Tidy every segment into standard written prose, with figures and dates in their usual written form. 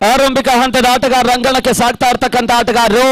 ಆರಂಭಿಕ ಹಂತದ ಆಟಗಾರ ರಂಗಣಕ್ಕೆ ಸಾಗ್ತಾ ಇರ್ತಕ್ಕಂಥ ಆಟಗಾರರು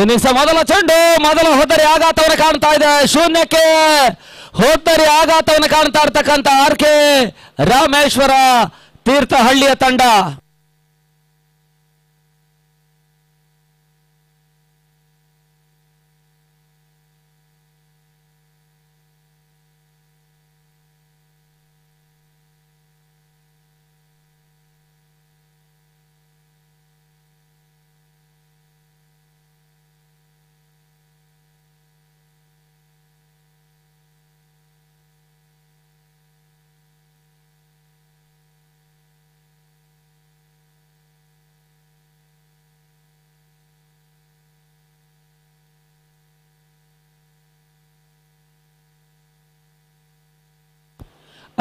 ಇನ್ನಿಂಗ್ಸ್ ಮೊದಲ ಚೆಂಡು ಮೊದಲ ಹೋದರೆ ಆಘಾತವನ್ನು ಕಾಣ್ತಾ ಇದೆ. ಶೂನ್ಯಕ್ಕೆ ಹೋದರೆ ಆಘಾತವನ್ನು ಕಾಣ್ತಾ ಇರ್ತಕ್ಕಂಥ ಆರ್.ಕೆ. ರಾಮೇಶ್ವರ ತೀರ್ಥಹಳ್ಳಿಯ ತಂಡ.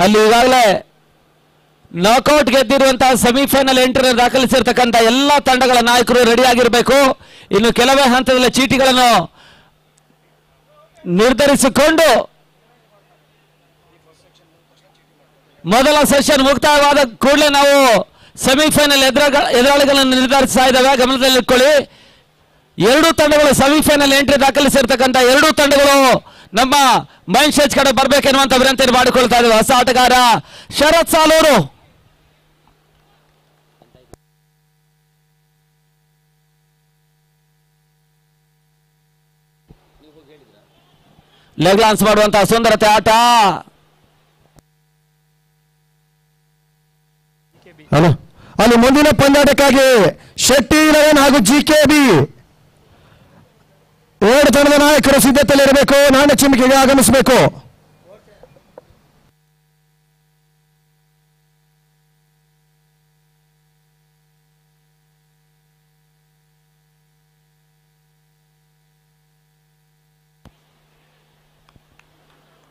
ಅಲ್ಲಿ ಈಗಾಗಲೇ ನಾಕ್ಔಟ್ ಗೆದ್ದಿರುವಂತಹ ಸೆಮಿಫೈನಲ್ ಎಂಟ್ರಿ ದಾಖಲಿಸಿರ್ತಕ್ಕಂಥ ಎಲ್ಲ ತಂಡಗಳ ನಾಯಕರು ರೆಡಿ ಆಗಿರಬೇಕು. ಇನ್ನು ಕೆಲವೇ ಹಂತದಲ್ಲಿ ಚೀಟಿಗಳನ್ನು ನಿರ್ಧರಿಸಿಕೊಂಡು ಮೊದಲ ಸೆಷನ್ ಮುಕ್ತಾಯವಾದ ಕೂಡಲೇ ನಾವು ಸೆಮಿಫೈನಲ್ ಎದುರಾಳಿಗಳನ್ನು ನಿರ್ಧರಿಸ್ತಾ ಇದ್ದೇವೆ. ಗಮನದಲ್ಲಿಟ್ಕೊಳ್ಳಿ. ಎರಡೂ ತಂಡಗಳು ಸೆಮಿಫೈನಲ್ ಎಂಟ್ರಿ ದಾಖಲಿಸಿರ್ತಕ್ಕಂಥ ಎರಡೂ ತಂಡಗಳು ನಮ್ಮ ಮೈನ್ ಸ್ಟೇಜ್ ಕಡೆ ಬರ್ಬೇಕೆನ್ನುವಂತ ವಿನಂತಿಯನ್ನು ಮಾಡಿಕೊಳ್ತಾ ಇದ್ದೇವೆ. ಹೊಸ ಆಟಗಾರ ಶರತ್ ಸಾಲೂರು. ಲೆಗ್ ಲಾನ್ಸ್ ಮಾಡುವಂತಹ ಸುಂದರತೆ ಆಟ. ಅಲ್ಲಿ ಮುಂದಿನ ಪಂದ್ಯಾಟಕ್ಕಾಗಿ ಶೆಟ್ಟಿ 11 ಹಾಗೂ ಜಿಕೆಬಿ ಎರಡು ತಂಡದ ನಾಯಕರು ಸಿದ್ಧತೆಯಲ್ಲಿರಬೇಕು. ನಾಣ್ಯ ಚಿಮ್ಮಿಕೆಗೆ ಆಗಮಿಸಬೇಕು.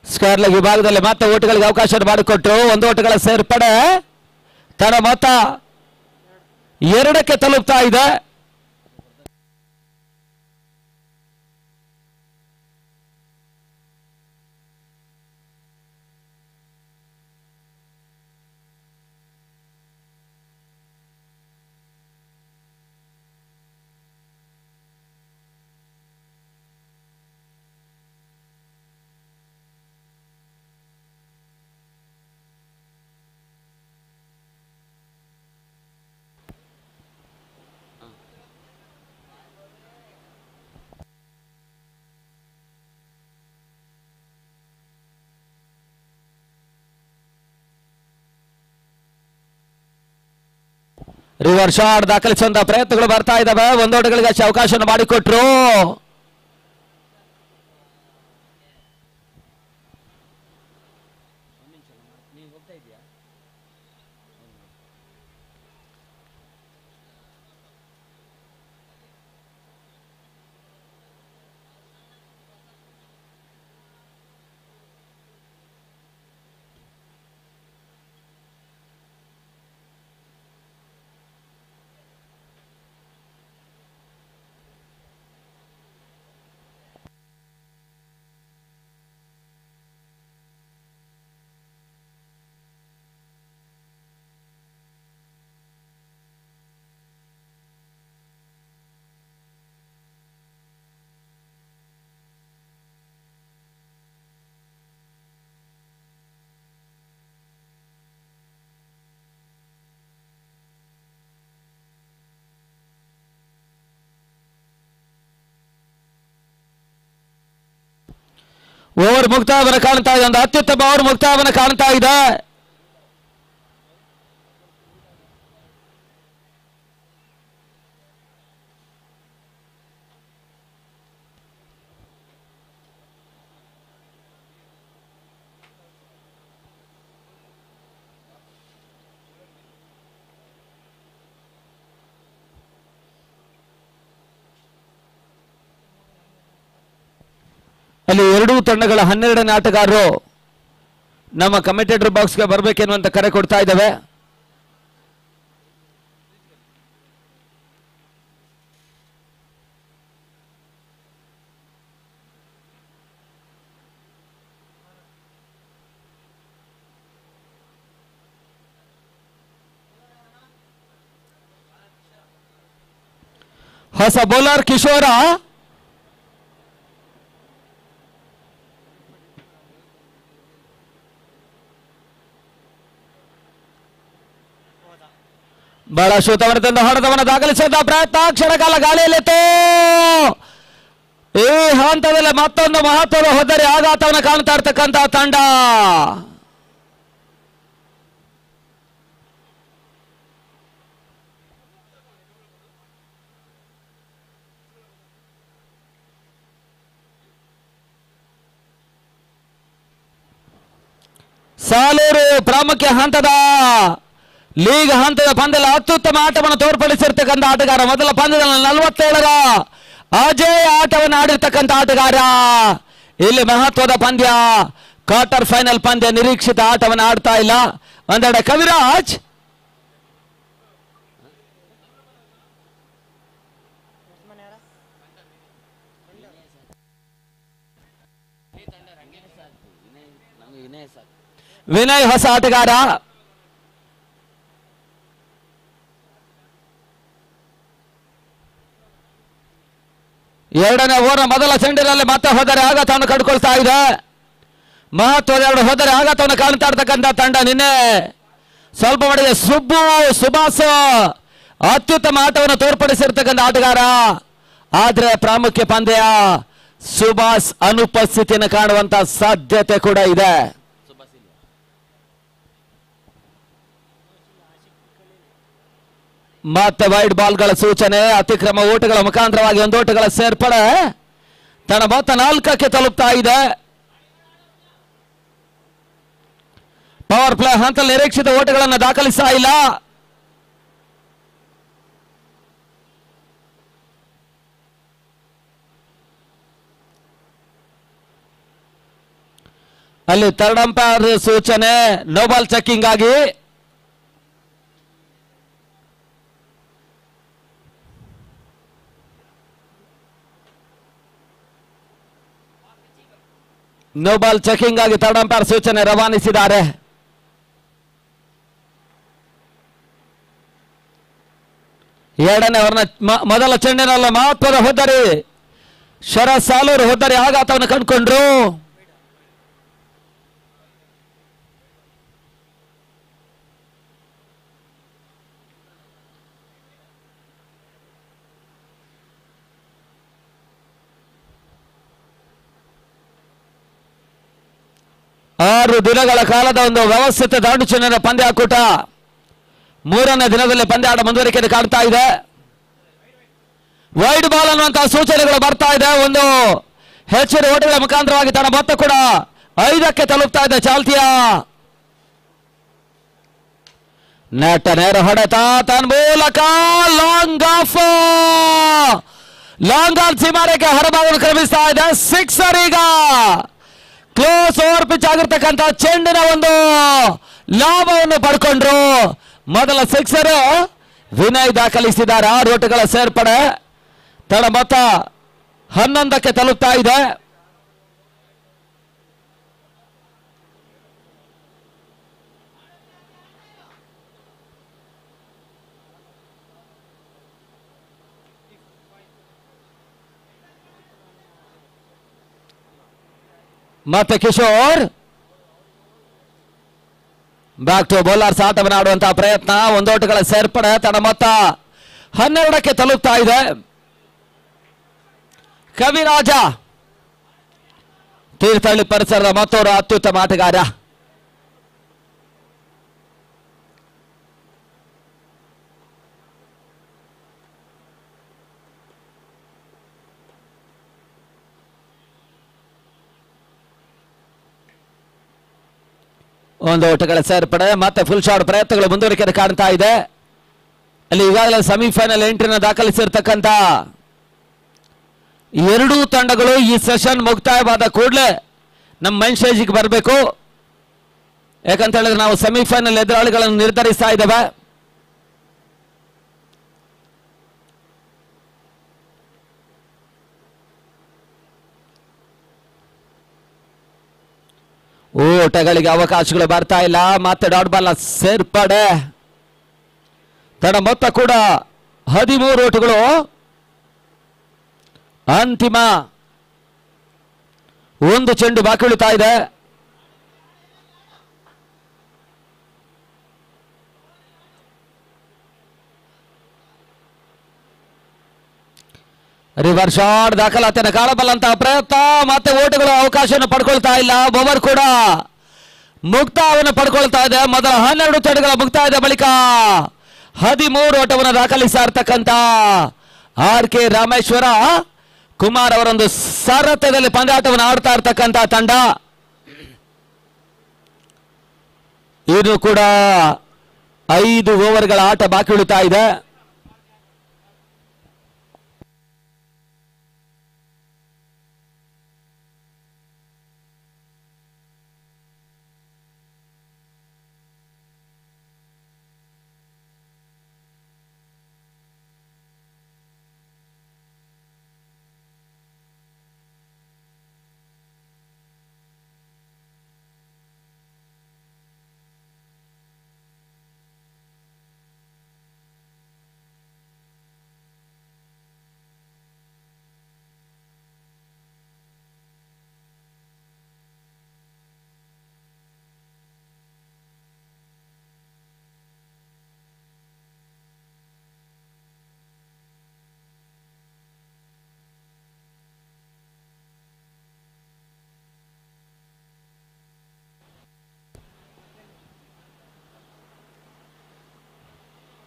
ಸ್ಕ್ವೇರ್ ಲೆಗ್ ವಿಭಾಗದಲ್ಲಿ ಮತ್ತೆ ಓಟುಗಳಿಗೆ ಅವಕಾಶ ಮಾಡಿಕೊಟ್ಟು ಒಂದು ಓಟಗಳ ಸೇರ್ಪಡೆ ತನ್ನ ಮೊತ್ತ 2ಕ್ಕೆ ತಲುಪ್ತಾ ಇದೆ. ರಿವರ್ಸ್ ಶಾಟ್ ದಾಖಲಿಸುವಂತಹ ಪ್ರಯತ್ನಗಳು ಬರ್ತಾ ಇದ್ದಾವೆ. ಒಂದೋಟಗಳಿಗೆ ಅವಕಾಶ ಮಾಡಿಕೊಟ್ರು. ಓವರ್ ಮುಕ್ತಾಯವನ್ನು ಕಾಣ್ತಾ ಇದೆ. ಒಂದು ಅತ್ಯುತ್ತಮ ಓವರ್ ಮುಕ್ತಾಯವನ್ನು ಕಾಣ್ತಾ ಇದೆ. ಅಲ್ಲಿ ಎರಡೂ ತಂಡಗಳ 12ನೇ ಆಟಗಾರರು ನಮ್ಮ ಕಮೆಂಟೇಟರ್ ಬಾಕ್ಸ್ಗೆ ಬರಬೇಕೆನ್ನುವಂತ ಕರೆ ಕೊಡ್ತಾ ಇದ್ದಾವೆ. ಹೊಸ ಬೌಲರ್ ಕಿಶೋರ ಬಹಳ ಶೂತವನ್ನು ತಂದು ಹೊಡೆದವನ್ನು ದಾಖಲಿಸಿದ ಪ್ರಯತ್ನ ಕ್ಷಣಕಾಲ ಗಾಳಿಯಲ್ಲಿತ್ತು. ಈ ಹಂತದಲ್ಲಿ ಮತ್ತೊಂದು ಮಹತ್ವದ ಹೊದ್ದರಿ ಆಘಾತವನ್ನು ಕಾಣ್ತಾ ಇರ್ತಕ್ಕಂತಹ ತಂಡ. ಸಾಲೂರು ಪ್ರಾಮುಖ್ಯ ಹಂತದ ಲೀಗ್ ಹಂತದ ಪಂದ್ಯದಲ್ಲಿ ಅತ್ಯುತ್ತಮ ಆಟವನ್ನು ತೋರ್ಪಡಿಸಿರ್ತಕ್ಕಂಥ ಆಟಗಾರ. ಮೊದಲ ಪಂದ್ಯದಲ್ಲಿ 47ರ ಅಜೇಯ ಆಟವನ್ನು ಆಡಿರ್ತಕ್ಕಂಥ ಆಟಗಾರ. ಇಲ್ಲಿ ಮಹತ್ವದ ಪಂದ್ಯ, ಕ್ವಾರ್ಟರ್ ಫೈನಲ್ ಪಂದ್ಯ, ನಿರೀಕ್ಷಿತ ಆಟವನ್ನು ಆಡ್ತಾ ಇಲ್ಲ. ಒಂದೆಡೆ ಕವಿರಾಜ್ ವಿನಯ್ ಹೊಸ ಆಟಗಾರ. ಎರಡನೇ ಓವರ್ ಮೊದಲ ಚೆಂಡಿನಲ್ಲಿ ಮತ್ತೆ ಹೋದರೆ ಆಘಾತವನ್ನು ಕಂಡುಕೊಳ್ತಾ ಇದೆ. ಮಹತ್ವದ ಎರಡು ಹೋದರೆ ಆಘಾತವನ್ನು ಕಾಣ್ತಾ ಇರ್ತಕ್ಕಂಥ ತಂಡ. ನಿನ್ನೆ ಸ್ವಲ್ಪ ಮಟ್ಟಿಗೆ ಸುಭಾಸ್ ಅತ್ಯುತ್ತಮ ಆಟವನ್ನು ತೋರ್ಪಡಿಸಿರ್ತಕ್ಕಂಥ ಆಟಗಾರ. ಆದ್ರೆ ಪ್ರಾಮುಖ್ಯ ಪಂದ್ಯ ಸುಭಾಸ್ ಅನುಪಸ್ಥಿತಿಯನ್ನು ಕಾಣುವಂತ ಸಾಧ್ಯತೆ ಕೂಡ ಇದೆ. ಮತ್ತೆ ವೈಡ್ ಬಾಲ್ಗಳ ಸೂಚನೆ, ಅತಿಕ್ರಮ ಓಟಗಳ ಮುಖಾಂತರವಾಗಿ ಒಂದು ಓಟಗಳ ಸೇರ್ಪಡೆ. ತನ್ನ ಮೊತ್ತ 4ಕ್ಕೆ ತಲುಪ್ತಾ ಇದೆ. ಪವರ್ ಪ್ಲೇ ಹಂತದಲ್ಲಿ ನಿರೀಕ್ಷಿತ ಓಟಗಳನ್ನು ದಾಖಲಿಸ್ತಾ ಇಲ್ಲ. ಅಲ್ಲಿ ಥರ್ಡ್ ಅಂಪೈರ್ ಸೂಚನೆ, ನೋ ಬಾಲ್ ಚೆಕಿಂಗ್ ಆಗಿ ನೋ ಬಾಲ್ ಚೆಕಿಂಗ್ ಆಗಿ ಥರ್ಡ್ ಅಂಪೈರ್ ಸೂಚನೆ ರವಾನಿಸಿದ್ದಾರೆ. ಎರಡನೇ ಓವರ್ನ ಮೊದಲ ಚೆಂಡಿನಲ್ಲಿ ಮಹತ್ವದ ಹೋದ್ದರಿ ಶರತ್ ಸಾಲೂರು ಹೋದ್ದರಿ ಆಘಾತವನ್ನು ಕಂಡುಕೊಂಡ್ರು. ಆರು ದಿನಗಳ ಕಾಲದ ಒಂದು ವ್ಯವಸ್ಥಿತ ದಾಂಡುಚಿನ್ನ ಪಂದ್ಯಾಕೂಟ 3ನೇ ದಿನದಲ್ಲಿ ಪಂದ್ಯಾಟ ಮುಂದುವರಿಕೆಯನ್ನು ಕಾಣ್ತಾ ಇದೆ. ವೈಡ್ ಬಾಲ್ ಅನ್ನುವಂತಹ ಸೂಚನೆಗಳು ಬರ್ತಾ ಇದೆ. ಒಂದು ಹೆಚ್ಚಿನ ಓಟಗಳ ಮುಖಾಂತರವಾಗಿ ತನ್ನ ಮೊತ್ತ ಕೂಡ 5ಕ್ಕೆ ತಲುಪ್ತಾ ಇದೆ. ಚಾಲ್ತಿಯ ನೆಟ್ಟ ನೇರ ಹೊಡೆತ ತನ್ನ ಮೂಲಕ ಲಾಂಗ್ ಆನ್ ಸೀಮಾರೇಖೆ ಹೊರಭಾಗವನ್ನು ಕ್ರಮಿಸ್ತಾ ಇದೆ. ಸಿಕ್ಸರ್. ಈಗ ಕ್ಲೋಸ್ ಓವರ್ ಪಿಚ್ ಆಗಿರ್ತಕ್ಕಂಥ ಚೆಂಡಿನ ಒಂದು ಲಾಭವನ್ನು ಪಡ್ಕೊಂಡ್ರು. ಮೊದಲ ಸಿಕ್ಸರ್ ವಿನಯ್ ದಾಖಲಿಸಿದ್ದಾರೆ. 6 ಓಟಗಳ ಸೇರ್ಪಡೆ. ತಡ ಮೊತ್ತ 11ಕ್ಕೆ ತಲುಪ್ತಾ ಇದೆ. ಮತ್ತೆ ಕಿಶೋರ್ ಬ್ಯಾಕ್ ಟು ಬೌಲರ್ಸ್ ಆಟವನ್ನು ಆಡುವಂತಹ ಪ್ರಯತ್ನ. ಒಂದು ಓಟಗಳ ಸೇರ್ಪಡೆ. ತನ್ನ ಮೊತ್ತ 12ಕ್ಕೆ ತಲುಪ್ತಾ ಇದೆ. ಕವಿರಾಜ ತೀರ್ಥಹಳ್ಳಿ ಪರಿಸರದ ಮತ್ತೋರ್ವ ಅತ್ಯುತ್ತಮ ಆಟಗಾರ. ಒಂದು ಓಟಗಳ ಸೇರ್ಪಡೆ ಮತ್ತೆ ಫುಲ್ ಶಾಟ್ ಪ್ರಯತ್ನಗಳು ಮುಂದುವರಿಕೆ ಕಾಣ್ತಾ ಇದೆ. ಅಲ್ಲಿ ಈಗಾಗಲೇ ಸೆಮಿಫೈನಲ್ ಎಂಟ್ರಿನ ದಾಖಲಿಸಿರ್ತಕ್ಕಂಥ ಎರಡೂ ತಂಡಗಳು ಈ ಸೆಷನ್ ಮುಕ್ತಾಯವಾದ ಕೂಡಲೇ ನಮ್ಮ ಮೈನ್ ಸ್ಟೇಜಿಗೆ ಬರಬೇಕು. ಯಾಕಂತ ಹೇಳಿದ್ರೆ ನಾವು ಸೆಮಿಫೈನಲ್ ಎದುರಾಳಿಗಳನ್ನು ನಿರ್ಧರಿಸ್ತಾ ಇದ್ದೇವೆ. ಓಟಗಳಿಗೆ ಅವಕಾಶಗಳು ಬರ್ತಾ ಇಲ್ಲ. ಮತ್ತೆ ಡಾಟ್ ಬಾಲ್ ಸೇರ್ಪಡೆ. ತಡ ಮೊತ್ತ ಕೂಡ 13 ಓಟಗಳು. ಅಂತಿಮ ಒಂದು ಚೆಂಡು ಬಾಕಿ ಉಳಿತಾ ಇದೆ. ರಿವರ್ಸ್ ಶಾಟ್ ದಾಖಲಾತಿಯನ್ನು ಕಾಣಬಲ್ಲಂತಹ ಪ್ರಯತ್ನ. ಮತ್ತೆ ಓಟಗಳು ಅವಕಾಶವನ್ನು ಪಡ್ಕೊಳ್ತಾ ಇಲ್ಲ. ಬೌಲರ್ ಕೂಡ ಮುಕ್ತಾಯವನ್ನು ಪಡ್ಕೊಳ್ತಾ ಇದೆ. ಮೊದಲ 12 ಚೆಂಡುಗಳ ಮುಕ್ತಾಯದ ಬಳಿಕ 13 ಓಟವನ್ನು ದಾಖಲಿಸಿರ್ತಕ್ಕಂಥ ಆರ್ ಕೆ ರಾಮೇಶ್ವರ ಕುಮಾರ್ ಅವರೊಂದು ಸಾರಥ್ಯದಲ್ಲಿ ಪಂದ್ಯಾಟವನ್ನು ಆಡ್ತಾ ಇರ್ತಕ್ಕಂಥ ತಂಡ. ಇದು ಕೂಡ 5 ಓವರ್ಗಳ ಆಟ ಬಾಕಿ ಉಳಿತಾ ಇದೆ.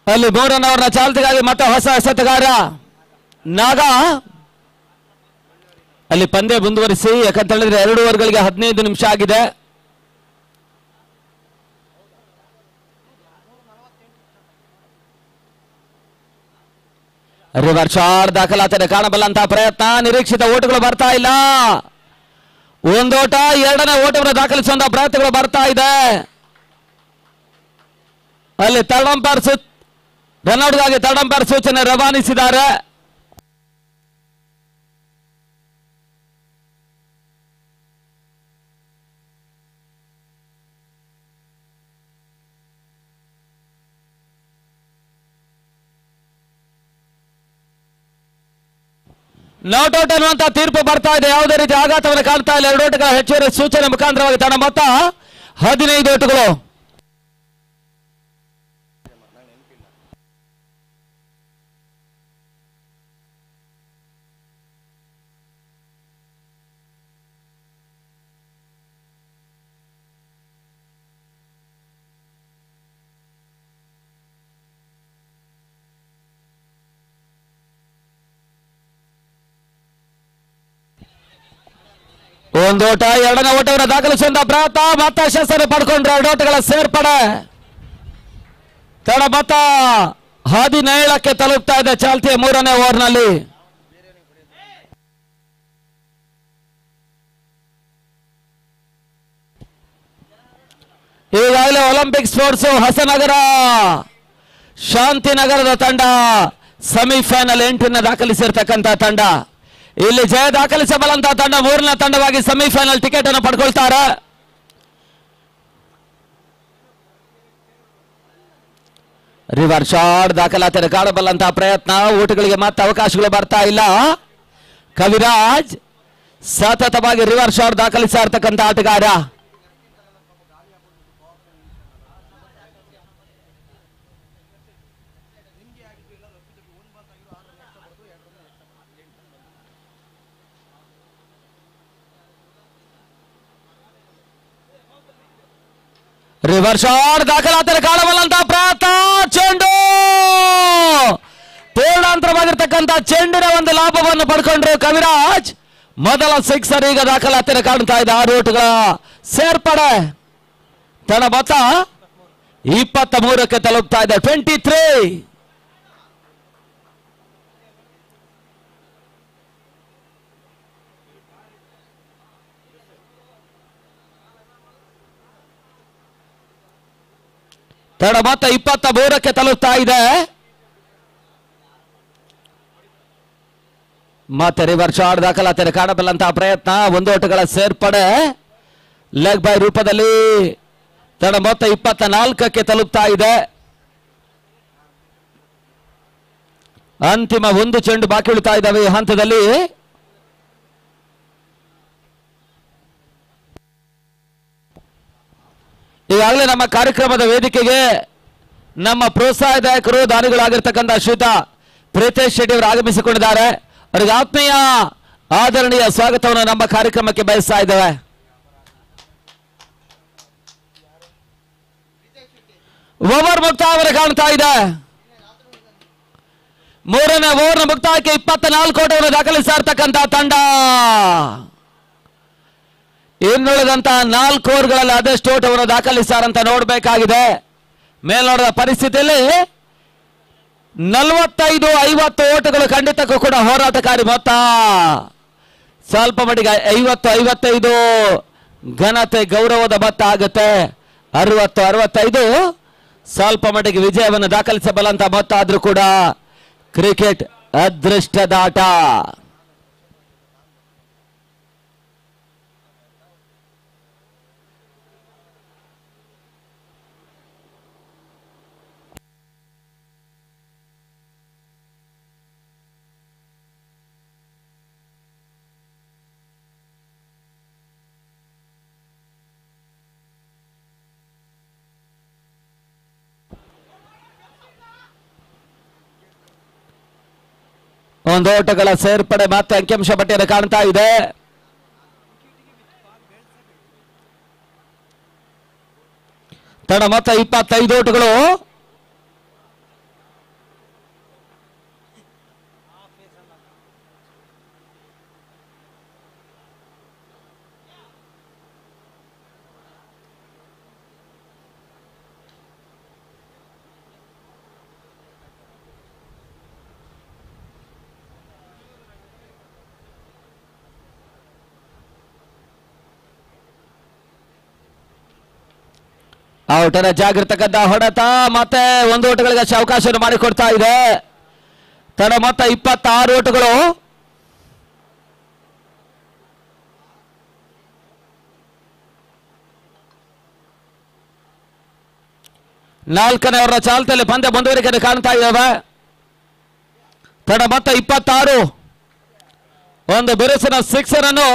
ಅಲ್ಲಿ ಬೋರನ್ ಅವರ ಚಾಲ್ತಿಗಾಗಿ ಮತ್ತೆ ಹೊಸ ಎಸೆತಗಾರ ನಾಗ ಅಲ್ಲಿ ಪಂದ್ಯ ಮುಂದುವರಿಸಿ. ಯಾಕಂತ ಹೇಳಿದ್ರೆ 2 ಓವರ್ಗಳಿಗೆ 15 ನಿಮಿಷ ಆಗಿದೆ. ರಿವರ್ಸ್ ಶಾಟ್ ದಾಖಲಾತಿಯನ್ನು ಕಾಣಬಲ್ಲಂತಹ ಪ್ರಯತ್ನ. ನಿರೀಕ್ಷಿತ ಓಟಗಳು ಬರ್ತಾ ಇಲ್ಲ. ಒಂದು ಓಟ, 2ನೇ ಓಟವನ್ನು ದಾಖಲಿಸುವಂತಹ ಪ್ರಯತ್ನಗಳು ಬರ್ತಾ ಇದೆ. ಅಲ್ಲಿ ಥರ್ಡ್ ಅಂಪೈರ್ ರನ್ಔಟ್ಗಾಗಿ ಥರ್ಡ್ ಅಂಪೈರ್ ಸೂಚನೆ ರವಾನಿಸಿದ್ದಾರೆ. ನಾಟ್ ಔಟ್ ಅನ್ನುವಂತ ತೀರ್ಪು ಬರ್ತಾ ಇದೆ. ಯಾವುದೇ ರೀತಿ ಆಘಾತವನ್ನು ಕಾಣ್ತಾ ಇಲ್ಲ. 2 ಓಟಗಳ ಹೆಚ್ಚುವರಿ ಸೂಚನೆ ಮುಖಾಂತರವಾಗಿ ತನ್ನ ಮೊತ್ತ 15 ಓಟಗಳು. ಒಂದು ಓಟ, 2ನೇ ಓಟವನ್ನು ದಾಖಲಿಸುವಂತಹ ಪ್ರಯತ್ನ. ಮತ್ತೆ ಯಶಸ್ಸನ್ನು ಪಡ್ಕೊಂಡ್ರೆ 2 ಓಟಗಳ ಸೇರ್ಪಡೆ. ತಡ ಮೊತ್ತ 17ಕ್ಕೆ ತಲುಪ್ತಾ ಇದೆ ಚಾಲ್ತಿಯ 3ನೇ ಓವರ್ನಲ್ಲಿ. ಈಗಾಗಲೇ ಒಲಿಂಪಿಕ್ ಸ್ಪೋರ್ಟ್ಸ್ ಹೊಸನಗರ ಶಾಂತಿನಗರದ ತಂಡ ಸೆಮಿಫೈನಲ್ ಎಂಟ್ರಿನ ದಾಖಲಿಸಿರ್ತಕ್ಕಂಥ ತಂಡ. ಇಲ್ಲಿ ಜಯ ದಾಖಲಿಸಬಲ್ಲಂತಹ ತಂಡ 3ನೇ ತಂಡವಾಗಿ ಸೆಮಿಫೈನಲ್ ಟಿಕೆಟ್ ಅನ್ನು ಪಡ್ಕೊಳ್ತಾರೆ. ರಿವರ್ಸ್ ಶಾಟ್ ದಾಖಲಾತಿಯನ್ನು ಕಾಣಬಲ್ಲಂತಹ ಪ್ರಯತ್ನ. ಓಟಗಳಿಗೆ ಮತ್ತೆ ಅವಕಾಶಗಳು ಬರ್ತಾ ಇಲ್ಲ. ಕವಿರಾಜ್ ಸತತವಾಗಿ ರಿವರ್ಸ್ ಶಾಟ್ ದಾಖಲಿಸ್ತಾ ಇರ್ತಕ್ಕಂಥ ಆಟಗಾರ. ರಿವರ್ಸ್ ಶಾಟ್ ದಾಖಲಾತಿನ ಕಾಣಬಲ್ಲಂತ ಪ್ರಯತ್ನ, ಚೆಂಡು ಪೂರ್ಣಾಂತರವಾಗಿರ್ತಕ್ಕಂಥ ಚೆಂಡಿನ ಒಂದು ಲಾಭವನ್ನು ಪಡ್ಕೊಂಡ್ರು ಕವಿರಾಜ್. ಮೊದಲ ಸಿಕ್ಸರ್ ಈಗ ದಾಖಲಾತಿನ ಕಾಣ್ತಾ ಇದೆ. 6 ಓಟುಗಳ ಸೇರ್ಪಡೆ. ತನ್ನ ಮೊತ್ತ 23ಕ್ಕೆ ತಲುಪ್ತಾ ಇದೆ. 23. ತನ್ನ ಮೊತ್ತ 23ಕ್ಕೆ ತಲುಪ್ತಾ ಇದೆ. ಮತ್ತೆ ರಿವರ್ಸ್ ಶಾಟ್ ದಾಖಲಾತಿನ ಕಾಣಬಲ್ಲಂತಹ ಪ್ರಯತ್ನ, 1 ಓಟುಗಳ ಸೇರ್ಪಡೆ ಲೆಗ್ ಬೈ ರೂಪದಲ್ಲಿ. ತನ್ನ ಮೊತ್ತ 24ಕ್ಕೆ ತಲುಪ್ತಾ ಇದೆ. ಅಂತಿಮ 1 ಚೆಂಡು ಬಾಕಿ ಉಳಿತಾ ಇದ್ದಾವೆ ಈ ಹಂತದಲ್ಲಿ. ಈಗಾಗಲೇ ನಮ್ಮ ಕಾರ್ಯಕ್ರಮದ ವೇದಿಕೆಗೆ ನಮ್ಮ ಪ್ರೋತ್ಸಾಹದಾಯಕರು ದಾನಿಗಳಾಗಿರ್ತಕ್ಕಂಥ ಶ್ರೀಯುತ ಪ್ರೀತೇಶ್ ಶೆಟ್ಟಿ ಅವರು ಆಗಮಿಸಿಕೊಂಡಿದ್ದಾರೆ. ಅವರಿಗೆ ಆತ್ಮೀಯ ಆದರಣೀಯ ಸ್ವಾಗತವನ್ನು ನಮ್ಮ ಕಾರ್ಯಕ್ರಮಕ್ಕೆ ಬಯಸ್ತಾ ಇದ್ದೇವೆ. ಓವರ್ ಮುಕ್ತಾಯ ಕಾಣ್ತಾ ಇದೆ. 3ನೇ ಓವರ್ನ ಮುಕ್ತಾಯಕ್ಕೆ 24 ಓಟವನ್ನು ದಾಖಲಿಸ್ತಾ ಇರ್ತಕ್ಕಂಥ ತಂಡ. ಇನ್ನುಳಿದಂತ 4 ಓವರ್ಗಳಲ್ಲಿ ಅದೆಷ್ಟು ಓಟವನ್ನು ದಾಖಲಿಸ್ತಾರಂತ ನೋಡಬೇಕಾಗಿದೆ. ಮೇಲ್ನೋಟದ ಪರಿಸ್ಥಿತಿಯಲ್ಲಿ 45-50 ಓಟಗಳು ಖಂಡಿತಕ್ಕೂ ಕೂಡ ಹೋರಾಟಕಾರಿ ಮೊತ್ತ. ಸ್ವಲ್ಪ ಮಟ್ಟಿಗೆ 50-55 ಘನತೆ ಗೌರವದ ಮೊತ್ತ ಆಗುತ್ತೆ. 60-65 ಸ್ವಲ್ಪ ಮಟ್ಟಿಗೆ ವಿಜಯವನ್ನು ದಾಖಲಿಸಬಲ್ಲಂತ ಮೊತ್ತ ಆದ್ರೂ ಕೂಡ ಕ್ರಿಕೆಟ್ ಅದೃಷ್ಟದಾಟ. ಒಂದು ಓಟಗಳ ಸೇರ್ಪಡೆ ಮತ್ತೆ ಅಂಕಿಅಂಶ ಪಟ್ಟಿಯನ್ನು ಕಾಣ್ತಾ ಇದೆ. ತನ್ನ ಮೊತ್ತ 25 ಓಟಗಳು. ಔಟರ ಜಾಗೃತಕ್ಕಂಥ ಹೊಡೆತ ಮತ್ತೆ 1 ಓಟಗಳಿಗೆ ಅವಕಾಶವನ್ನು ಮಾಡಿಕೊಡ್ತಾ ಇದೆ. ತನ್ನ ಮೊತ್ತ 26 ಓಟಗಳು. ನಾಲ್ಕನೇ ಅವರ ಚಾಲ್ತಿಯಲ್ಲಿ ಪಂದ್ಯ ಮುಂದುವರಿಕೆಯನ್ನು ಕಾಣ್ತಾ ಇದ್ದಾವೆ. ತನ್ನ ಮೊತ್ತ 26. ಒಂದು ಬಿರುಸಿನ ಸಿಕ್ಸರ್ ಅನ್ನು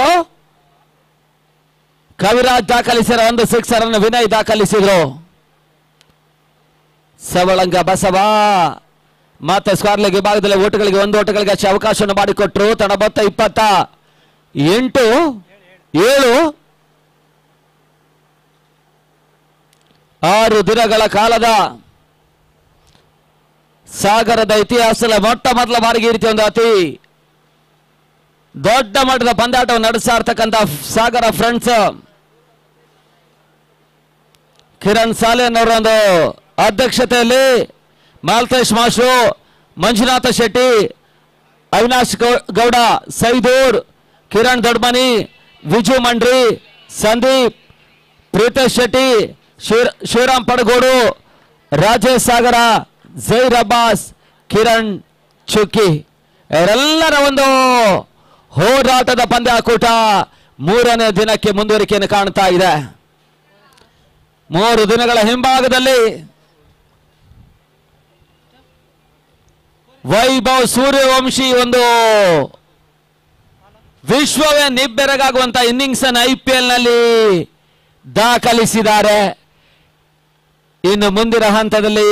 ಕವಿರಾಜ್ ದಾಖಲಿಸಿದ, ಒಂದು ಸಿಕ್ಸರ್ ಅನ್ನು ವಿನಯ್ ದಾಖಲಿಸಿದ್ರು. ಸವಳಂಗ ಬಸವ ಮತ್ತೆ ಸ್ಕ್ವಾರ್ ಲೆಗ್ ವಿಭಾಗದಲ್ಲಿ ಓಟಗಳಿಗೆ 1 ಓಟಗಳಿಗೆ ಅವಕಾಶವನ್ನು ಮಾಡಿಕೊಟ್ರು. ತನ್ನ ಮೊತ್ತ 28. 7 6 ದಿನಗಳ ಕಾಲದ ಸಾಗರದ ಇತಿಹಾಸದ ಮೊಟ್ಟ ಮೊದಲ ಬಾರಿಗೆ ಈ ರೀತಿ ಒಂದು ಅತಿ ದೊಡ್ಡ ಮಟ್ಟದ ಪಂದ್ಯಾಟವನ್ನು ನಡೆಸ್ತಾ ಇರ್ತಕ್ಕಂಥ ಸಾಗರ ಫ್ರೆಂಡ್ಸ್ ಕಿರಣ್ ಸಾಲೇನ್ ಅವರ ಒಂದು ಅಧ್ಯಕ್ಷತೆಯಲ್ಲಿ ಮಾಲ್ತೇಶ್ ಮಾಸ್ಟ್ರು, ಮಂಜುನಾಥ ಶೆಟ್ಟಿ, ಅವಿನಾಶ್ ಗೌಡ, ಸೈದೂರ್, ಕಿರಣ್ ದೊಡ್ಮನಿ, ವಿಜು ಮಂಡ್ರಿ, ಸಂದೀಪ್, ಪ್ರೀತೇಶ್ ಶೆಟ್ಟಿ, ಶಿವರಾಮ್ ಪಡಗೋಡು, ರಾಜೇಶ್ ಸಾಗರ, ಜೈರ್ ಅಬ್ಬಾಸ್, ಕಿರಣ್ ಚುಕ್ಕಿ ಇವರೆಲ್ಲರ ಒಂದು ಹೋರಾಟದ ಪಂದ್ಯಾಕೂಟ 3ನೇ ದಿನಕ್ಕೆ ಮುಂದುವರಿಕೆಯನ್ನು ಕಾಣ್ತಾ ಇದೆ. 3 ದಿನಗಳ ಹಿಂಭಾಗದಲ್ಲಿ ವೈಭವ್ ಸೂರ್ಯವಂಶಿ ಒಂದು ವಿಶ್ವವೇ ನಿಬ್ಬೆರಗಾಗುವಂತ ಇನ್ನಿಂಗ್ಸ್ ಅನ್ನು IPL ನಲ್ಲಿ ದಾಖಲಿಸಿದ್ದಾರೆ. ಇನ್ನು ಮುಂದಿನ ಹಂತದಲ್ಲಿ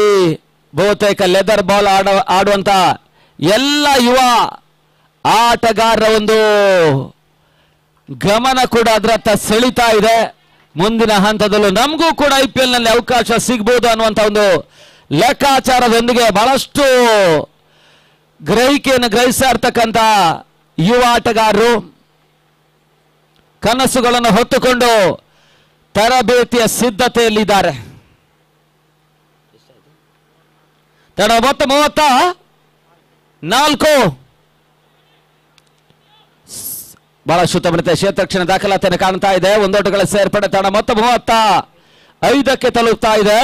ಬಹುತೇಕ ಲೆದರ್ ಬಾಲ್ ಆಡುವಂತ ಎಲ್ಲ ಯುವ ಆಟಗಾರರ ಒಂದು ಗಮನ ಕೂಡ ಅದರತ್ತ ಸೆಳೀತಾ ಇದೆ. ಮುಂದಿನ ಹಂತದಲ್ಲೂ ನಮಗೂ ಕೂಡ IPL ನಲ್ಲಿ ಅವಕಾಶ ಸಿಗಬಹುದು ಅನ್ನುವಂಥ ಒಂದು ಲೆಕ್ಕಾಚಾರದೊಂದಿಗೆ ಬಹಳಷ್ಟು ಗ್ರಹಿಕೆಯನ್ನು ಗ್ರಹಿಸ್ತಾ ಇರ್ತಕ್ಕಂಥ ಯುವ ಆಟಗಾರರು ಕನಸುಗಳನ್ನು ಹೊತ್ತುಕೊಂಡು ತರಬೇತಿಯ ಸಿದ್ಧತೆಯಲ್ಲಿದ್ದಾರೆ. ತಡ 34 ಬಹಳ ಶುದ್ಧಮನಿತ ಕ್ಷೇತ್ರಕ್ಷಣ ದಾಖಲಾತಿಯನ್ನು ಕಾಣ್ತಾ ಇದೆ. ಒಂದೋಟಗಳ ಸೇರ್ಪಡೆ ತಡ 35ಕ್ಕೆ ತಲುಪ್ತಾ ಇದೆ.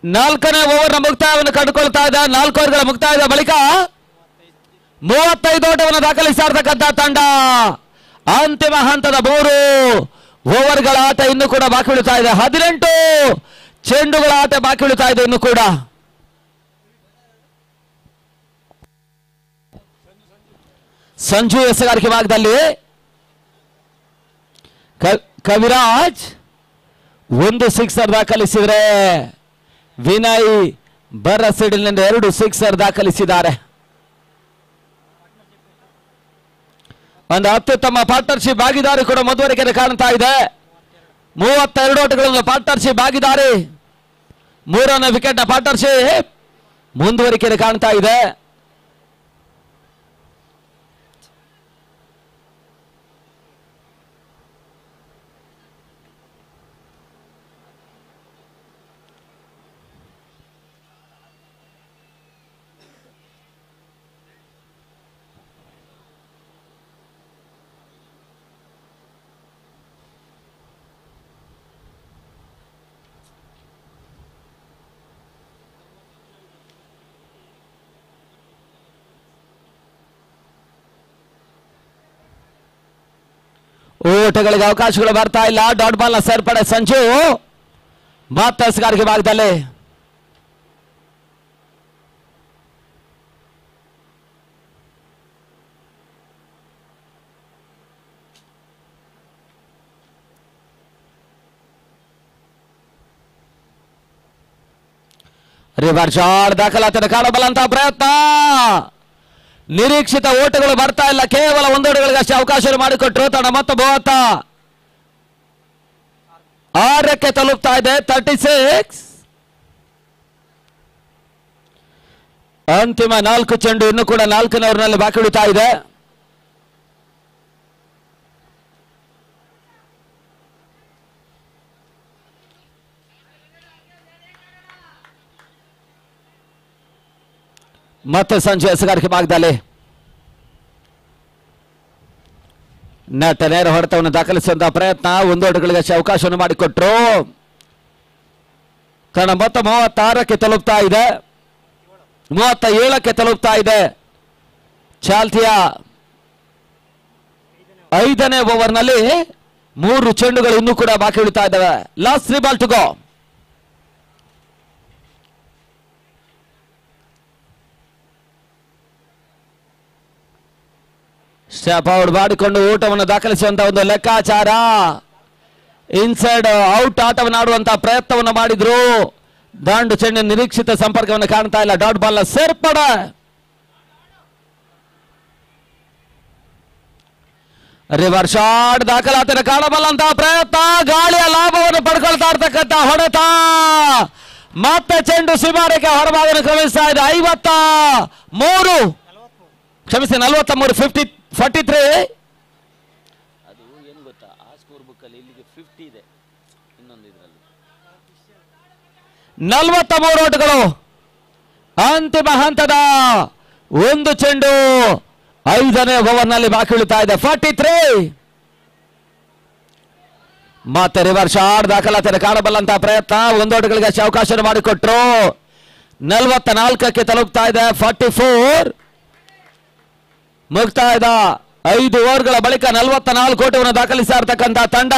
ನಾಲ್ಕನೇ ಓವರ್ನ ಮುಕ್ತಾಯವನ್ನು ಕಂಡುಕೊಳ್ತಾ ಇದೆ. 4 ಓವರ್ಗಳ ಮುಕ್ತಾಯದ ಬಳಿಕ 35 ಓಟವನ್ನು ದಾಖಲಿಸಿರ್ತಕ್ಕಂಥ ತಂಡ ಅಂತಿಮ ಹಂತದ 3 ಓವರ್ಗಳ ಆಟ ಇನ್ನು ಕೂಡ ಬಾಕಿ ಉಳಿತಾ ಇದೆ. 18 ಚೆಂಡುಗಳ ಆಟ ಬಾಕಿ ಉಳಿತಾ ಇದೆ ಇನ್ನು ಕೂಡ. ಸಂಜು ಎಸೆಗಾರಿಕೆ ಭಾಗದಲ್ಲಿ ಕವಿರಾಜ್ 1 ಸಿಕ್ಸರ್ ದಾಖಲಿಸಿದರೆ ವಿನಯ್ ಬರಸಿಡಿಲಿನಿಂದ 2 ಸಿಕ್ಸರ್ ದಾಖಲಿಸಿದ್ದಾರೆ. ಒಂದು ಅತ್ಯುತ್ತಮ ಪಾರ್ಟ್ನರ್ಶಿಪ್ ಭಾಗಿದಾರಿ ಕೂಡ ಮುಂದುವರಿಕೆ ಕಾಣ್ತಾ ಇದೆ. 32 ಓಟಗಳನ್ನು ಪಾರ್ಟ್ನರ್ಶಿಪ್ ಭಾಗಿದಾರಿ, 3ನೇ ವಿಕೆಟ್ನ ಪಾರ್ಟ್ನರ್ಶಿಪ್ ಮುಂದುವರಿಕೆ ಕಾಣ್ತಾ ಇದೆ. ಓಟಗಳಿಗೆ ಅವಕಾಶಗಳು ಬರ್ತಾ ಇಲ್ಲ. ಡಾಟ್ ಬಾಲ್ ನ ಸೇರ್ಪಡೆ ಸಂಜು ಮಾತಸ್ಗಾರಿಕೆ ಭಾಗದಲ್ಲಿ. ರಿವರ್ಸ್ ಶಾಟ್ ದಾಖಲಾತಿಯನ್ನು ಕಾಣಬಲ್ಲಂತಹ ಪ್ರಯತ್ನ. ನಿರೀಕ್ಷಿತ ಓಟಗಳು ಬರ್ತಾ ಇಲ್ಲ, ಕೇವಲ 1 ಓಟಗಳಿಗಷ್ಟೇ ಅವಕಾಶ ಮಾಡಿಕೊಟ್ರು. ತಡ 36ಕ್ಕೆ ತಲುಪ್ತಾ ಇದೆ. 36 ಅಂತಿಮ 4 ಚೆಂಡು ಇನ್ನು ಕೂಡ 4ನೇ ಓವರ್ನಲ್ಲಿ ಬಾಕಿ ಉಳಿತಾ ಇದೆ. ಮತ್ತೆ ಸಂಜೆ ಎಸೆಗಾರಿಕೆ ಭಾಗದಲ್ಲಿ ನೆಟ್ ನೇರ ಹೊಡೆತವನ್ನು ದಾಖಲಿಸುವಂತಹ ಪ್ರಯತ್ನ. 1 ಓಟಗಳಿಗೆ ಅವಕಾಶವನ್ನು ಮಾಡಿಕೊಟ್ರು. ತನ್ನ ಮೊತ್ತ 36ಕ್ಕೆ ತಲುಪ್ತಾ ಇದೆ, 37ಕ್ಕೆ ತಲುಪ್ತಾ ಇದೆ. ಚಾಲ್ತಿಯ 5ನೇ ಓವರ್ನಲ್ಲಿ 3 ಚೆಂಡುಗಳು ಇನ್ನೂ ಕೂಡ ಬಾಕಿ ಉಳಿತಾ ಇದ್ದಾವೆ. Last 3 ball to go. Step out ಮಾಡಿಕೊಂಡು ಊಟವನ್ನು ದಾಖಲಿಸುವಂತಹ ಒಂದು ಲೆಕ್ಕಾಚಾರ. ಇನ್ಸೈಡ್ ಔಟ್ ಆಟವನ್ನು ಆಡುವಂತಹ ಪ್ರಯತ್ನವನ್ನು ಮಾಡಿದ್ರು. ದಾಂಡು ಚೆಂಡಿನ ನಿರೀಕ್ಷಿತ ಸಂಪರ್ಕವನ್ನು ಕಾಣ್ತಾ ಇಲ್ಲ. ಡಾಟ್ ಬಾಲ್ ನ ಸೇರ್ಪಡೆ. ರಿವರ್ಸ್ ಶಾಟ್ ದಾಖಲಾತಿಯನ್ನು ಕಾಣಬಲ್ಲಂತಹ ಪ್ರಯತ್ನ. ಗಾಳಿಯ ಲಾಭವನ್ನು ಪಡ್ಕೊಳ್ತಾ ಇರ್ತಕ್ಕಂಥ ಹೊಡೆತ. ಮತ್ತೆ ಚೆಂಡು ಸೀಮಾರೇಖೆ ಹೊರಭಾಗವನ್ನು ಕ್ರಮಿಸ್ತಾ ಇದೆ. 53 ಕ್ಷಮಿಸಿ 43 43. ಅದು ಏನು ಗೊತ್ತಾ, ಆ ಸ್ಕೋರ್ ಬುಕ್ ಅಲ್ಲಿ ಇಲ್ಲಿಗೆ 50 ಇದೆ, ಇನ್ನೊಂದು ಇದರಲ್ಲಿ 43 ಓಟಗಳು. ಅಂತಿಮ ಹಂತದ 1 ಚೆಂಡು 5ನೇ ಓವರ್ನಲ್ಲಿ ಬಾಕಿ ಉಳಿತಾ ಇದೆ. 43 ಮತ್ತೆ ರಿವರ್ಸ್ ಶಾಟ್ ದಾಖಲಾತಿಯನ್ನು ಕಾಣಬಲ್ಲಂತಹ ಪ್ರಯತ್ನ. 1 ಓಟಗಳಿಗೆ ಅವಕಾಶ ಮಾಡಿಕೊಟ್ರು. 44ಕ್ಕೆ ತಲುಪ್ತಾ ಇದೆ. 44 ಮುಕ್ತಾಯದ 5 ಓವರ್ಗಳ ಬಳಿಕ 44 ಓಟವನ್ನು ದಾಖಲಿಸ್ತಾ ಇರ್ತಕ್ಕಂಥ ತಂಡ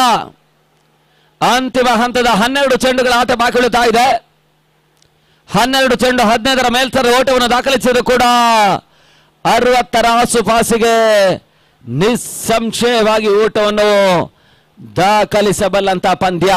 ಅಂತಿಮ ಹಂತದ 12 ಚೆಂಡುಗಳ ಆಟ ಬಾಕಿ ಉಳಿತಾ ಇದೆ. 12 ಚೆಂಡು 15ರ ಮೇಲ್ತರ ಓಟವನ್ನು ದಾಖಲಿಸಿದ್ರು ಕೂಡ 60ರ ಆಸುಪಾಸಿಗೆ ನಿಸ್ಸಂಶಯವಾಗಿ ಓಟವನ್ನು ದಾಖಲಿಸಬಲ್ಲಂತ ಪಂದ್ಯ.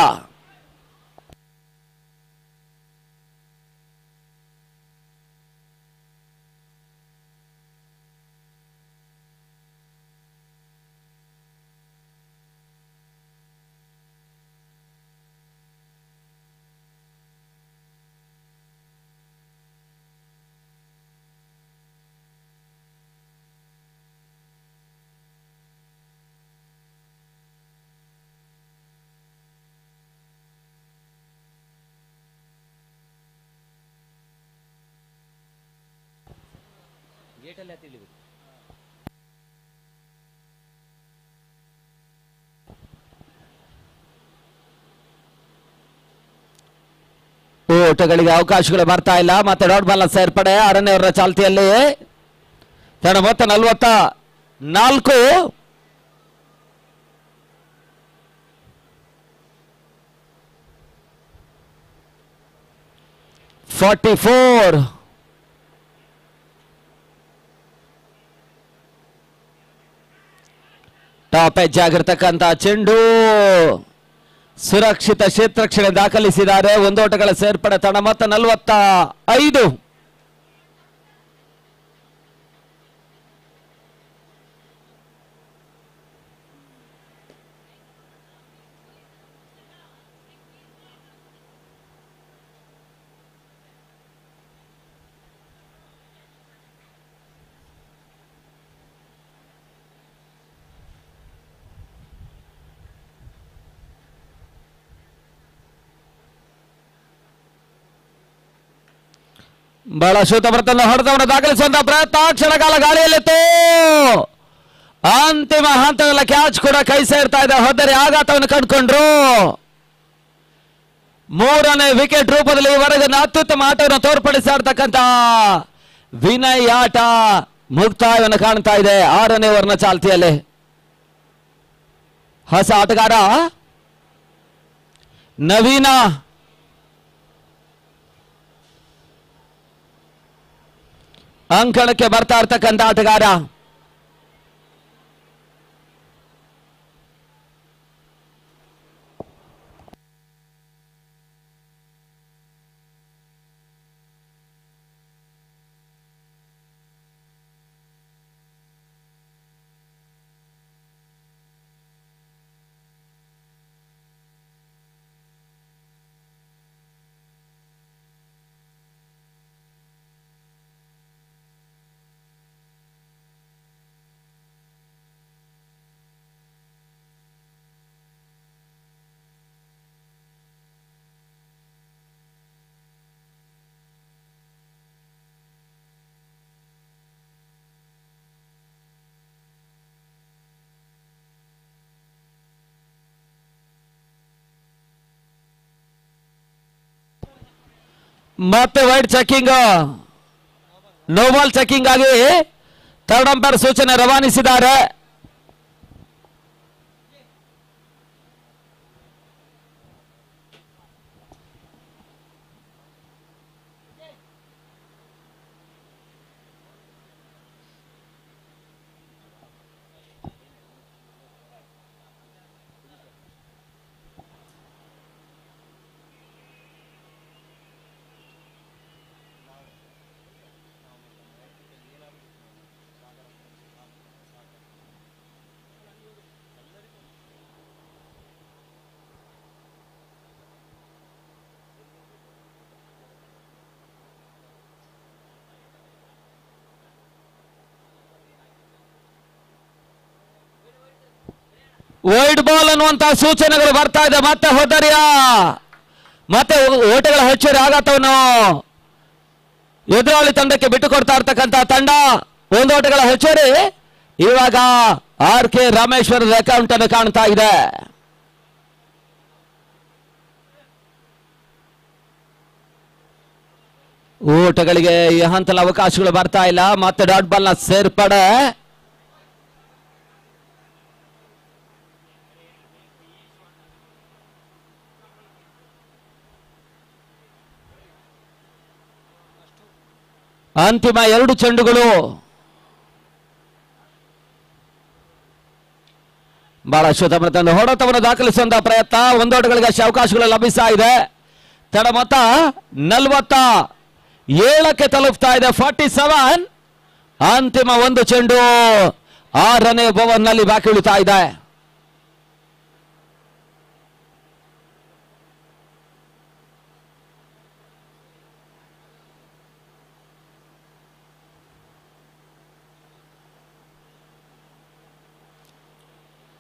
ಓಟಗಳಿಗೆ ಅವಕಾಶಗಳು ಬರ್ತಾ ಇಲ್ಲ. ಮತ್ತೆ ಡಾಟ್ ಬಾಲ್ ಸೇರ್ಪಡೆ 6ನೇ ಓವರ್ ಚಾಲ್ತಿಯಲ್ಲಿ ಮೊತ್ತ 44. ಟಾಪ್ ಎಡ್ಜ್ ಆಗಿರ್ತಕ್ಕಂಥ ಚೆಂಡು ಸುರಕ್ಷಿತ ಕ್ಷೇತ್ರಕ್ಷಣೆ ದಾಖಲಿಸಿದ್ದಾರೆ. 1 ಓಟಗಳ ಸೇರ್ಪಡೆ. ತಡ ಮೊತ್ತ 45. ಬಹಳ ಶೂತ ಬರ್ತನ್ನು ಹೊಡೆದವನ್ನು ದಾಖಲಿಸುವಂತಹ ಪ್ರಯತ್ನ. ಕ್ಷಣಕಾಲ ಗಾಳಿಯಲ್ಲಿತ್ತು. ಅಂತಿಮ ಹಂತಗಳ ಕ್ಯಾಚ್ ಕೂಡ ಕೈ ಸೇರ್ತಾ ಇದೆ. ಹೋದರೆ ಆಘಾತವನ್ನು ಕಂಡುಕೊಂಡ್ರು. 3ನೇ ವಿಕೆಟ್ ರೂಪದಲ್ಲಿ ಈವರೆಗೆ ಅತ್ಯುತ್ತಮ ಆಟವನ್ನು ತೋರ್ಪಡಿಸಿರ್ತಕ್ಕಂಥ ವಿನಯ್ ಆಟ ಮುಕ್ತಾಯವನ್ನು ಕಾಣ್ತಾ ಇದೆ 6ನೇ ಓವರ್ನ ಚಾಲ್ತಿಯಲ್ಲಿ. ಹೊಸ ಆಟಗಾರ ನವೀನ ಅಂಕಣಕ್ಕೆ ಬರ್ತಾ ಇರ್ತಕ್ಕಂಥ ಆಟಗಾರ. ಮತ್ತೆ wide checking, no ball checking ಆಗಿ ಥರ್ಡ್ ಅಂಪೈರ್ ಸೂಚನೆ ರವಾನಿಸಿದ್ದಾರೆ. ವೈಡ್ ಬಾಲ್ ಅನ್ನುವಂತಹ ಸೂಚನೆಗಳು ಬರ್ತಾ ಇದೆ. ಮತ್ತೆ ಹೋದರಿಯ ಮತ್ತೆ ಓಟಗಳ ಹೆಚ್ಚುವರಿ ಆಘಾತವನ್ನು ಎದುರಾಳಿ ತಂಡಕ್ಕೆ ಬಿಟ್ಟುಕೊಡ್ತಾ ಇರ್ತಕ್ಕಂಥ ತಂಡ. 1 ಓಟಗಳ ಹೆಚ್ಚುವರಿ ಇವಾಗ RK ರಾಮೇಶ್ವರದ ಅಕೌಂಟ್ ಅನ್ನು ಕಾಣ್ತಾ ಇದೆ. ಓಟಗಳಿಗೆ ಈ ಹಂತದ ಅವಕಾಶಗಳು ಬರ್ತಾ ಇಲ್ಲ. ಮತ್ತೆ ಡಾಟ್ ಬಾಲ್ ನ ಸೇರ್ಪಡೆ. ಅಂತಿಮ 2 ಚೆಂಡುಗಳು. ಬಹಳ ಶುದ್ಧ ತಂಡ ಹೊಡೆತವನ್ನು ದಾಖಲಿಸುವಂತಹ ಪ್ರಯತ್ನ. 1 ಓಟಗಳಿಗೆ ಅವಕಾಶಗಳು ಲಭಿಸ್ತಾ ಇದೆ. ತಡ ಮೊತ್ತ 47ಕ್ಕೆ ತಲುಪ್ತಾ ಇದೆ. 47. ಅಂತಿಮ 1 ಚೆಂಡು 6ನೇ ಓವರ್ನಲ್ಲಿ ಬಾಕಿ ಉಳಿತಾ ಇದೆ.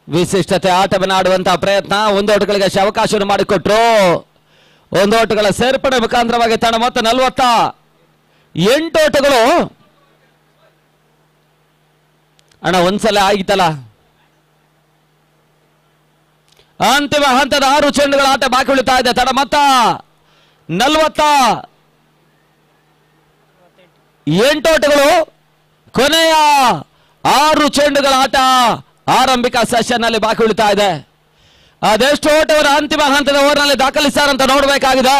ವಿಶಿಷ್ಟತೆ ಆಟವನ್ನು ಆಡುವಂತಹ ಪ್ರಯತ್ನ. 1 ಓಟಗಳಿಗೆ ಅವಕಾಶವನ್ನು ಮಾಡಿಕೊಟ್ರು. 1 ಓಟಗಳ ಸೇರ್ಪಡೆ ಮುಖಾಂತರವಾಗಿ ತನ್ನ ಮೊತ್ತ 48 ಓಟಗಳು. ಅಣ್ಣ ಒಂದ್ಸಲ ಆಗಿತ್ತಲ್ಲ. ಅಂತಿಮ ಹಂತದ 6 ಚೆಂಡುಗಳ ಆಟ ಬಾಕಿ ಉಳಿತಾ ಇದೆ. ತಡ ಮೊತ್ತ 48 ಓಟಗಳು. ಕೊನೆಯ 6 ಚೆಂಡುಗಳ ಆಟ ಆರಂಭಿಕ ಸೆಷನ್ ನಲ್ಲಿ ಬಾಕಿ ಉಳಿತಾ ಇದೆ. ಅದೆಷ್ಟು ಓಟವನ್ನು ಅಂತಿಮ ಹಂತದ ಓವರ್ನಲ್ಲಿ ದಾಖಲಿಸ್ತಾರಂತ ನೋಡಬೇಕಾಗಿದೆ.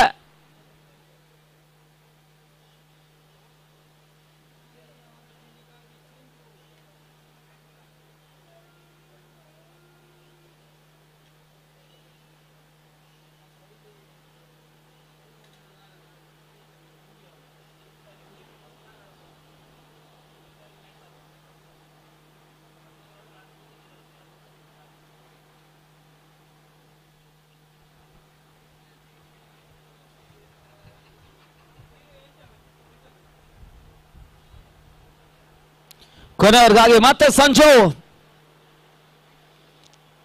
ಕೊನೆಯವರೆಗಾಗಿ ಮತ್ತೆ ಸಂಜು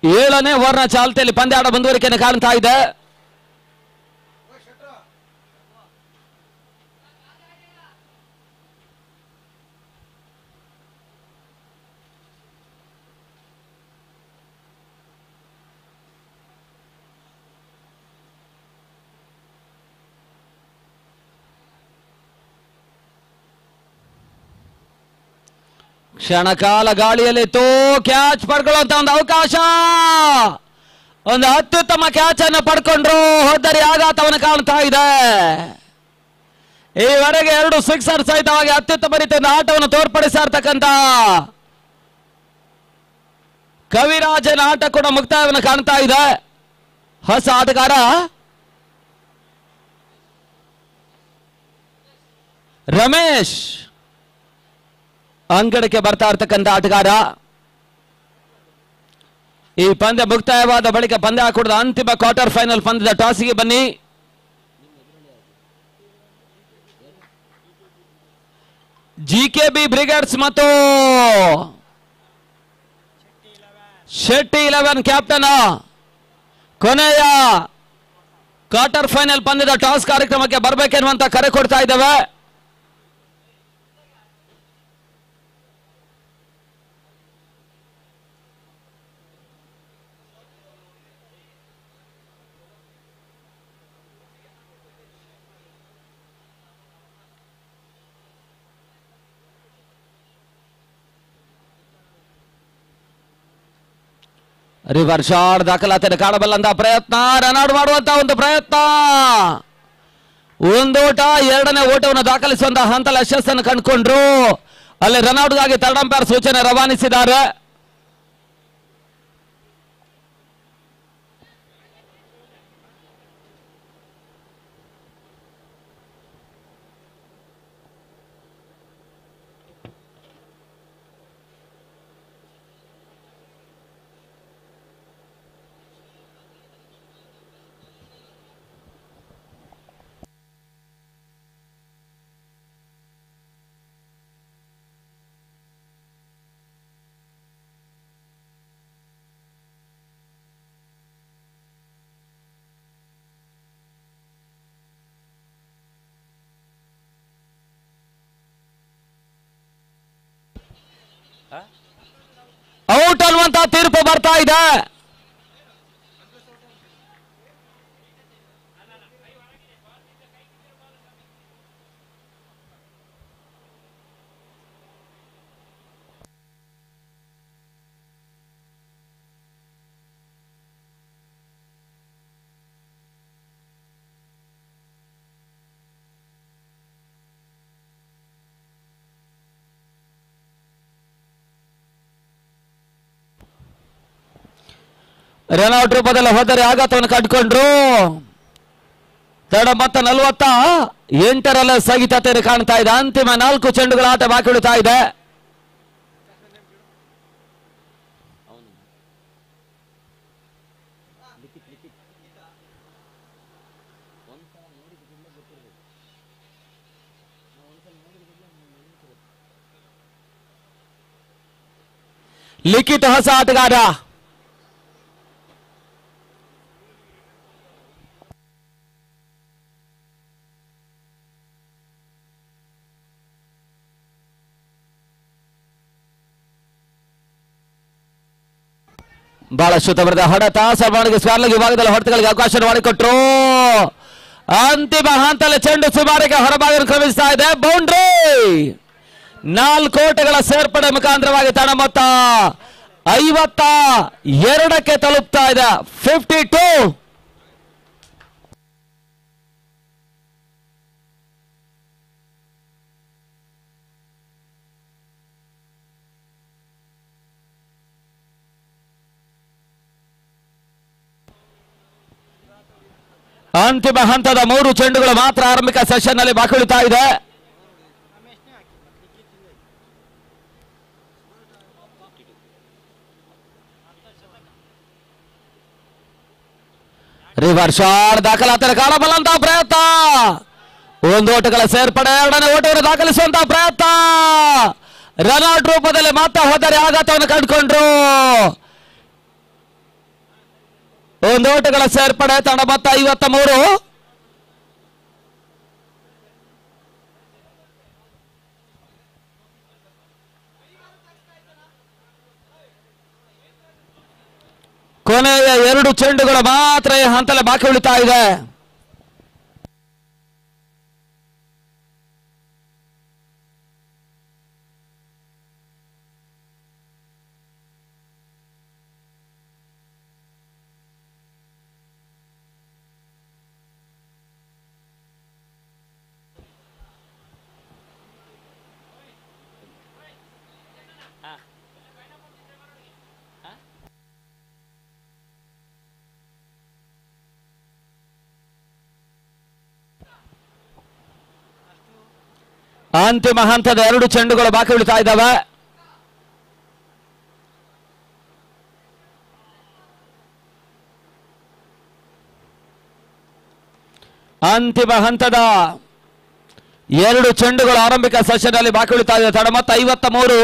7ನೇ ಓವರ್ನ ಚಾಲ್ತಿಯಲ್ಲಿ ಪಂದ್ಯಾಟ ಮುಂದುವರಿಕೆಯನ್ನು ಕಾಣ್ತಾ ಇದೆ. ಕ್ಷಣಕಾಲ ಗಾಳಿಯಲ್ಲಿತ್ತು. ಕ್ಯಾಚ್ ಪಡ್ಕೊಳ್ಳುವಂತ ಒಂದು ಅವಕಾಶ. ಒಂದು ಅತ್ಯುತ್ತಮ ಕ್ಯಾಚ್ ಅನ್ನು ಪಡ್ಕೊಂಡ್ರು. ಹೋದರಿ ಆಘಾತವನ್ನು ಕಾಣ್ತಾ ಇದೆ. ಈವರೆಗೆ 2 ಸಿಕ್ಸರ್ ಸಹಿತವಾಗಿ ಅತ್ಯುತ್ತಮ ರೀತಿಯಿಂದ ಆಟವನ್ನು ತೋರ್ಪಡಿಸ್ತಾ ಇರ್ತಕ್ಕಂಥ ಕವಿರಾಜನ ಆಟ ಕೂಡ ಮುಕ್ತಾಯವನ್ನು ಕಾಣ್ತಾ ಇದೆ. ಹೊಸ ಆಟಗಾರ ರಮೇಶ್ ಅಂಗಡಕ್ಕೆ ಬರ್ತಾ ಇರ್ತಕ್ಕಂಥ ಆಟಗಾರ. ಈ ಪಂದ್ಯ ಮುಕ್ತಾಯವಾದ ಬಳಿಕ ಪಂದ್ಯ ಕೂಡದ ಅಂತಿಮ ಕ್ವಾರ್ಟರ್ ಫೈನಲ್ ಪಂದ್ಯದ ಟಾಸಿಗೆ ಬನ್ನಿ. ಜಿಕೆಬಿ ಬ್ರಿಗೇಡ್ಸ್ ಮತ್ತು ಶೆಟ್ಟಿ 11 ಕ್ಯಾಪ್ಟನ್ ಕೊನೆಯ ಕ್ವಾರ್ಟರ್ ಫೈನಲ್ ಪಂದ್ಯದ ಟಾಸ್ ಕಾರ್ಯಕ್ರಮಕ್ಕೆ ಬರಬೇಕೆನ್ನುವಂತ ಕರೆ ಕೊಡ್ತಾ ಇದ್ದೇವೆ. ರಿವರ್ಸ್ ಶಾಟ್ ದಾಖಲಾತಿಯನ್ನು ಕಾಣಬಲ್ಲಂತ ಪ್ರಯತ್ನ. ರನ್ಔಟ್ ಮಾಡುವಂತಹ ಒಂದು ಪ್ರಯತ್ನ. 1 ಓಟ 2ನೇ ಓಟವನ್ನು ದಾಖಲಿಸುವಂತಹ ಹಂತದಲ್ಲಿ ಯಶಸ್ಸನ್ನು ಕಂಡುಕೊಂಡ್ರು. ಅಲ್ಲಿ ರನ್ಔಟ್ಗಾಗಿ ಥರ್ಡ್ ಅಂಪೈರ್ ಸೂಚನೆ ರವಾನಿಸಿದ್ದಾರೆ. ಔಟ್ ಅನ್ನುವಂತ ತೀರ್ಪು ಬರ್ತಾ ಇದೆ. ರನ್ಔಟ್ ರೂಪದಲ್ಲಿ ಹೋದರೆ ಆಘಾತವನ್ನು ಕಂಡುಕೊಂಡ್ರು. ತಡ ಮೊತ್ತ 48ರಲ್ಲಿ ಸ್ಥಗಿತತೆ ಕಾಣ್ತಾ ಇದೆ. ಅಂತಿಮ 4 ಚೆಂಡುಗಳ ಆಟ ಬಾಕಿ ಉಳಿತಾ ಇದೆ. ಲಿಖಿತ್ ಹೊಸ ಆಟಗಾರ. ಬಹಳಷ್ಟು ತವರದ ಹೊಡೆತ. ಸರ್ವಾಣಿಗೆ ಸ್ವಾರ್ಲಗಿ ವಿಭಾಗದಲ್ಲಿ ಹೊಡೆತಗಳಿಗೆ ಅವಕಾಶ ಮಾಡಿಕೊಟ್ರು. ಅಂತಿಮ ಹಂತದಲ್ಲಿ ಚೆಂಡು ಸುಮಾರಿಗೆ ಹೊರಭಾಗ ಕ್ರಮಿಸ್ತಾ ಇದೆ. ಬೌಂಡ್ರಿ. 4 ಓಟಗಳ ಸೇರ್ಪಡೆ ಮುಖಾಂತರವಾಗಿ ತಡ ಮೊತ್ತ 52ಕ್ಕೆ ತಲುಪ್ತಾ ಇದೆ. 52. ಅಂತಿಮ ಹಂತದ 3 ಚೆಂಡುಗಳು ಮಾತ್ರ ಆರಂಭಿಕ ಸೆಷನ್ ನಲ್ಲಿ ಬಾಕಿ ಉಳಿತಾ ಇದೆ. ರಿವರ್ಸ್ ಶಾಟ್ ದಾಖಲಾತಿಯನ್ನು ಕಾಣಬಲ್ಲಂತಹ ಪ್ರಯತ್ನ. 1 ಓಟಗಳ ಸೇರ್ಪಡೆ. 2ನೇ ಓಟವನ್ನು ದಾಖಲಿಸುವಂತಹ ಪ್ರಯತ್ನ. ರನ್ಔಟ್ ರೂಪದಲ್ಲಿ ಮತ್ತೆ ಹೋದರೆ ಆಘಾತವನ್ನು ಕಂಡುಕೊಂಡ್ರು. 1 ಓಟಗಳ ಸೇರ್ಪಡೆ. ತಡ ಮೊತ್ತ 53. ಕೊನೆಯ 2 ಚೆಂಡುಗಳು ಮಾತ್ರ ಈ ಹಂತದಲ್ಲಿ ಬಾಕಿ ಉಳಿತಾ ಇದೆ. ಅಂತಿಮ ಹಂತದ 2 ಚೆಂಡುಗಳು ಬಾಕಿ ಉಳಿತಾ ಇದ್ದಾವೆ. ಅಂತಿಮ ಹಂತದ 2 ಚೆಂಡುಗಳು ಆರಂಭಿಕ ಸೆಷನ್ ಅಲ್ಲಿ ಬಾಕಿ ಉಳಿತಾ ಇದೆ. ತಡ ಮೊತ್ತ 53.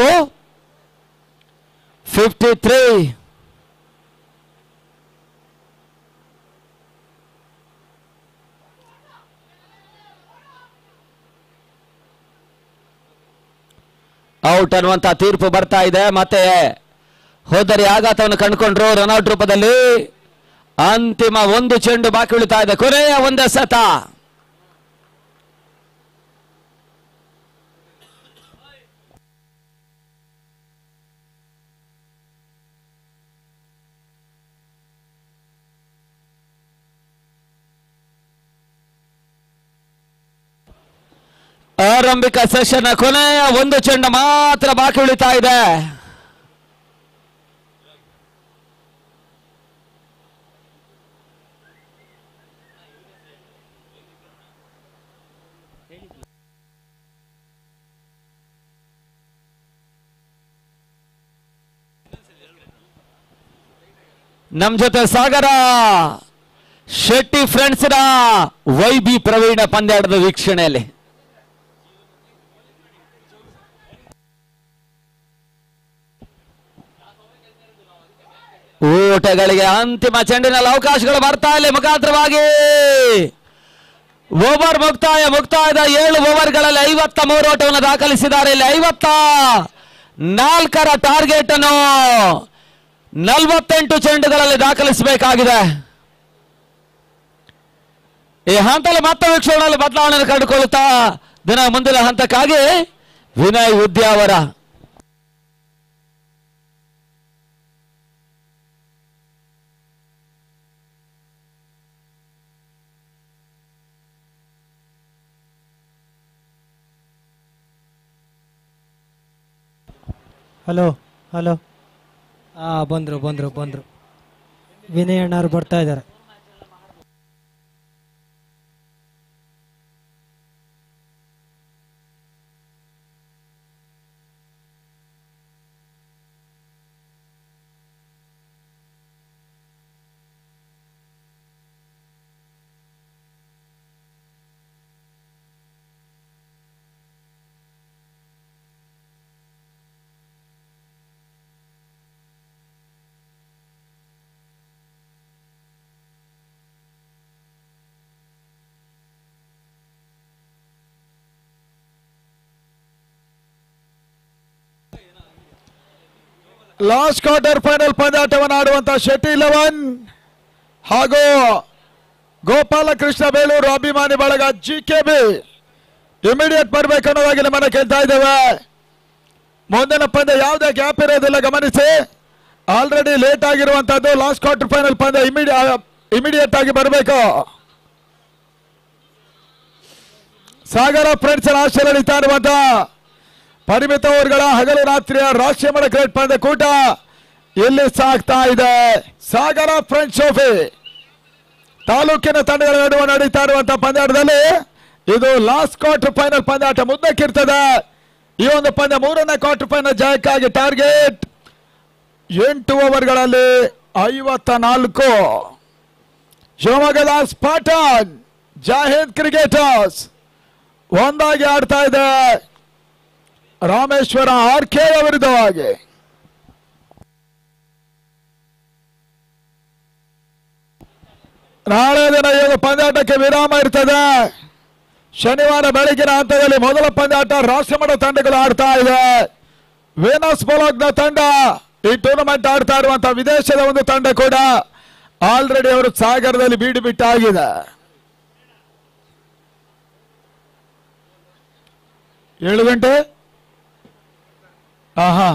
53. ಔಟ್ ಅನ್ನುವಂತ ತೀರ್ಪು ಬರ್ತಾ ಇದೆ. ಮತ್ತೆ ಹೋದರೆ ಆಘಾತವನ್ನು ಕಂಡುಕೊಂಡ್ರು. ರನ್ಔಟ್ ರೂಪದಲ್ಲಿ ಅಂತಿಮ 1 ಚೆಂಡು ಬಾಕಿ ಉಳಿತಾ ಇದೆ. ಕೊನೆಯ 1 ಎಸೆತ. ಆರಂಭಿಕ ಸೆಷನ್ ಕೊನೆಯ 1 ಚೆಂಡು ಮಾತ್ರ ಬಾಕಿ ಉಳಿತಾ ಇದೆ. ನಮ್ ಜೊತೆ ಸಾಗರ ಶೆಟ್ಟಿ ಫ್ರೆಂಡ್ಸ್ ನ ವೈಬಿ ಪ್ರವೀಣ ಪಂದ್ಯಾಟದ ವೀಕ್ಷಣೆಯಲ್ಲಿ ಊಟಗಳಿಗೆ ಅಂತಿಮ ಚೆಂಡಿನಲ್ಲಿ ಅವಕಾಶಗಳು ಬರ್ತಾ ಇಲ್ಲ. ಮುಖಾಂತರವಾಗಿ ಓವರ್ ಮುಕ್ತಾಯದ 7 ಓವರ್ಗಳಲ್ಲಿ 53 ಓಟವನ್ನು ದಾಖಲಿಸಿದ್ದಾರೆ. ಇಲ್ಲಿ 54ರ ಟಾರ್ಗೆಟ್ ಅನ್ನು 48 ಚೆಂಡುಗಳಲ್ಲಿ ದಾಖಲಿಸಬೇಕಾಗಿದೆ. ಈ ಹಂತದಲ್ಲಿ ಮತ್ತೆ ವೀಕ್ಷಣೆಯಲ್ಲಿ ಬದಲಾವಣೆ ಕಂಡುಕೊಳ್ಳುತ್ತಾ ದಿನ ಮುಂದಿನ ಹಂತಕ್ಕಾಗಿ ವಿನಯ್ ಉದ್ಯಾವರ. ಹಲೋ ಹಲೋ ಬಂದ್ರು ಬಂದ್ರು ಬಂದ್ರು ವಿನಯ್ ಅಣ್ಣವ್ರು ಬರ್ತಾ ಇದ್ದಾರೆ. ಲಾಸ್ಟ್ ಕ್ವಾರ್ಟರ್ ಫೈನಲ್ ಪಂದ್ಯಾಟವನ್ನು ಆಡುವಂತ ಶೆಟ್ಟಿ 11 ಹಾಗೂ ಗೋಪಾಲಕೃಷ್ಣ ಬೇಳೂರು ಅಭಿಮಾನಿ ಬಳಗ ಜಿಕೆಬಿ ಇಮಿಡಿಯೇಟ್ ಬರ್ಬೇಕನ್ನೋದಾಗಿ ನಮ್ಮನ್ನ ಕೇಳ್ತಾ ಇದ್ದೇವೆ. ಮುಂದಿನ ಪಂದ್ಯ ಯಾವುದೇ ಗ್ಯಾಪ್ ಇರೋದಿಲ್ಲ ಗಮನಿಸಿ. ಆಲ್ರೆಡಿ ಲೇಟ್ ಆಗಿರುವಂತದ್ದು. ಲಾಸ್ಟ್ ಕ್ವಾರ್ಟರ್ ಫೈನಲ್ ಪಂದ್ಯ ಇಮಿಡಿಯೇಟ್ ಆಗಿ ಬರಬೇಕು. ಸಾಗರ ಫ್ರೆಂಡ್ಸ್ ಆಶ್ಚರ್ಯ ನಡೀತಾ ಇರುವಂತ ಪರಿಮಿತ ಓವರ್ಗಳ ಹಗಲು ರಾತ್ರಿಯ ರಾಷ್ಟ್ರೀಯ ಮಟ್ಟ ಕ್ರಿಕೆಟ್ ಪಂದ್ಯಕೂಟ ಇಲ್ಲಿ ಸಾಗ್ತಾ ಇದೆ. ಸಾಗರ ಫ್ರೆಂಡ್ಸ್ ಟ್ರೋಫಿ ತಾಲೂಕಿನ ತಂಡಗಳ ನಡುವೆ ನಡೀತಾ ಇರುವಂತಹ ಪಂದ್ಯಾಟದಲ್ಲಿ ಇದು ಲಾಸ್ಟ್ ಕ್ವಾರ್ಟರ್ ಫೈನಲ್ ಪಂದ್ಯಾಟ ಮುದ್ದಕ್ಕಿರ್ತದೆ. ಈ ಒಂದು ಪಂದ್ಯ 3ನೇ ಕ್ವಾರ್ಟರ್ ಫೈನಲ್ ಜಯಕ್ಕಾಗಿ ಟಾರ್ಗೆಟ್ 8 ಓವರ್ಗಳಲ್ಲಿ 54. ಶಿವಮೊಗ್ಗದ ಸ್ಪಾಟನ್ ಜಾಹಿದ್ ಕ್ರಿಕೆಟರ್ಸ್ ಒಂದಾಗಿ ಆಡ್ತಾ ಇದೆ ರಾಮೇಶ್ವರ ಆರ್ಕೆ ವಿರುದ್ಧವಾಗಿ. ನಾಳೆ ದಿನ ಈ ಪಂದ್ಯಾಟಕ್ಕೆ ವಿರಾಮ ಇರ್ತದೆ. ಶನಿವಾರ ಬೆಳಗಿನ ಹಂತದಲ್ಲಿ ಮೊದಲ ಪಂದ್ಯಾಟ ರಾಷ್ಟ್ರಮಟ್ಟ ತಂಡಗಳು ಆಡ್ತಾ ಇದೆ. ವೀನಸ್ ಬೊಲೋಗ್ನ ತಂಡ ಈ ಟೂರ್ನಮೆಂಟ್ ಆಡ್ತಾ ಇರುವಂತಹ ವಿದೇಶದ ಒಂದು ತಂಡ ಕೂಡ ಆಲ್ರೆಡಿ ಅವರು ಸಾಗರದಲ್ಲಿ ಬೀಡು ಬಿಟ್ಟಾಗಿದೆ. 7 ಗಂಟೆ. ಆಹಾ,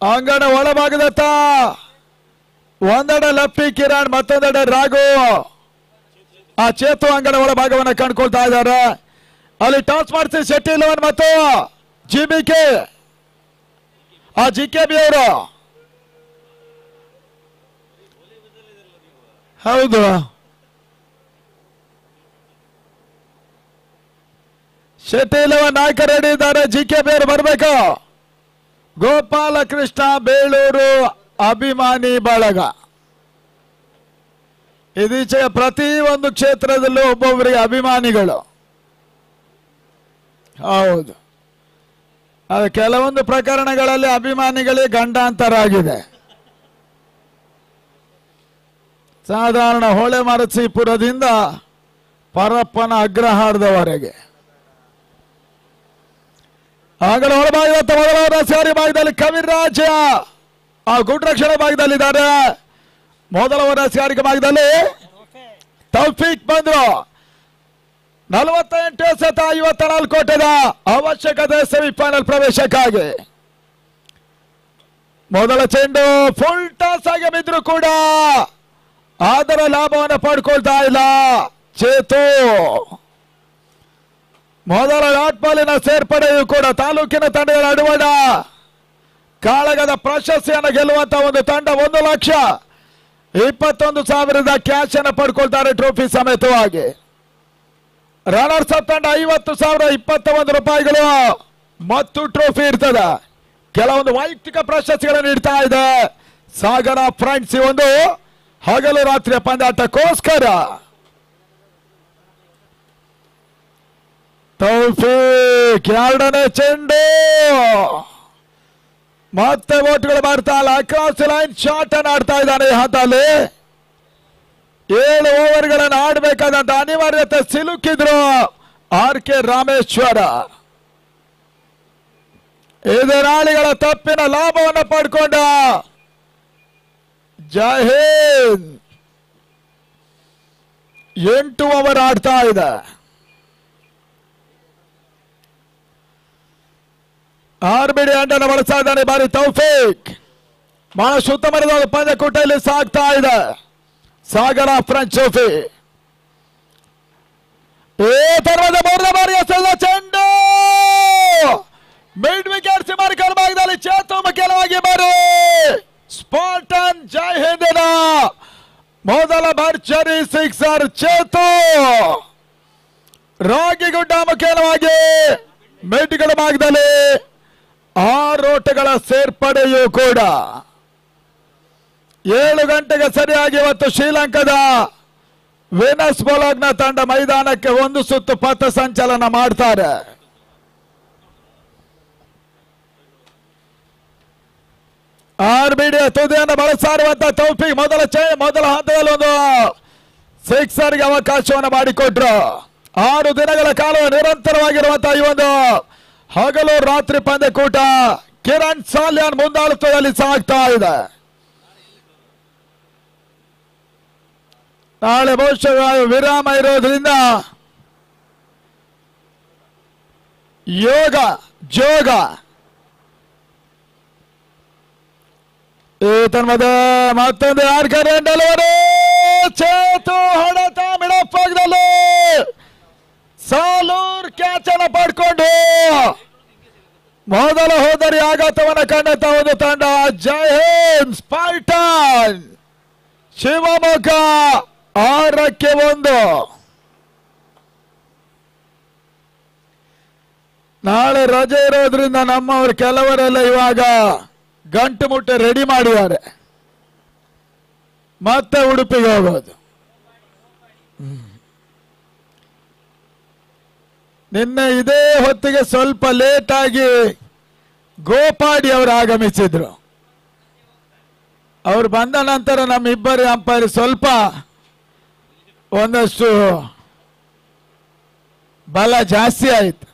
ಅಂಗಣ ಒಳಭಾಗದತ್ತ ಒಂದೆಡೆ ಲೆಫ್ಟಿ ಕಿರಣ್, ಮತ್ತೊಂದೆಡೆ ರಾಘು. ಆ ಚೇತು ಅಂಗಣ ಒಳಭಾಗವನ್ನು ಕಂಡುಕೊಳ್ತಾ ಇದ್ದಾರೆ. ಅಲ್ಲಿ ಟಾಸ್ ಮಾಡಿಸಿ ಶೆಟ್ಟಿ 11 ಮತ್ತು ಜಿಬಿಕೆ ಆ ಜಿಕೆಬಿ ಅವರು. ಹೌದು, ಶೆಟ್ಟಿ 11 ನಾಯಕ ರೆಡಿ ಇದ್ದಾರೆ. ಜಿಕೆಬಿ ಅವರು ಬರಬೇಕು. ಗೋಪಾಲಕೃಷ್ಣ ಬೇಳೂರು ಅಭಿಮಾನಿ ಬಳಗ. ಇದೀಚೆಗೆ ಪ್ರತಿ ಒಂದು ಕ್ಷೇತ್ರದಲ್ಲೂ ಒಬ್ಬೊಬ್ಬರಿಗೆ ಅಭಿಮಾನಿಗಳು. ಹೌದು, ಅದು ಕೆಲವೊಂದು ಪ್ರಕರಣಗಳಲ್ಲಿ ಅಭಿಮಾನಿಗಳೇ ಗಂಡಾಂತರಾಗಿದೆ. ಸಾಧಾರಣ ಹೊಳೆ ಮರಸೀಪುರದಿಂದ ಪರಪ್ಪನ ಅಗ್ರಹಾರದವರೆಗೆ. ಅಂಗಡ ಒಳಭಾಗದ ಮೊದಲ ಸಾರಿ ಭಾಗದಲ್ಲಿ ಕವಿರಾಜ ಆ ಗುಡ್ರಕ್ಷಣ ಭಾಗದಲ್ಲಿದ್ದಾರೆ. ಮೊದಲ ಸಾರಿಗೆ ಭಾಗದಲ್ಲಿ ತೌಫೀಕ್ ಬಂದ್ರು. 48-54 ಕೋಟೆದ ಅವಶ್ಯಕತೆ ಸೆಮಿಫೈನಲ್ ಪ್ರವೇಶಕ್ಕಾಗಿ. ಮೊದಲ ಚೆಂಡು ಫುಲ್ ಟಾಸ್ ಆಗಿ ಬಿದ್ರು ಕೂಡ ಅದರ ಲಾಭವನ್ನು ಪಡ್ಕೊಳ್ತಾ ಇಲ್ಲ ಚೇತು. ಮೊದಲ ಡಾಟ್ ಬಾಲಿನ ಸೇರ್ಪಡೆಯೂ ಕೂಡ ತಾಲೂಕಿನ ತಂಡಗಳ ನಡುವಣ ಕಾಳಗದ ಪ್ರಶಸ್ತಿಯನ್ನು ಗೆಲ್ಲುವಂತ ಒಂದು ತಂಡ 1,21,000 ಕ್ಯಾಶ್ ಅನ್ನು ಪಡ್ಕೊಳ್ತಾರೆ ಟ್ರೋಫಿ ಸಮೇತವಾಗಿ. ರನ್ನರ್ಸ್ ಅಪ್ ತಂಡ 50,021 ರೂಪಾಯಿಗಳು ಮತ್ತು ಟ್ರೋಫಿ ಇರ್ತದೆ. ಕೆಲವೊಂದು ವೈಯಕ್ತಿಕ ಪ್ರಶಸ್ತಿಗಳನ್ನು ನೀಡ್ತಾ ಇದೆ ಸಾಗರ ಫ್ರೆಂಡ್ಸ್ ಈ ಒಂದು ಹಗಲು ರಾತ್ರಿಯ ಪಂದ್ಯಾಟಕ್ಕೋಸ್ಕರ. ತೌಫೀಕ್ ಎರಡನೇ ಚೆಂಡು ಮತ್ತೆ ಓಟ್ಗಳು ಮಾಡ್ತಾ ಇಲ್ಲ. ಅಕ್ರಾಸ್ ಲೈನ್ ಶಾಟ್ ಅನ್ನು ಆಡ್ತಾ ಇದ್ದಾನೆ ಈ ಹಂತದಲ್ಲಿ. 7 ಓವರ್ಗಳನ್ನು ಆಡಬೇಕಾದಂತ ಅನಿವಾರ್ಯತೆ ಸಿಲುಕಿದ್ರು RK ರಾಮೇಶ್ವರ. ಎದುರಾಳಿಗಳ ತಪ್ಪಿನ ಲಾಭವನ್ನು ಪಡ್ಕೊಂಡ ಜಹೀದ್ 8 ಓವರ್ ಆಡ್ತಾ ಇದೆ. RBD ಅಂಡನ್ನು ಬಳಸ್ತಾ ಇದ್ದಾನೆ ಬಾರಿ ತೌಫೀಕ್. ಬಹಳ ಉತ್ತಮವಾದ ಪಂದ್ಯಕೂಟದಲ್ಲಿ ಸಾಗ್ತಾ ಇದೆ ಸಾಗರ ಫ್ರೆಂಚ್ ಟ್ರೋಫಿ. ತರದ 3ನೇ ಬಾರಿಯ ಚೆಂಡು ಮಿಡ್ ವಿಕೆಟ್ ಸೀಮಾರೇಖೆ ಭಾಗದಲ್ಲಿ ಚೇತು ಮುಖ್ಯವಾಗಿ ಬಾರಿ ಸ್ಪಾರ್ಟನ್ ಜಹೀದಿನ ಮೊದಲ ಭರ್ಜರಿ ಸಿಕ್ಸರ್. ಚೇತು ರಾಗಿಗುಡ್ಡ ಮುಖ್ಯವಾಗಿ ಮಿಡ್ಗಳ ಭಾಗದಲ್ಲಿ 6 ಓಟಗಳ ಸೇರ್ಪಡೆಯೂ ಕೂಡ. 7 ಗಂಟೆಗೆ ಸರಿಯಾಗಿ ಇವತ್ತು ಶ್ರೀಲಂಕಾದ ವೆನಸ್ ಬೋಲಾಗ್ನ ತಂಡ ಮೈದಾನಕ್ಕೆ 1 ಸುತ್ತು ಪಥ ಸಂಚಲನ ಮಾಡ್ತಾರೆ. RBD ತುದಿಯನ್ನು ಬಳಸಾರುವಂತಹ ತೌಫೀಕ್ ಮೊದಲ ಹಂತದಲ್ಲಿ ಒಂದು ಸಿಕ್ಸರ್ಗೆ ಅವಕಾಶವನ್ನು ಮಾಡಿಕೊಟ್ರು. 6 ದಿನಗಳ ಕಾಲ ನಿರಂತರವಾಗಿರುವಂತಹ ಈ ಒಂದು ಹಗಲು ರಾತ್ರಿ ಪಂದ್ಯಕೂಟ ಕಿರಣ್ ಸಾಲ್ಯಾನ್ ಮುಂದಾಳತ್ವದಲ್ಲಿ ಸಾಗ್ತಾ ಇದೆ. ನಾಳೆ ಬಹುಶಃ ವಿರಾಮ ಇರೋದ್ರಿಂದ ಜೋಗ ಮತ್ತೊಂದು ಚೇತು ಹೊಡೆತ ಮಿಡಫಾಗದಲ್ಲಿ ಸಾಲೂರ್ ಕ್ಯಾಚ್ ಅನ್ನು ಪಡ್ಕೊಂಡು ಮೊದಲ ಹೋದರಿ ಆಘಾತವನ್ನು ಕಂಡಂತ ಒಂದು ತಂಡ ಜಹೀದ್ ಸ್ಪಾರ್ಟನ್ ಶಿವಮೊಗ್ಗ 6ಕ್ಕೆ 1. ನಾಳೆ ರಜೆ ಇರೋದ್ರಿಂದ ನಮ್ಮವರು ಕೆಲವರೆಲ್ಲ ಇವಾಗ ಗಂಟು ಮುಟ್ಟೆ ರೆಡಿ ಮಾಡಿದ್ದಾರೆ. ಮತ್ತೆ ಉಡುಪಿಗೆ ಹೋಗೋದು. ನಿನ್ನೆ ಇದೇ ಹೊತ್ತಿಗೆ ಸ್ವಲ್ಪ ಲೇಟ್ ಆಗಿ ಗೋಪಾಡಿ ಅವರು ಆಗಮಿಸಿದ್ರು. ಅವ್ರು ಬಂದ ನಂತರ ನಮ್ಮಿಬ್ಬರು ಅಂಪೈರ್ ಸ್ವಲ್ಪ ಒಂದಷ್ಟು ಬಲ ಜಾಸ್ತಿ ಆಯಿತು.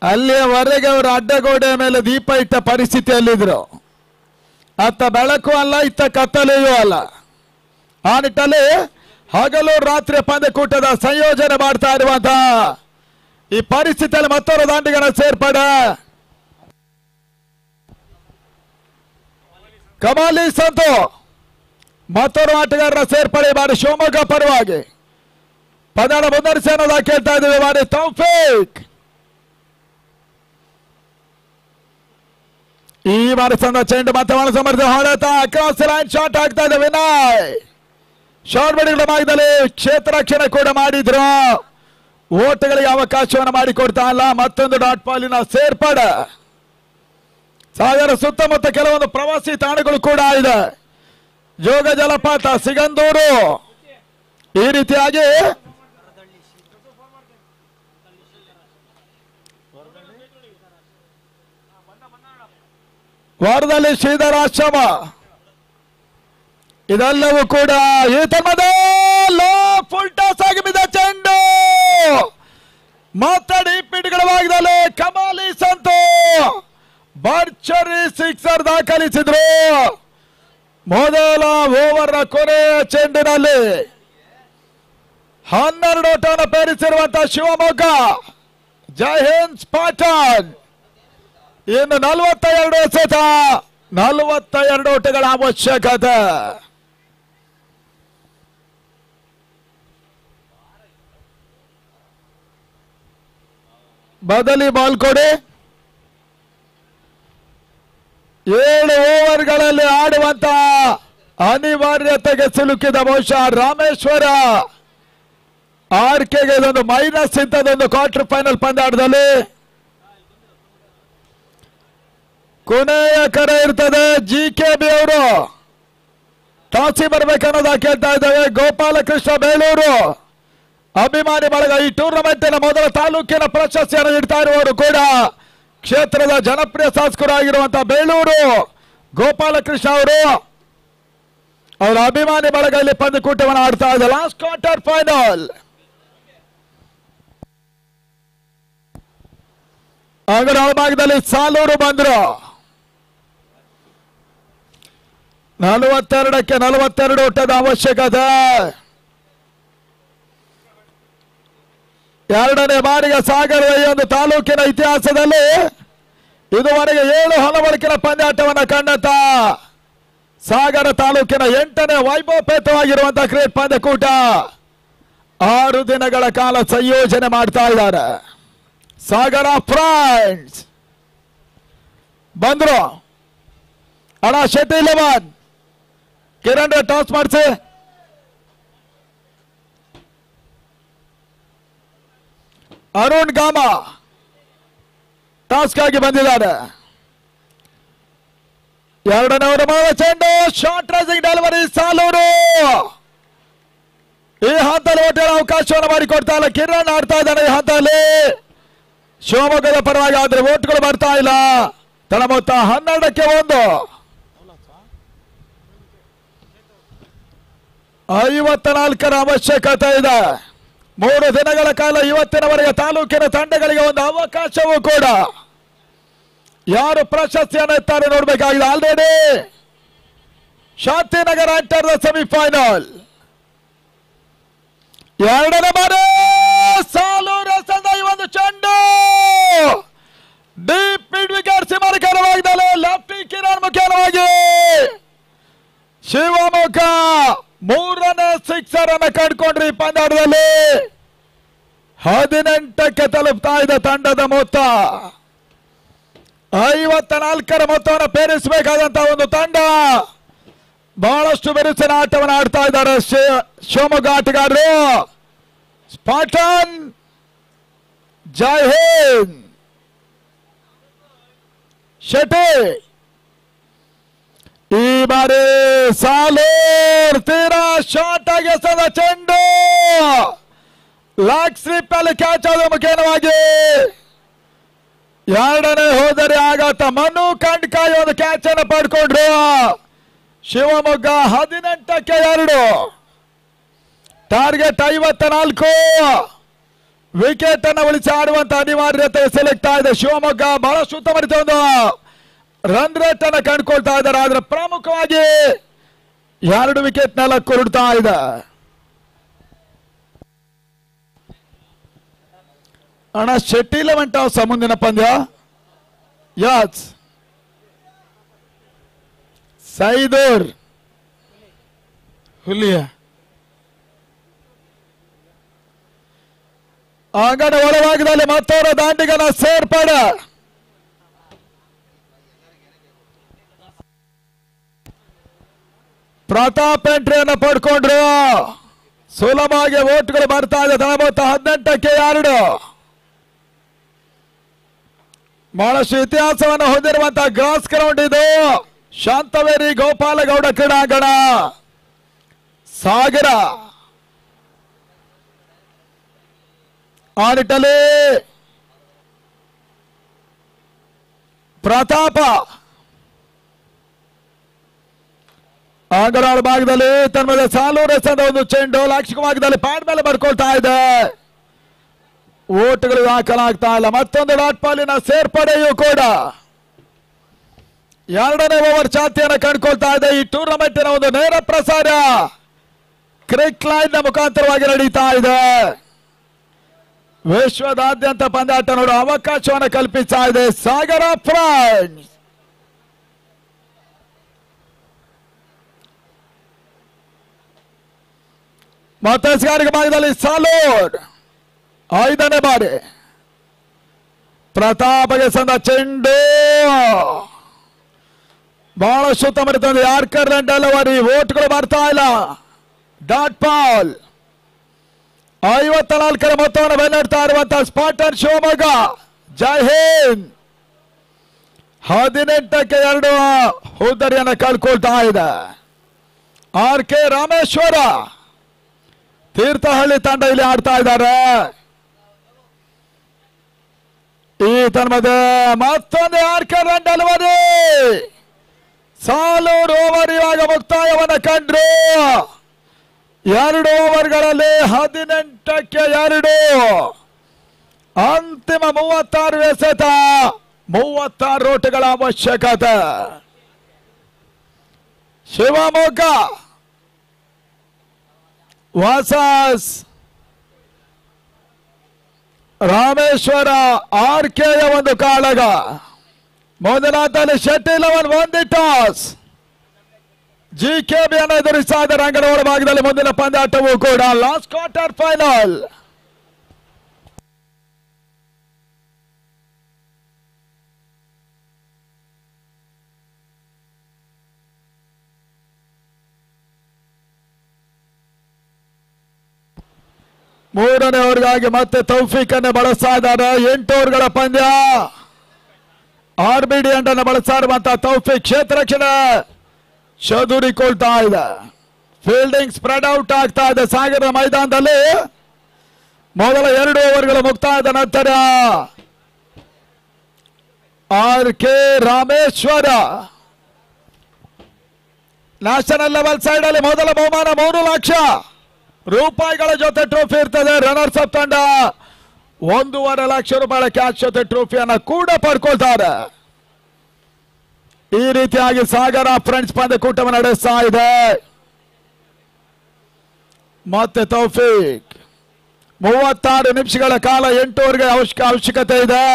ಅಲ್ಲಿಯವರೆಗೆ ಅವರು ಅಡ್ಡಗೋಡೆಯ ಮೇಲೆ ದೀಪ ಇಟ್ಟ ಪರಿಸ್ಥಿತಿಯಲ್ಲಿದ್ರು. ಅತ್ತ ಬೆಳಕು ಅಲ್ಲ, ಇತ್ತ ಕತ್ತಲೆಯೂ ಅಲ್ಲ. ಆ ನಿಟ್ಟಲ್ಲಿ ಹಗಲು ರಾತ್ರಿ ಪಂದ್ಯಕೂಟದ ಸಂಯೋಜನೆ ಮಾಡ್ತಾ ಇರುವಂತಹ ಈ ಪರಿಸ್ಥಿತಿಯಲ್ಲಿ ಮತ್ತೊಂದು ದಾಂಡಿಗರ ಸೇರ್ಪಡೆ. ಕಮಾಲಿ ಸಂತು ಮತ್ತೊಂದು ಆಟಗಾರರ ಸೇರ್ಪಡೆ ಬಾರಿ ಶಿವಮೊಗ್ಗ ಪರವಾಗಿ ಪದಾನ ಮುಂದುವರಿಸಿ ಅನ್ನೋದಾಗಿ ಕೇಳ್ತಾ ಇದ್ದೀವಿ. ಬಾರಿ ತೌಫೀಕ್ ಈ ಬಾರಿ ಸಂದ ಚೆಂಡು ಮತ್ತೆ ಒಳ ಸಮರ್ಥ ಹೊಡೆತ ಅಕ್ರಾಸ್ ಲೈನ್ ಶಾಟ್ ಆಗ್ತಾ ಇದೆ. ವಿನಯ್ ಶಾರ್ಟ್ ಬಡಿಗಳ ಭಾಗದಲ್ಲಿ ಕ್ಷೇತ್ರ ರಕ್ಷಣೆ ಕೂಡ ಮಾಡಿದ್ರು. ಓಟಗಳಿಗೆ ಅವಕಾಶವನ್ನು ಮಾಡಿಕೊಡ್ತಾ ಇಲ್ಲ. ಮತ್ತೊಂದು ಡಾಟ್ ಬಾಲಿನ ಸೇರ್ಪಡೆ. ಸಾಗರ ಸುತ್ತಮುತ್ತ ಕೆಲವೊಂದು ಪ್ರವಾಸಿ ತಾಣಗಳು ಕೂಡ ಇದೆ. ಜೋಗ ಜಲಪಾತ, ಸಿಗಂದೂರು, ಈ ರೀತಿಯಾಗಿ ವಾರದಲ್ಲಿ ಶ್ರೀಧರಾಶ್ರಮ ಇದೆಲ್ಲವೂ ಕೂಡ ಈ ಫುಲ್ ಟಾಸ್ ಆಗಿ ಬಿದ್ದ ಚೆಂಡು ಮತ್ತೆ ಡಿಪಿಟ್ಗಳ ಭಾಗದಲ್ಲಿ ಕಮಾಲಿ ಸಂತು ಭರ್ಜರಿ ಸಿಕ್ಸರ್ ದಾಖಲಿಸಿದ್ರು. ಮೊದಲ ಓವರ್ ಕೊನೆಯ ಚೆಂಡಿನಲ್ಲಿ 12 ಓಟವನ್ನು ಪೇರಿಸಿರುವಂತಹ ಶಿವಮೊಗ್ಗ ಜಹೀದ್ ಸ್ಪಾರ್ಟನ್ ಇನ್ನು 42 ಎಸೆತ 42 ಓಟಗಳ ಅವಶ್ಯಕತೆ. ಬದಲಿ ಬಾಲ್ ಕೊಡಿ. 7 ಓವರ್ಗಳಲ್ಲಿ ಆಡುವಂತ ಅನಿವಾರ್ಯತೆಗೆ ಸಿಲುಕಿದ ಬಹುಶಃ ರಾಮೇಶ್ವರ RKಗೆ ಇದೊಂದು ಮೈನಸ್ ಇಂಥದೊಂದು ಕ್ವಾರ್ಟರ್ ಫೈನಲ್ ಪಂದ್ಯಾಟದಲ್ಲಿ ಕೊನೆಯ ಕರೆ ಇರ್ತದೆ. GKB ಅವರು ಟಾಸಿ ಬರ್ಬೇಕನ್ನೋದ ಕೇಳ್ತಾ ಇದ್ದೇವೆ. ಗೋಪಾಲಕೃಷ್ಣ ಬೇಲೂರು ಅಭಿಮಾನಿ ಬಳಗ ಈ ಟೂರ್ನಮೆಂಟಿನ ಮೊದಲ ತಾಲೂಕಿನ ಪ್ರಶಸ್ತಿಯನ್ನು ನೀಡ್ತಾ ಇರುವವರು ಕೂಡ ಕ್ಷೇತ್ರದ ಜನಪ್ರಿಯ ಶಾಸಕರಾಗಿರುವಂತಹ ಬೇಳೂರು ಗೋಪಾಲಕೃಷ್ಣ ಅವರು. ಅವರ ಅಭಿಮಾನಿ ಬಳಗ ಇಲ್ಲಿ ಪಂದ್ಯಕೂಟವನ್ನು ಆಡ್ತಾ ಇದೆ. Last quarter final. ಅಂಗಡ ಭಾಗದಲ್ಲಿ ಸಾಲೂರು ಬಂದ್ರು. 42ಕ್ಕೆ 42 ಊಟದ ಅವಶ್ಯಕತೆ. ಎರಡನೇ ಬಾರಿಗೆ ಸಾಗರ ಈ ಒಂದು ತಾಲೂಕಿನ ಇತಿಹಾಸದಲ್ಲಿ ಇದುವರೆಗೆ 7 ಹೊಲಬಳಕಿನ ಪಂದ್ಯಾಟವನ್ನು ಕಂಡಂತ ಸಾಗರ ತಾಲೂಕಿನ 8ನೇ ವೈಭವಪೇತವಾಗಿರುವಂತಹ ಕ್ರಿಕೆಟ್ ಪಂದ್ಯಕೂಟ 6 ದಿನಗಳ ಕಾಲ ಸಂಯೋಜನೆ ಮಾಡ್ತಾ ಇದ್ದಾರೆ. ಸಾಗರ ಫ್ರೆಂಡ್ಸ್ ಬಂದ್ರು. ಅಣ್ಣ ಶೆಟ್ಟಿ 11 ಕಿರಣ್ ಟಾಸ್ ಮಾಡಿಸಿ. ಅರುಣ್ ಗಾಮ ಟಾಸ್ಕ್ಗಾಗಿ ಬಂದಿದ್ದಾರೆ. ಎರಡನೇ ಓವರ್ ಚೆಂಡು ಶಾರ್ಟ್ ರೈಸಿಂಗ್ ಡೆಲಿವರಿ ಸಾಲೂರು. ಈ ಹಂತದಲ್ಲಿ ಒಟ್ಟೆ ಅವಕಾಶವನ್ನು ಮಾಡಿಕೊಡ್ತಾ ಇಲ್ಲ. ಕಿರಣ್ ಆಡ್ತಾ ಇದ್ದಾನೆ ಈ ಹಂತದಲ್ಲಿ ಶಿವಮೊಗ್ಗದ ಪರವಾಗಿ. ಆದ್ರೆ ಓಟ್ಗಳು ಬರ್ತಾ ಇಲ್ಲ. ತಳ ಮೊತ್ತ 12ಕ್ಕೆ 1. 54ರ ಅವಶ್ಯಕತೆ ಇದೆ. 3 ದಿನಗಳ ಕಾಲ ಇವತ್ತಿನವರೆಗೆ ತಾಲೂಕಿನ ತಂಡಗಳಿಗೆ ಒಂದು ಅವಕಾಶವೂ ಕೂಡ. ಯಾರು ಪ್ರಶಸ್ತಿಯನ್ನು ಎತ್ತಾರೆ ನೋಡಬೇಕಾಗಿದೆ. Already Shantinagar enter the semifinal. ಎರಡನೇ ಬಾರಿ ಸಾಲೂರು ಈ ಒಂದು ಚೆಂಡು ಡೀಪ್ ಮಿಡ್ ವಿಕೆಟ್ ಸೀಮಾರಕರವಾಗಿದ್ದಲ್ಲ. ಲೆಫ್ಟಿ ಕಿರಣ್ ಮುಖ್ಯವಾಗಿ ಶಿವಮೊಗ್ಗ 3ನೇ ಸಿಕ್ಸರ್ ಅನ್ನು ಕಂಡುಕೊಂಡ್ರಿ. ಈ ಪಂದ್ಯಾಟದಲ್ಲಿ 18ಕ್ಕೆ ತಲುಪ್ತಾ ಇದೆ ತಂಡದ ಮೊತ್ತ. 54ರ ಮೊತ್ತವನ್ನು ಪೇರಿಸಬೇಕಾದಂತಹ ಒಂದು ತಂಡ. ಬಹಳಷ್ಟು ಬಿರುಸಿನ ಆಟವನ್ನು ಆಡ್ತಾ ಇದ್ದಾರೆ ಶಿವಮೊಗ್ಗ ಆಟಗಾರರು. ಸ್ಪಾಟನ್ ಜೈ ಹಿಂದ್. ಶೆಟ್ಟಿ ಈ ಬಾರಿ ಸಾಲೂರ್ ತೀರಾ ಶಾರ್ಟ್ ಆಗಿ ಎಸೆದ ಚೆಂಡು ಲಾಕ್ ಸ್ಲಿಪ್ ಅಲ್ಲಿ ಕ್ಯಾಚ್ ಆದ ಮುಖೇನವಾಗಿ ಎರಡನೇ ಹೋದರೆ ಆಘಾತ. ಮನು ಕಂಡ್ಕಾಯಿ ಒಂದು ಕ್ಯಾಚ್ ಅನ್ನು ಪಡ್ಕೊಂಡ್ರು. ಶಿವಮೊಗ್ಗ 18ಕ್ಕೆ 2. ಟಾರ್ಗೆಟ್ 54. ವಿಕೆಟ್ ಅನ್ನು ಉಳಿಸಿ ಆಡುವಂತ ಅನಿವಾರ್ಯತೆ ಸೆಲೆಕ್ಟ್ ಆಗಿದೆ. ಶಿವಮೊಗ್ಗ ಬಹಳಷ್ಟು ಉತ್ತಮ ರೀತಿಯ ಒಂದು ರನ್ ರೇಟ್ ಅನ್ನು ಕಂಡುಕೊಳ್ತಾ ಇದ್ದಾರೆ. ಆದ್ರೆ ಪ್ರಮುಖವಾಗಿ 2 ವಿಕೆಟ್ ನೆಲ ಕೊರಡ್ತಾ ಇದೆ. ಅಣ್ಣ ಶೆಟ್ಟಿ 11 ಟಾಸ್ ಮುಂದಿನ ಪಂದ್ಯ. ಯಾಸ್ ಸೈದೂರ್ ಹುಲಿಯ ಅಂಗಡ ಒಳಭಾಗದಲ್ಲಿ ಮತ್ತವರ ದಾಂಡಿಗನ ಸೇರ್ಪಡೆ. ಪ್ರತಾಪ್ ಎಂಟ್ರಿಯನ್ನು ಪಡ್ಕೊಂಡ್ರು. ಸುಲಭವಾಗಿ ಓಟ್ಗಳು ಬರ್ತಾ ಇದೆ. 18ಕ್ಕೆ 2. ಬಹಳಷ್ಟು ಇತಿಹಾಸವನ್ನು ಹೊಂದಿರುವಂತಹ ಗ್ರಾಸ್ ಗ್ರೌಂಡ್ ಇದು. ಶಾಂತವೇರಿ ಗೋಪಾಲಗೌಡ ಕ್ರೀಡಾಂಗಣ ಸಾಗರ. ಆ ನಿಟ್ಟಲ್ಲಿ ಪ್ರತಾಪ ಅಂಗರಾಳ ಭಾಗದಲ್ಲಿ ತನ್ನ ಸಾಲೂರು ಎಸೆದ ಒಂದು ಚೆಂಡು ಲಾಕ್ಷಿಕ ಭಾಗದಲ್ಲಿ ಪ್ಯಾಡ್ ಮೇಲೆ ಬರ್ಕೊಳ್ತಾ ಇದೆ. ಓಟ್ಗಳು ದಾಖಲಾಗ್ತಾ ಇಲ್ಲ. ಮತ್ತೊಂದು ಡಾಟ್ ಬಾಲಿನ ಸೇರ್ಪಡೆಯೂ ಕೂಡ 2ನೇ ಓವರ್ ಚಾತಿಯನ್ನು ಕಂಡುಕೊಳ್ತಾ ಇದೆ. ಈ ಟೂರ್ನಮೆಂಟಿನ ಒಂದು ನೇರ ಪ್ರಸಾರ ಕ್ರಿಕ್ ಲೈನ್ ನ ಮುಖಾಂತರವಾಗಿ ನಡೀತಾ ಇದೆ. ವಿಶ್ವದಾದ್ಯಂತ ಪಂದ್ಯಾಟ ನೋಡುವ ಅವಕಾಶವನ್ನು ಕಲ್ಪಿಸ್ತಾ ಇದೆ ಸಾಗರ ಫ್ರೆಂಡ್ಸ್. ಮತಸ್ಗಾರಿಕೆ ಭಾಗದಲ್ಲಿ ಸಾಲೂರ್ 5ನೇ ಬಾರಿ. ಪ್ರತಾಪಗೆ ಸಂದ ಚೆಂಡು ಬಹಳಷ್ಟು ಉತ್ತಮ ರೀತಿಯಲ್ಲಿ ಯಾರ್ಕರ್ ಡೆಲಿವರಿ. ಓಟ್ಗಳು ಬರ್ತಾ ಇಲ್ಲ. Dot ball. 54ರ ಮೊತ್ತವನ್ನು ಬೆನ್ನಡ್ತಾ ಇರುವಂತಹ ಸ್ಪಾಟನ್ ಶಿವಮೊಗ್ಗ ಜೈ ಹಿಂದ್. 18ಕ್ಕೆ 2 ಹುದ್ದರಿಯನ್ನು ಕಳ್ಕೊಳ್ತಾ ಇದೆ. RK ರಾಮೇಶ್ವರ ತೀರ್ಥಹಳ್ಳಿ ತಂಡ ಇಲ್ಲಿ ಆಡ್ತಾ ಇದ್ದಾರೆ. ಈ ತನ್ಮದೆ ಮತ್ತೊಂದು yorker run delivery. Saluru over ಇವಾಗ ಮುಕ್ತಾಯವನ್ನು ಕಂಡ್ರು. 2 ಓವರ್ಗಳಲ್ಲಿ 18ಕ್ಕೆ 2. ಅಂತಿಮ 36 ಎಸೆತ, 36 ಓಟಗಳ ಅವಶ್ಯಕತೆ. ಶಿವಮೊಗ್ಗ ವಾಸಸ್ ರಾಮೇಶ್ವರ ಆರ್ಕೆಯ ಒಂದು ಕಾಳಗ. ಮೊದಲಾದಲ್ಲಿ ಶೆಟ್ಟಿ 11 1 ಟಾಸ್. ಜಿಕೆಬಿ ಅನ್ನು ಎದುರಿಸ್ತಾ ಇದ್ದಾರೆ ರಂಗನ ಒಳಭಾಗದಲ್ಲಿ. ಮುಂದಿನ ಪಂದ್ಯಾಟವೂ ಕೂಡ ಲಾಸ್ಟ್ ಕ್ವಾರ್ಟರ್ ಫೈನಲ್. ಮೂರನೇ ಓವರ್ಗಾಗಿ ಮತ್ತೆ ತೌಫೀಕ್ ಅನ್ನು ಬಳಸ್ತಾ ಇದ್ದಾರೆ. 8 ಓವರ್ಗಳ ಪಂದ್ಯ. RBD ಅಂಡನ್ನು ಬಳಸ್ತಾ ಇರುವಂತಹ ತೌಫೀಕ್ ಕ್ಷೇತ್ರ ರಕ್ಷಣೆ ಚದುರಿಕೊಳ್ತಾ ಇದೆ. ಫೀಲ್ಡಿಂಗ್ ಸ್ಪ್ರೆಡ್ ಔಟ್ ಆಗ್ತಾ ಇದೆ ಸಾಗರ ಮೈದಾನದಲ್ಲಿ. ಮೊದಲ 2 ಓವರ್ಗಳ ಮುಕ್ತಾಯದ ನಂತರ RK Rameshwar national level side ಅಲ್ಲಿ ಮೊದಲ ಬಹುಮಾನ 3 ಲಕ್ಷ ರೂಪಾಯಿಗಳ ಜೊತೆ ಟ್ರೋಫಿ ಇರ್ತದೆ. ರನ್ನರ್ಸ್ ಅಪ್ ತಂಡ 1.5 ಲಕ್ಷ ರೂಪಾಯಿಗಳ ಕ್ಯಾಶ್ ಜೊತೆ ಟ್ರೋಫಿಯನ್ನು ಕೂಡ ಪಡ್ಕೊಳ್ತಾರೆ. ಈ ರೀತಿಯಾಗಿ ಸಾಗರ ಫ್ರೆಂಡ್ಸ್ ಪಂದ್ಯಕೂಟವನ್ನು ನಡೆಸ್ತಾ ಇದೆ. ಮತ್ತೆ ತೌಫೀಕ್ 36 ನಿಮಿಷಗಳ ಕಾಲ 8 ಓವರ್ಗೆ ಅವಶ್ಯಕತೆ ಇದೆ.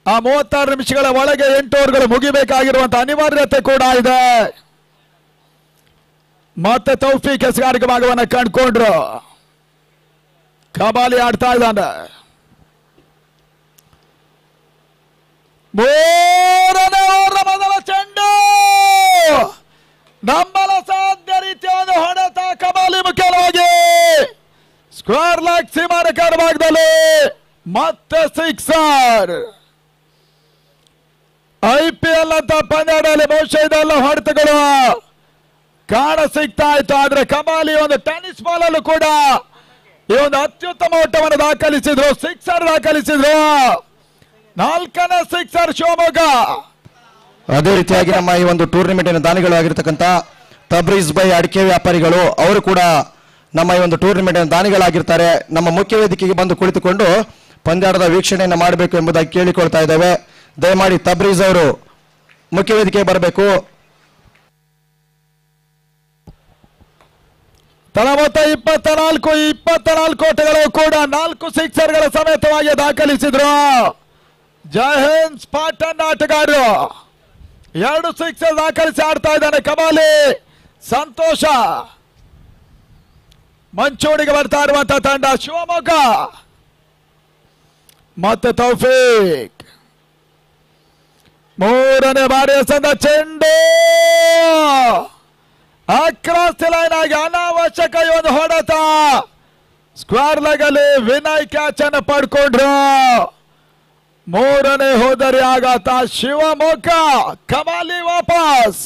ಆ 36 ನಿಮಿಷಗಳ ಒಳಗೆ 8 ಓವರ್ಗಳು ಮುಗಿಬೇಕಾಗಿರುವಂತಹ ಅನಿವಾರ್ಯತೆ ಕೂಡ ಇದೆ. ಮತ್ತೆ ತೌಫೀಕ್ ಎಸೆಗಾರಿಕೆ ಭಾಗವನ್ನು ಕಂಡುಕೊಂಡ್ರು. ಕಬಾಲಿ ಆಡ್ತಾ ಇದ್ದಾನೆ. 3ನೇ ಓವರ್ ಮೊದಲ ಚೆಂಡು ನಂಬಲ ಸಾಧ್ಯ ರೀತಿಯ ಒಂದು ಹೊಡೆತ. ಕಬಾಲಿ ಮುಖ್ಯವಾಗಿ ಸ್ಕ್ವೇರ್ ಲೆಗ್ ಸೀಮಾರೇಖೆಯ ಭಾಗದಲ್ಲಿ ಮತ್ತೆ 6. IPL ಅಂತ ಪಂದ್ಯದಲ್ಲಿ ಬಹುಶಃ ಇದೆಲ್ಲ ಹೊಡೆತಗಳು ಕಾಣ ಸಿಗ್ತಾ ಇತ್ತು. ಆದ್ರೆ ಕಬಾಲಿ ಒಂದು ಟೆನ್ನಿಸ್ ಬಾಲ್ ಅಲ್ಲೂ ಕೂಡ ಈ ಒಂದು ಅತ್ಯುತ್ತಮ ಓಟವನ್ನು ದಾಖಲಿಸಿದ್ರು. 6 ದಾಖಲಿಸಿದ್ರು. 4ನೇ 6 ಶಿವಮೊಗ್ಗ. ಅದೇ ರೀತಿಯಾಗಿ ನಮ್ಮ ಈ ಒಂದು ಟೂರ್ನಿಮೆಂಟಿನ ದಾನಿಗಳು ಆಗಿರ್ತಕ್ಕಂಥ ತಬ್ರೀಜ್ ಬೈ ಅಡಿಕೆ ವ್ಯಾಪಾರಿಗಳು ಅವರು ಕೂಡ ನಮ್ಮ ಈ ಒಂದು ಟೂರ್ನಿಮೆಂಟಿನ ದಾನಿಗಳಾಗಿರ್ತಾರೆ. ನಮ್ಮ ಮುಖ್ಯ ವೇದಿಕೆಗೆ ಬಂದು ಕುಳಿತುಕೊಂಡು ಪಂದ್ಯಾಟದ ವೀಕ್ಷಣೆಯನ್ನು ಮಾಡಬೇಕು ಎಂಬುದಾಗಿ ಕೇಳಿಕೊಳ್ತಾ ಇದ್ದೇವೆ. ದಯಮಾಡಿ ತಬ್ರೀಜ್ ಅವರು ಮುಖ್ಯ ವೇದಿಕೆಗೆ ಬರಬೇಕು. ತಲಾ ಮೊತ್ತ 24 ಓಟಗಳು ಕೂಡ 4 ಸಿಕ್ಸರ್ಗಳ ಸಮೇತವಾಗಿ ದಾಖಲಿಸಿದ್ರು. ಜೈ ಹಿಂದ್ ಸ್ಪಾಟನ್ ಆಟಗಾರರು 2 ಸಿಕ್ಸರ್ ದಾಖಲಿಸಿ ಆಡ್ತಾ ಇದ್ದಾನೆ ಕಬಾಲಿ. ಸಂತೋಷ ಮಂಚೂಣಿಗೆ ಬರ್ತಾ ಇರುವಂತಹ ತಂಡ ಶಿವಮೊಗ್ಗ. ಮತ್ತೆ ತೌಫೀಕ್ 3ನೇ ಬಾರಿ ಎಸೆದ ಚೆಂಡು ಅಕ್ರಾಸ್ ಲೈನ್ ಆಗಿ ಅನಾವಶ್ಯಕ ಈ ಒಂದು ಹೊಡೆತ. ಸ್ಕ್ವೇರ್ ಲೆಗ್ ಅಲ್ಲಿ ವಿನಯ್ ಕ್ಯಾಚ್ ಅನ್ನು ಪಡ್ಕೊಂಡ್ರು. 3ನೇ ಹೋದರಿ ಆಘಾತ ಶಿವಮೊಗ್ಗ. ಕಬಾಲಿ ವಾಪಸ್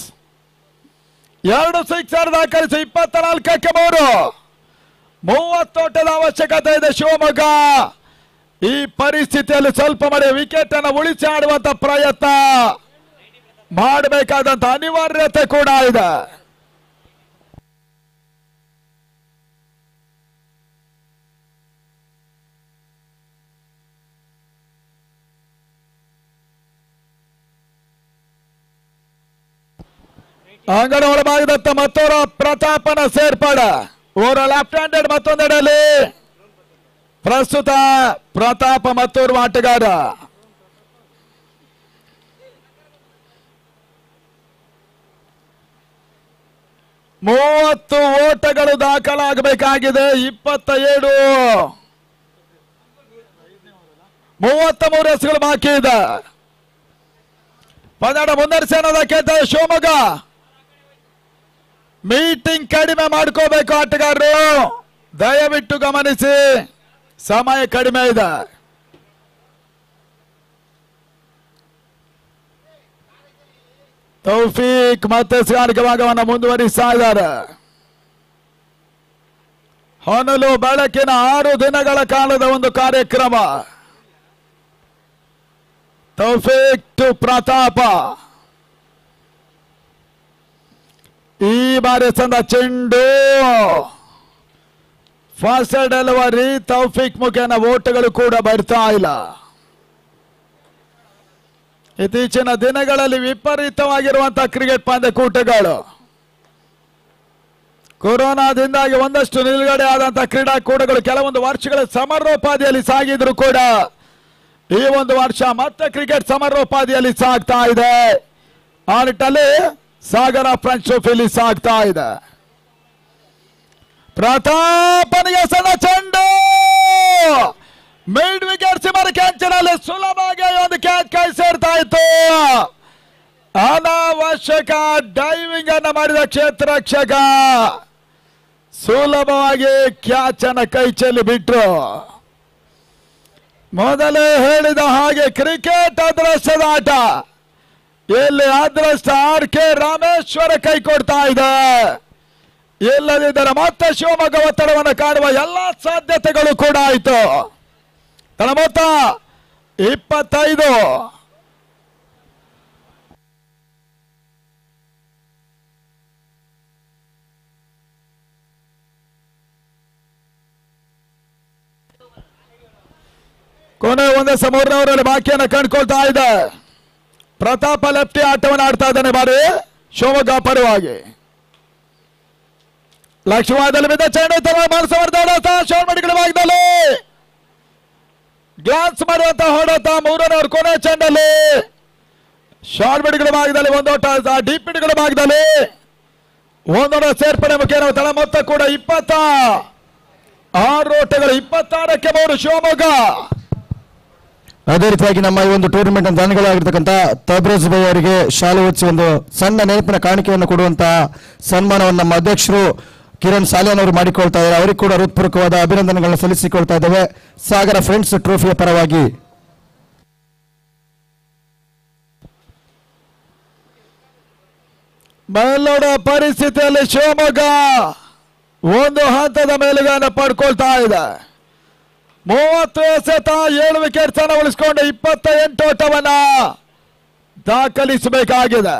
2 ಸಿಕ್ಸರ್ ದಾಖಲಿಸಿ 24ಕ್ಕೆ 3. 30 ಓಟದ ಅವಶ್ಯಕತೆ ಇದೆ ಶಿವಮೊಗ್ಗ. ಈ ಪರಿಸ್ಥಿತಿಯಲ್ಲಿ ಸ್ವಲ್ಪ ಮಳೆ ವಿಕೆಟ್ ಅನ್ನು ಉಳಿಸಿ ಆಡುವಂತ ಪ್ರಯತ್ನ ಮಾಡಬೇಕಾದಂತ ಅನಿವಾರ್ಯತೆ ಕೂಡ ಇದೆ. ಅಂಗಣ ಒಳಭಾಗದತ್ತ ಮತ್ತೋರ ಪ್ರತಾಪನ ಸೇರ್ಪಡೆ. ಓವರ್ ಲೆಫ್ಟ್ ಹ್ಯಾಂಡೆಡ್ ಮತ್ತೊಂದೆಡೆಯಲ್ಲಿ ಪ್ರಸ್ತುತ ಪ್ರತಾಪ ಮತ್ತೋರ್ವ ಆಟಗಾರ. ಮೂವತ್ತು ಓಟಗಳು ದಾಖಲಾಗಬೇಕಾಗಿದೆ. 27 33 ಎಸೆಗಳು ಬಾಕಿ ಇದೆ. ಪಂದ್ಯ ಮುಂದುವರಿಸಿ ಅನ್ನೋದಕ್ಕೆ ಶಿವಮೊಗ್ಗ ಮೀಟಿಂಗ್ ಕಡಿಮೆ ಮಾಡ್ಕೋಬೇಕು ಆಟಗಾರರು. ದಯವಿಟ್ಟು ಗಮನಿಸಿ, ಸಮಯ ಕಡಿಮೆ ಇದೆ. ತೌಫೀಕ್ ಮತ್ತೆ ಸ್ಕಾರಿಕ ಭಾಗವನ್ನು ಮುಂದುವರಿಸ್ತಾ ಇದ್ದಾರೆ. ಹೊನಲು ಬೆಳಕಿನ 6 ದಿನಗಳ ಕಾಲದ ಒಂದು ಕಾರ್ಯಕ್ರಮ. ತೌಫೀಕ್ ಟು ಪ್ರತಾಪ. ಈ ಬಾರಿ ಸಂದ ಚೆಂಡು ಫಾಸ್ಟ್ ಡೆಲಿವರಿ. ತೌಫೀಕ್ ಮುಖೇನ ಓಟುಗಳು ಕೂಡ ಬರ್ತಾ ಇಲ್ಲ. ಇತ್ತೀಚಿನ ದಿನಗಳಲ್ಲಿ ವಿಪರೀತವಾಗಿರುವಂತಹ ಕ್ರಿಕೆಟ್ ಪಂದ್ಯಕೂಟಗಳು, ಕೊರೋನಾದಿಂದಾಗಿ ಒಂದಷ್ಟು ನಿಲುಗಡೆ ಆದಂತಹ ಕ್ರೀಡಾಕೂಟಗಳು ಕೆಲವೊಂದು ವರ್ಷಗಳ ಸಮರೋಪಾದಿಯಲ್ಲಿ ಸಾಗಿದ್ರು ಕೂಡ ಈ ಒಂದು ವರ್ಷ ಮತ್ತೆ ಕ್ರಿಕೆಟ್ ಸಮರೋಪಾದಿಯಲ್ಲಿ ಸಾಗ್ತಾ ಇದೆ. ಆ ನಿಟ್ಟಲ್ಲಿ ಸಾಗರ ಫ್ರೆಂಚ್ ಟ್ರೋಫಿಯಲ್ಲಿ ಸಾಗ್ತಾ ಇದೆ. ಪ್ರತಾಪನಿಗೆ ಸಣ್ಣ ಚೆಂಡು ಮಿಡ್ ವಿಕೆಟ್ ಸಿಮರ್ ಕ್ಯಾಚ್ನಲ್ಲಿ ಸುಲಭವಾಗಿ ಒಂದು ಕ್ಯಾಚ್ ಕೈ ಸೇರ್ತಾ ಇತ್ತು. ಅನಾವಶ್ಯಕ ಡೈವಿಂಗ್ ಅನ್ನು ಮಾಡಿದ ಕ್ಷೇತ್ರ ರಕ್ಷಕ ಸುಲಭವಾಗಿ ಕ್ಯಾಚ್ ಅನ್ನು ಕೈ ಚೆಲ್ಲಿ ಬಿಟ್ರು. ಮೊದಲೇ ಹೇಳಿದ ಹಾಗೆ ಕ್ರಿಕೆಟ್ ಅದೃಷ್ಟದ ಆಟ. ಇಲ್ಲಿ ಅದೃಷ್ಟ RK ರಾಮೇಶ್ವರ ಕೈ ಕೊಡ್ತಾ ಇದೆ. ಇಲ್ಲದಿದ್ದರೆ ಮತ್ತೆ ಶಿವಮೊಗ್ಗ ಒತ್ತಡವನ್ನು ಕಾಣುವ ಎಲ್ಲ ಸಾಧ್ಯತೆಗಳು ಕೂಡ ಆಯಿತು. ತನ್ನ ಮೊತ್ತ 25. ಕೊನೆ ಒಂದೇ 3 ಓವರಲ್ಲಿ ಬಾಕಿಯನ್ನು ಕಂಡುಕೊಳ್ತಾ ಇದೆ. ಪ್ರತಾಪ ಲೆಫ್ಟಿ ಆಟವನ್ನು ಆಡ್ತಾ ಇದ್ದಾನೆ ಬಾರಿ ಶಿವಮೊಗ್ಗ ಪರವಾಗಿ. ಲಕ್ಷ್ಮಣದಲ್ಲಿ ಬಿದ್ದ ಚೆಂಡು ಮನಸ್ಸವರ್ಧ ಶಾರ್ಟ್ ಮಾಡಿಗಳ ಭಾಗದಲ್ಲಿ ಗ್ಲಾನ್ಸ್ ಮಾಡುವಂತ ಹೊಡೆತ 3ನೇ ಓವರ್ ಕೊನೆ ಚೆಂಡಲ್ಲಿ ಶಾರ್ಟ್ ಬಿಡಿಗಳ ಭಾಗದಲ್ಲಿ ಒಂದೋಟ, ಡೀಪ್ ಬಿಡಿಗಳ ಭಾಗದಲ್ಲಿ ಒಂದೋಟ ಸೇರ್ಪಡೆ ಮುಖೇನ ತಳ ಮೊತ್ತ ಕೂಡ 26 ಓಟಗಳು. 26ಕ್ಕೆ 3 ಶಿವಮೊಗ್ಗ. ಅದೇ ರೀತಿಯಾಗಿ ನಮ್ಮ ಈ ಒಂದು ಟೂರ್ನಮೆಂಟ್ ದಾನಿಗಳಾಗಿರ್ತಕ್ಕಂಥ ತಬ್ರೇಜ್ ಬೈ ಅವರಿಗೆ ಶಾಲು ಹೊಚ್ಚಿ ಒಂದು ಸಣ್ಣ ನೆನಪಿನ ಕಾಣಿಕೆಯನ್ನು ಕೊಡುವಂತಹ ಸನ್ಮಾನವನ್ನು ನಮ್ಮ ಅಧ್ಯಕ್ಷರು ಕಿರಣ್ ಸಾಲಿಯಾನ್ ಅವರು ಮಾಡಿಕೊಳ್ತಾ ಇದ್ದಾರೆ. ಅವರಿಗೆ ಕೂಡ ಹೃತ್ಪೂರ್ವಕವಾದ ಅಭಿನಂದನೆಗಳನ್ನು ಸಲ್ಲಿಸಿಕೊಳ್ತಾ ಇದ್ದೇವೆ ಸಾಗರ ಫ್ರೆಂಡ್ಸ್ ಟ್ರೋಫಿಯ ಪರವಾಗಿ. ಮೇಲ್ನೋಡ ಪರಿಸ್ಥಿತಿಯಲ್ಲಿ ಶಿವಮೊಗ್ಗ ಒಂದು ಹಂತದ ಮೇಲುಗನ್ನು ಪಡ್ಕೊಳ್ತಾ ಇದೆ. 30 ಎಸೆತ 7 ವಿಕೆಟ್ ಅನ್ನು ಉಳಿಸಿಕೊಂಡು 28 ಓಟವನ್ನ ದಾಖಲಿಸಬೇಕಾಗಿದೆ.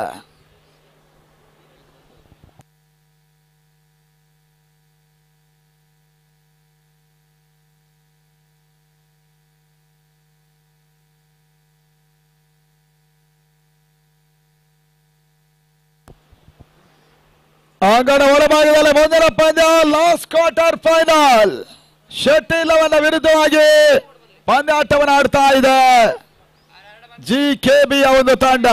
ಅಂಗಡ ಒಳಭಾಗದಲ್ಲಿ ಮುಂದಿನ ಪಂದ್ಯ ಲಾಸ್ಟ್ ಕ್ವಾರ್ಟರ್ ಫೈನಲ್. ಶೆಟ್ಟಿ ಲವನ್ನ ವಿರುದ್ಧವಾಗಿ ಪಂದ್ಯಾಟವನ್ನು ಆಡ್ತಾ ಇದೆ GKB ಒಂದು ತಂಡ.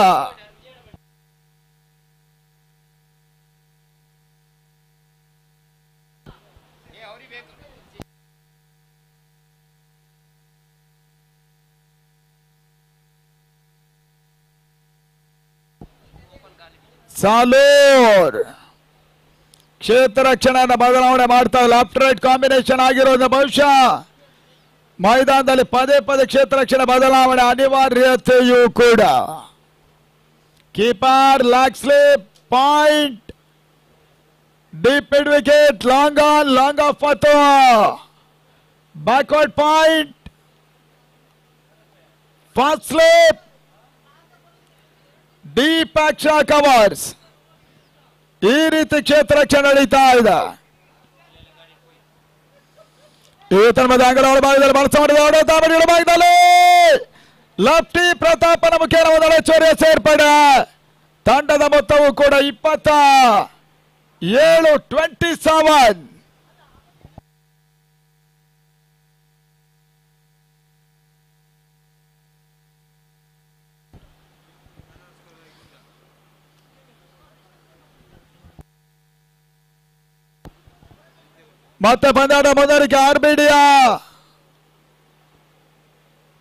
ಸಾಲೂರ್ ಕ್ಷೇತ್ರ ರಕ್ಷಣೆಯನ್ನು ಬದಲಾವಣೆ ಮಾಡ್ತಾ ಲೆಫ್ಟ್ ರೈಟ್ ಕಾಂಬಿನೇಷನ್ ಆಗಿರೋದು ಬಹುಶಃ ಮೈದಾನದಲ್ಲಿ ಪದೇ ಪದೇ ಕ್ಷೇತ್ರ ರಕ್ಷಣೆ ಬದಲಾವಣೆ ಅನಿವಾರ್ಯತೆಯೂ ಕೂಡ. Keeper leg slip point, deep mid wicket, long on long off ಅಥವಾ backward point, first slip, deep extra covers. ಈ ರೀತಿ ಕ್ಷೇತ್ರ ರಕ್ಷಣೆ ನಡೀತಾ ಇದೆ. ಅಂಗಡ ಒಳಭಾಗದಲ್ಲಿ ಮನಸ್ಸು ಮಾಡಿದ ಭಾಗದಲ್ಲಿ ಲೆಫ್ಟಿ ಪ್ರತಾಪನ ಮುಖೇನ ಒಂದು ಹೆಚ್ಚುವರಿಯ ಸೇರ್ಪಡೆ. ತಂಡದ ಮೊತ್ತವು ಕೂಡ 27. ಮತ್ತೆ ಪಂದ್ಯಾಟ ಮೊದಲಿಗೆ RBD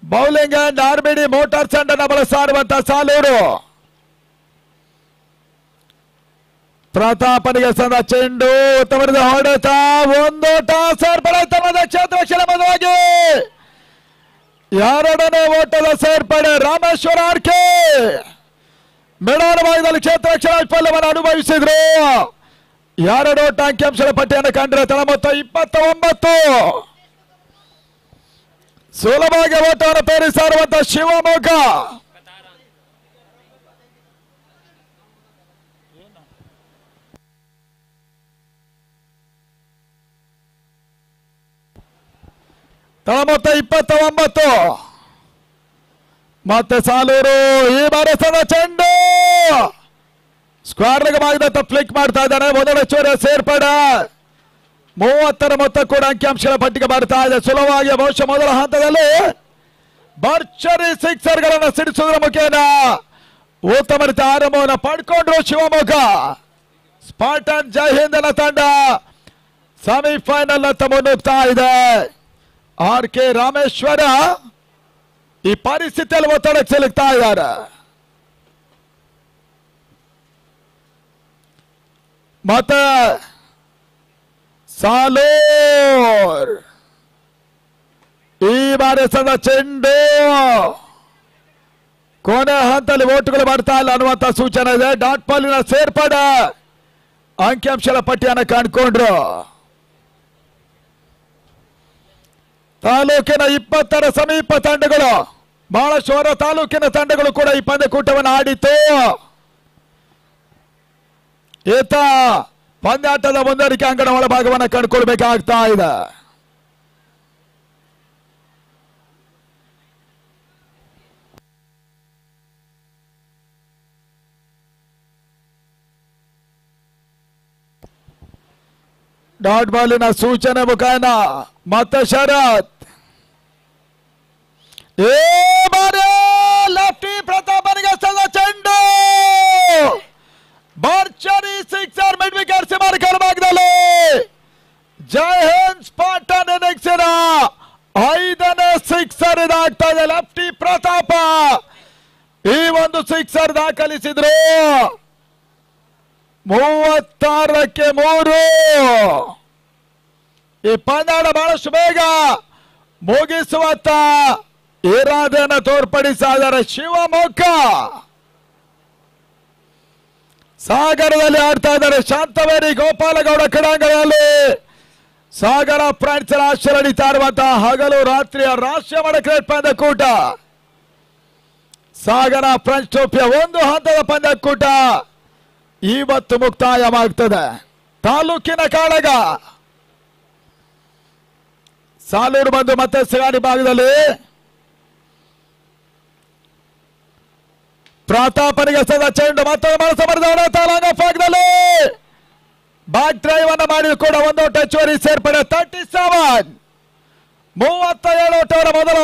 bowling and RBD motors ಅನ್ನು ಬಳಸಾಡುವಂತ ಸಾಲೂರು. ಪ್ರತಾಪನಿಗೆ ಸಂದ ಚೆಂಡು ತವರಿದ ಹೊಡೆತ, ಒಂದೋಟ ಸೇರ್ಪಡೆ ತನ್ನದ ಕ್ಷೇತ್ರ ರಕ್ಷಣೆ ಬದಲಾಗಿ 2ನೇ ಓಟದ ಸೇರ್ಪಡೆ ರಾಮೇಶ್ವರ RK ಮೆಡಾನ ಭಾಗದಲ್ಲಿ ಕ್ಷೇತ್ರ ರಕ್ಷಣಾ ವೈಫಲ್ಯವನ್ನು ಅನುಭವಿಸಿದ್ರು. 2 ಅಂಕಿಅಂಶದ ಪಟ್ಟಿಯನ್ನು ಕಂಡ್ರೆ ತಳ ಮೊತ್ತ 29. ಸುಲಭವಾಗಿ ಓಟವನ್ನು ತೋರಿಸಿರುವಂತಹ ಶಿವಮೊಗ್ಗ ತಳ ಮೊತ್ತ 29. ಮತ್ತೆ ಸಾಲೂರು ಈ ಬಾರಿ ಸದ ಚೆಂಡು ಸ್ಕ್ವಾರ್ಗೆ ಭಾಗದತ್ತ ಫ್ಲಿಕ್ ಮಾಡ್ತಾ ಇದ್ದಾನೆ. ಮೊದಲ ಚೋರ ಸೇರ್ಪಡೆ 30 ಮೊತ್ತ ಕೂಡ ಅಂಕಿಅಂಶಗಳ ಪಟ್ಟಿಗೆ ಬರ್ತಾ ಇದೆ. ಸುಲಭವಾಗಿ ಬಹುಶಃ ಮೊದಲ ಹಂತದಲ್ಲಿ ಭರ್ಜರಿ ಸಿಕ್ಸರ್ಗಳನ್ನು ಸಿಡಿಸುವುದರ ಮುಖೇನ ಉತ್ತಮ ರೀತಿಯ ಆರಂಭವನ್ನು ಪಡ್ಕೊಂಡ್ರು ಶಿವಮೊಗ್ಗ. ಸ್ಪಾರ್ಟನ್ ಜೈ ಹಿಂದನ ತಂಡ ಸೆಮಿಫೈನಲ್ ಅಂತ ಮುನ್ನುಗ್ತಾ ಇದೆ. RK ರಾಮೇಶ್ವರ ಈ ಪರಿಸ್ಥಿತಿಯಲ್ಲಿ ಒತ್ತಡಕ್ಕೆ ಸಿಲುಕ್ತಾ ಇದ್ದಾರೆ. ಮತ್ತೆ ಸಾಲೂರ್ ಈ ಬಾರಿ ಸದ ಚೆಂಡು ಕೊನೆ ಹಂತದಲ್ಲಿ ಓಟುಗಳು ಬರ್ತಾ ಇಲ್ಲ ಅನ್ನುವಂತ ಸೂಚನೆ ಇದೆ. ಡಾಟ್ ಬಾಲಿನ ಸೇರ್ಪಡೆ ಅಂಕಿಅಂಶಗಳ ಪಟ್ಟಿಯನ್ನು ಕಂಡುಕೊಂಡ್ರು. ತಾಲೂಕಿನ 20ರ ಸಮೀಪ ತಂಡಗಳು ಬಹಳಷ್ಟು ಹೊರ ತಾಲೂಕಿನ ತಂಡಗಳು ಕೂಡ ಈ ಪಂದ್ಯಕೂಟವನ್ನು ಆಡಿತು. ಈತ ಪಂದ್ಯಾಟದ ಮುಂದುವರಿಕೆ ಅಂಗಣ ಒಳಭಾಗವನ್ನು ಕಂಡುಕೊಳ್ಬೇಕಾಗ್ತಾ ಇದೆ. ಡಾಟ್ ಬಾಲಿನ ಸೂಚನೆ ಮುಖಾನ ಮತ್ತೆ ಶರತ್ ಲೆಫ್ಟಿ ಪ್ರತಾಪನಿಗೆ ಸದ ಚೆಂಡು ಭರ್ಜರಿ ಸಿಕ್ಸರ್ ಮಿಡ್ ವಿಕೆಟ್ ಸೀಮಾ ಭಾಗದಲ್ಲಿ ಜೈ ಹಿಂದ್ ಸ್ಪಾರ್ಟನ್ ಇನ್ನಿಂಗ್ಸಿನ 5ನೇ ಸಿಕ್ಸರ್ ಇದಾಗ್ತಾ ಇದೆ. ಲೆಫ್ಟಿ ಪ್ರತಾಪ ಈ ಒಂದು ಸಿಕ್ಸರ್ ದಾಖಲಿಸಿದ್ರು. 36ಕ್ಕೆ 3 ಈ ಪಂದ್ಯಾಟ ಬಹಳಷ್ಟು ಬೇಗ ಮುಗಿಸುವಂತ ಇರಾದೆಯನ್ನು ತೋರ್ಪಡಿಸಿದ್ದಾರೆ ಶಿವಮೊಗ್ಗ. ಸಾಗರದಲ್ಲಿ ಆಡ್ತಾ ಇದ್ದಾರೆ. ಶಾಂತವೇರಿ ಗೋಪಾಲಗೌಡ ಕ್ರೀಡಾಂಗಣದಲ್ಲಿ ಸಾಗರ ಫ್ರಾನ್ಸ್ ರಾಷ್ಟ್ರ ನಡೀತಾ ಇರುವಂತಹ ಹಗಲು ರಾತ್ರಿಯ ರಾಷ್ಟ್ರೀಯ ಮಟ್ಟ ಕ್ರಿಕೆಟ್ ಪಂದ್ಯಕೂಟ. ಸಾಗರ ಫ್ರೆಂಚ್ ಟ್ರೋಫಿಯ ಒಂದು ಹಂತದ ಪಂದ್ಯಕೂಟ ಇವತ್ತು ಮುಕ್ತಾಯವಾಗ್ತದೆ. ತಾಲೂಕಿನ ಕಾಳಗ ಸಾಲೂರು ಬಂದು ಮತ್ತೆ ಸಿಗಾಡಿ ಭಾಗದಲ್ಲಿ ಪ್ರತಾಪನಿಗೆ ಸದ ಚೆಂಡು ಮತ್ತೊಂದು ಮನಸ್ಸು ತಾಲಾಂಗ ಭಾಗದಲ್ಲಿ ಬ್ಯಾಕ್ ಡ್ರೈವ್ ಅನ್ನು ಮಾಡಿ ಕೂಡ ಒಂದು ಟಚ್ ಸೇರ್ಪಡೆ 37 ಓಟವರ ಮೊದಲ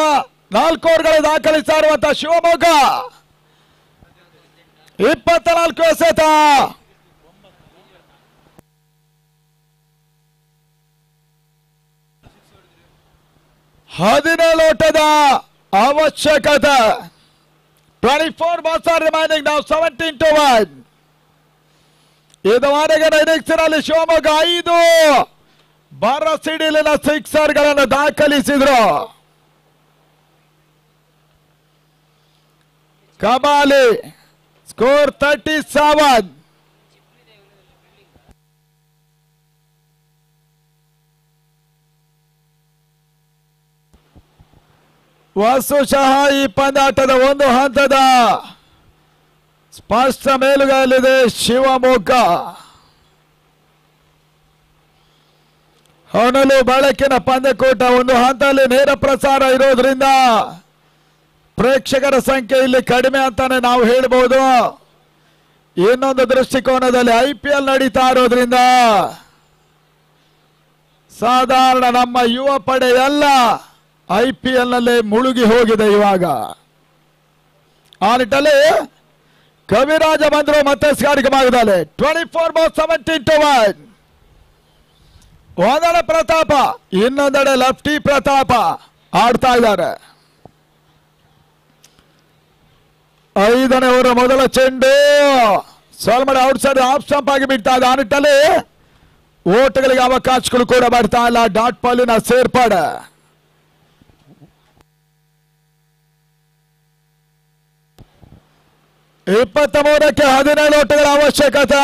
4 ಓವರ್ಗಳು ದಾಖಲಿಸಿರುವಂತಹ ಶಿವಮೊಗ್ಗ 24 ಎಸೆತ. ಓಟದ ಅವಶ್ಯಕತೆ. 24 balls are remaining now. 17-1. ಇದುವರೆಗೆ ಇನ್ನಿಂಗ್ಸ್ನಲ್ಲಿ ಶಿವಮೊಗ್ಗ 5 ಬರಸಿಡಿಲಿನ ಸಿಕ್ಸರ್ಗಳನ್ನು ದಾಖಲಿಸಿದ್ರು. ಕಮಾಲಿ ಸ್ಕೋರ್ 37. ವಸುಶಃ ಈ ಪಂದ್ಯಾಟದ ಒಂದು ಹಂತದ ಸ್ಪಷ್ಟ ಮೇಲುಗೈಯಲ್ಲಿದೆ ಶಿವಮೊಗ್ಗ. ಹೊನಲು ಬೆಳಕಿನ ಪಂದ್ಯಕೂಟ ಒಂದು ಹಂತದಲ್ಲಿ ನೇರ ಪ್ರಸಾರ ಇರೋದ್ರಿಂದ ಪ್ರೇಕ್ಷಕರ ಸಂಖ್ಯೆ ಇಲ್ಲಿ ಕಡಿಮೆ ಅಂತಾನೆ ನಾವು ಹೇಳ್ಬೋದು. ಇನ್ನೊಂದು ದೃಷ್ಟಿಕೋನದಲ್ಲಿ IPL ನಡೀತಾ ಇರೋದ್ರಿಂದ ಸಾಧಾರಣ ನಮ್ಮ ಯುವ ಪಡೆ ಎಲ್ಲ IPL ನಲ್ಲಿ ಮುಳುಗಿ ಹೋಗಿದೆ ಇವಾಗ. ಆ ನಿಟ್ಟಲ್ಲಿ ಕವಿರಾಜ ಬಂದ್ರು ಮತ್ತೆ ಸ್ಕಾಡಿಗೆ ಭಾಗದಲ್ಲಿ 24 balls 17-1. ಒಂದೆಡೆ ಪ್ರತಾಪ ಇನ್ನೊಂದೆಡೆ ಲೆಫ್ಟಿ ಪ್ರತಾಪ ಆಡ್ತಾ ಇದ್ದಾರೆ. 5ನೇ ಓವರ್ ಮೊದಲ ಚೆಂಡು ಸಾಲ್ಮಡಿ ಔಟ್ ಸೈಡ್ ಆಫ್ ಸ್ಟಂಪ್ ಆಗಿ ಬಿಡ್ತಾ ಇದೆ. ಆ ನಿಟ್ಟಲ್ಲಿ ಓಟಗಳಿಗೆ ಅವಕಾಶಗಳು ಕೂಡ ಬರ್ತಾ ಇಲ್ಲ. ಡಾಟ್ ಬಾಲಿನ ಸೇರ್ಪಡೆ. ಕ್ಕೆ 17 ಓಟಗಳ ಅವಶ್ಯಕತೆ.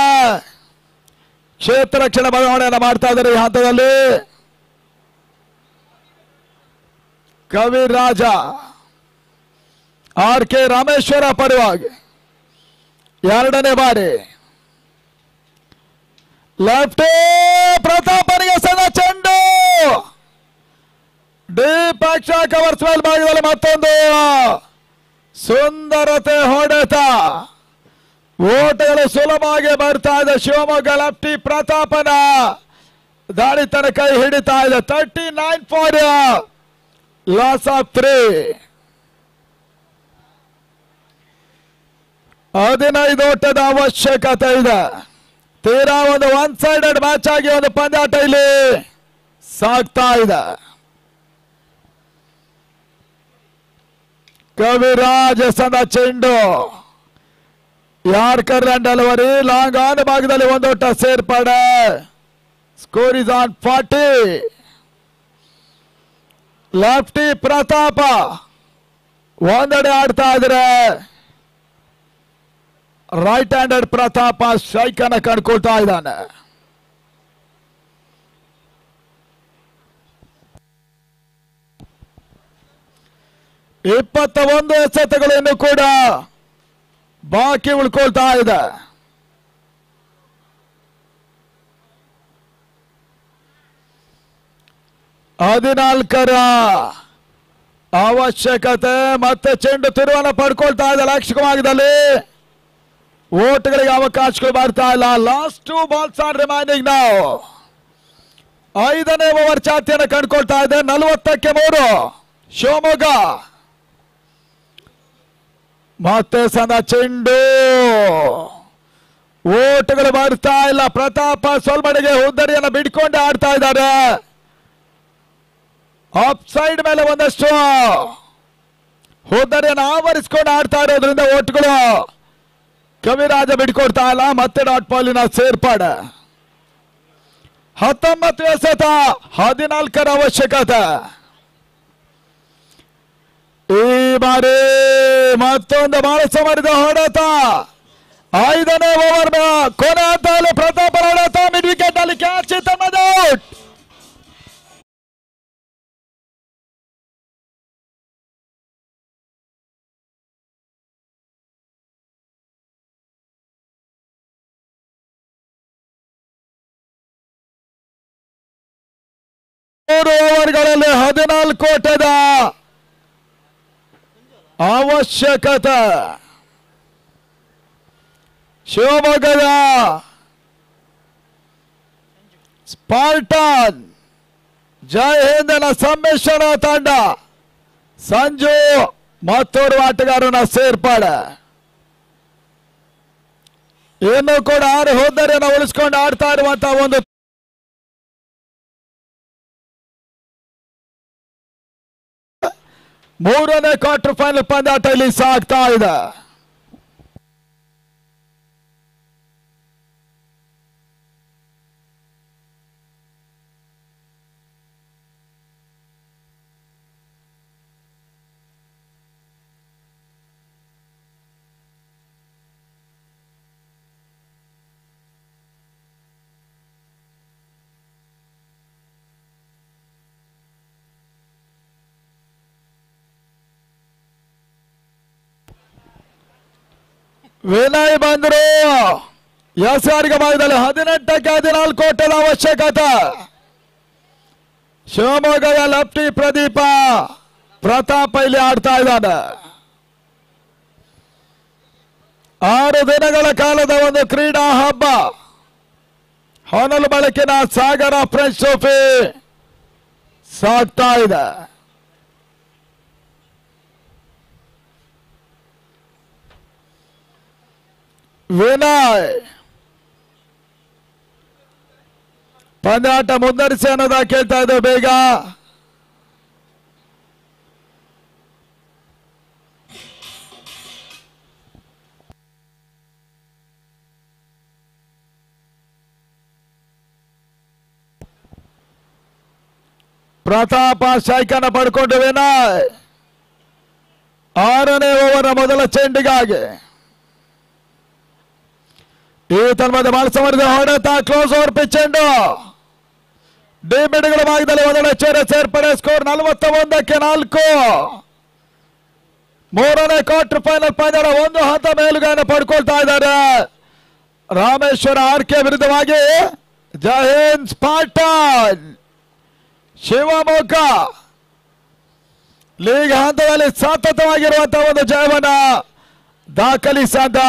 ಕ್ಷೇತ್ರ ರಕ್ಷಣೆ ಬದಲಾವಣೆಯನ್ನು ಮಾಡ್ತಾ ಇದ್ದಾರೆ ಈ ಹಂತದಲ್ಲಿ. ಕವಿರಾಜ ಆರ್ ಕೆ ರಾಮೇಶ್ವರ ಪರವಾಗಿ ಎರಡನೇ ಬಾರಿ ಲೆಫ್ಟ್ ಪ್ರತಾಪನಿಗೆ ಸಣ್ಣ ಚೆಂಡು ಡೀಪ್ ಪಕ್ಷ ಕವರ್ಸ್ ಮೇಲ್ಭಾಗದಲ್ಲಿ ಮತ್ತೊಂದು ಸುಂದರತೆ ಹೊಡೆತ. ಓಟಗಳು ಸುಲಭವಾಗಿ ಬರ್ತಾ ಇದೆ. ಶಿವಮೊಗ್ಗ ಲೆಫ್ಟಿ ಪ್ರತಾಪನ ದಾಳಿ ತನಕ ಕೈ ಹಿಡಿತಾ ಇದೆ. 39 ಫಾರ್ ಲಾಸ್ ಆಫ್ 3. 15 ಓಟದ ಅವಶ್ಯಕತೆ ಇದೆ. ತೀರಾ ಒಂದು ಒನ್ ಸೈಡೆಡ್ ಮ್ಯಾಚ್ ಆಗಿ ಒಂದು ಪಂದ್ಯಾಟ ಇಲ್ಲಿ ಸಾಗ್ತಾ ಇದೆ. ಕವಿರಾಜ್ ಸದ ಚೆಂಡು yorker and delivery long on ಭಾಗದಲ್ಲಿ ಒಂದು ಓಟ ಸೇರ್ಪಡೆ. Score is on 40. ಲೆಫ್ಟಿ ಪ್ರತಾಪ ಒಂದೆಡೆ ಆಡ್ತಾ ಇದ್ರೆ ರೈಟ್ ಹ್ಯಾಂಡೆಡ್ ಪ್ರತಾಪ ಸ್ಟ್ರೈಕ್ ಅನ್ನ ಕಂಡುಕೊಳ್ತಾ ಇದ್ದಾನೆ. ಇಪ್ಪತ್ತ ಎಸೆತಗಳನ್ನು ಕೂಡ ಬಾಕಿ ಉಳ್ಕೊಳ್ತಾ ಇದೆ. ಹದಿನಾಲ್ಕರ ಅವಶ್ಯಕತೆ. ಮತ್ತೆ ಚೆಂಡು ತಿರುವನ್ನು ಪಡ್ಕೊಳ್ತಾ ಇದೆ. ಲಕ್ಷ್ಯ ಭಾಗದಲ್ಲಿ ಓಟ್ಗಳಿಗೆ ಅವಕಾಶಗಳು ಬರ್ತಾ ಇಲ್ಲ. ಲಾಸ್ಟ್ 2 ಬಾಲ್ಸ್ ಆರ್ ರಿಮೈನಿಂಗ್ ನಾವು. 5ನೇ ಓವರ್ ಚಾತಿಯನ್ನು ಕಂಡುಕೊಳ್ತಾ ಇದೆ. 40ಕ್ಕೆ 3 ಶಿವಮೊಗ್ಗ. ಮತ್ತೆ ಸಣ್ಣ ಚೆಂಡು ಓಟ್ಗಳು ಬರ್ತಾ ಇಲ್ಲ. ಪ್ರತಾಪ ಸೊಲ್ಮಡಿಗೆ ಹುದ್ದರಿಯನ್ನು ಬಿಡ್ಕೊಂಡು ಆಡ್ತಾ ಇದ್ದಾರೆ. ಆಫ್ ಸೈಡ್ ಮೇಲೆ ಒಂದಷ್ಟು ಹುದ್ದರಿಯನ್ನು ಆವರಿಸಿಕೊಂಡು ಆಡ್ತಾ ಇರೋದ್ರಿಂದ ಓಟ್ಗಳು ಕವಿರಾಜ ಬಿಡ್ಕೊಡ್ತಾ ಇಲ್ಲ. ಮತ್ತೆ ಡಾಟ್ ಬಾಲಿನ ಸೇರ್ಪಾಡೆ. 19 ಎಸೆತ 14ರ ಅವಶ್ಯಕತೆ. ಈ ಬಾರಿ ಮತ್ತೊಂದು ಬಾರಿಸ ಮಾಡಿದ ಹೊಡೆತ. 5ನೇ ಓವರ್ ಕೊನೆ ಹಂತದಲ್ಲಿ ಪ್ರತಾಪ ಹೊಡೆತ. ಮಿಡ್ ವಿಕೆಟ್ ನಲ್ಲಿ ಕ್ಯಾಚ್. ಔಟ್. ಓವರ್ಗಳಲ್ಲಿ 14 ಓಟದ ಅವಶ್ಯಕತೆ. ಶಿವಮೊಗ್ಗದ ಸ್ಪಾರ್ಟನ್ ಜೈ ಹಿಂದನ ಸಮ್ಮಿಶ್ರಣ ತಂಡ ಸಂಜು ಮತ್ತೋರ್ವ ಆಟಗಾರನ ಸೇರ್ಪಡೆ. ಇನ್ನು ಕೂಡ 6 ಹುದ್ದರಿಯನ್ನು ಉಳಿಸಿಕೊಂಡು ಆಡ್ತಾ ಇರುವಂತಹ ಒಂದು ಮೂರನೇ ಕ್ವಾರ್ಟರ್ ಫೈನಲ್ ಪಂದ್ಯಾಟ ಇಲ್ಲಿ ಸಾಗ್ತಾ ಇದೆ. ವಿನಯ್ ಬಂದ್ರು. ಎಸ್ಆರ್ಗೆ ಭಾಗದಲ್ಲಿ 18ಕ್ಕೆ 14 ಓಟದ ಅವಶ್ಯಕತೆ. ಶಿವಮೊಗ್ಗದ ಲೆಫ್ಟಿ ಪ್ರದೀಪ ಪ್ರತಾಪ ಇಲ್ಲಿ ಆಡ್ತಾ ಇದ್ದಾನೆ. 6 ದಿನಗಳ ಕಾಲದ ಒಂದು ಕ್ರೀಡಾ ಹಬ್ಬ. ಹೊನಲು ಬೆಳಕಿನ ಸಾಗರ ಫ್ರೆಂಚ್ ಟ್ರೋಫಿ ಸಾಗ್ತಾ ಇದೆ. ವಿನಯ್ ಪಂದ್ಯಾಟ ಮುಂದುವರಿಸಿ ಅನ್ನೋದ ಕೇಳ್ತಾ ಇದ್ದೇವೆ. ಬೇಗ ಪ್ರತಾಪ ಸ್ಟ್ರೈಕನ್ನು ಪಡ್ಕೊಂಡು ವಿನಯ್ 6ನೇ ಓವರ್ ಮೊದಲ ಚೆಂಡಿಗಾಗಿ ಈ ತನ್ಮದ ಬಾಲಸಮರದ ಹೊಡೆತ ಕ್ಲೋಸ್ ಓವರ್ ಪಿಚ್ ಚೆಂಡು ಡಿ ಮಿಡ್ಗಳ ಭಾಗದಲ್ಲಿ ಒಂದೆಡೆ ಸೇರ್ಪಡೆ ಸ್ಕೋರ್ 41-4. ಮೂರನೇ ಕ್ವಾರ್ಟರ್ ಫೈನಲ್ ಪಂದ್ಯದ ಒಂದು ಹಂತ ಮೇಲುಗೈಯನ್ನು ಪಡ್ಕೊಳ್ತಾ ಇದ್ದಾರೆ. ರಾಮೇಶ್ವರ ಆರ್ಕೆ ವಿರುದ್ಧವಾಗಿ ಜಯಂತ್ ಪಾಟನ್ ಶಿವಮೊಗ್ಗ ಲೀಗ್ ಹಂತದಲ್ಲಿ ಸತತವಾಗಿರುವಂತಹ ಒಂದು ಜಯವನ್ನ ದಾಖಲಿಸಿದ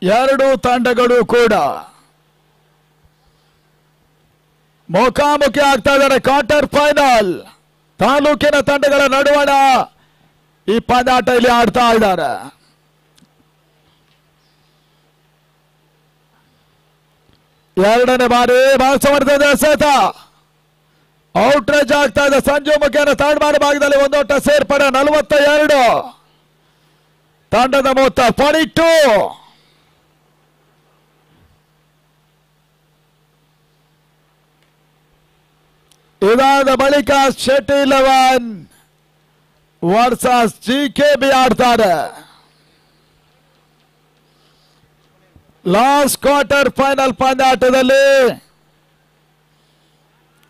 ಎರಡು ತಂಡಗಳು ಕೂಡ ಮುಖಾಮುಖಿ ಆಗ್ತಾ ಇದ್ದಾರೆ. ಕ್ವಾರ್ಟರ್ ಫೈನಲ್ ತಾಲೂಕಿನ ತಂಡಗಳ ನಡುವಣ ಈ ಪಂದ್ಯಾಟ ಇಲ್ಲಿ ಆಡ್ತಾ ಇದ್ದಾರೆ. ಎರಡನೇ ಬಾರಿ ಬಾಲಸಮರದ ಎಸೆತ ಔಟ್ರೇಜ್ ಆಗ್ತಾ ಇದೆ. ಸಂಜು ಮುಖೇನ ತಾಳ್ಮಾಡಿ ಭಾಗದಲ್ಲಿ ಒಂದೋಟ ಸೇರ್ಪಡೆ 42. ತಂಡದ ಮೊತ್ತ 42. ಇದಾದ ಬಳಿಕ ಶೆಟ್ಟಿ 11 ವರ್ಸಸ್ GKB ಆಡ್ತಾರೆ. ಲಾಸ್ಟ್ ಕ್ವಾರ್ಟರ್ ಫೈನಲ್ ಪಂದ್ಯಾಟದಲ್ಲಿ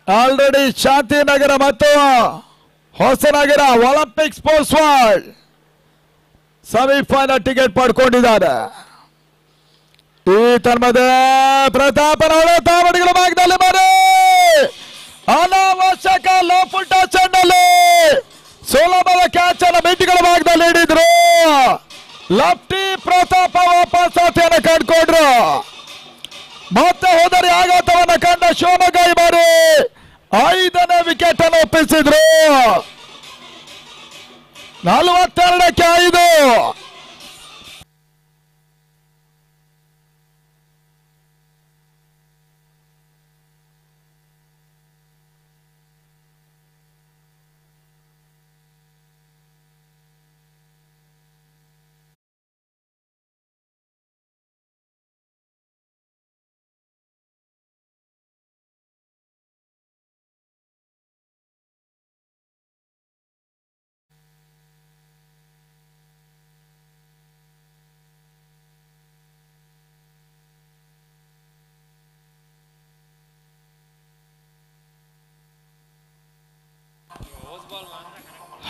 ಆಲ್ರೆಡಿ ಶಾಂತಿನಗರ ಮತ್ತು Hosanagar Olympic sports world semifinal ticket ಪಡ್ಕೊಂಡಿದ್ದಾರೆ. ಈ ತನ್ಮದೆ ಪ್ರತಾಪನವರ ತಾವಡಿಗಳ ಭಾಗದಲ್ಲಿ ಬರೀ ಅನಾವಶ್ಯಕ ಲೋಪುಟ ಚೆಂಡಲ್ಲಿ ಸುಲಭದ ಕ್ಯಾಚ್ ಅನ್ನು ಮಿಡ್ಗಳ ಭಾಗದಲ್ಲಿ ಹಿಡಿದ್ರು. ಲಫ್ಟಿ ಪ್ರತಾಪ ವಾಪಸ್ ಆಟವನ್ನು ಕಂಡುಕೊಂಡ್ರು. ಮತ್ತೆ ಹೋದರೆ ಆಘಾತವನ್ನು ಕಂಡ ಶಿವಮೊಗ್ಗ ಈ ಬಾರಿ 5ನೇ ವಿಕೆಟ್ ಅನ್ನು ಒಪ್ಪಿಸಿದ್ರು. 42-5.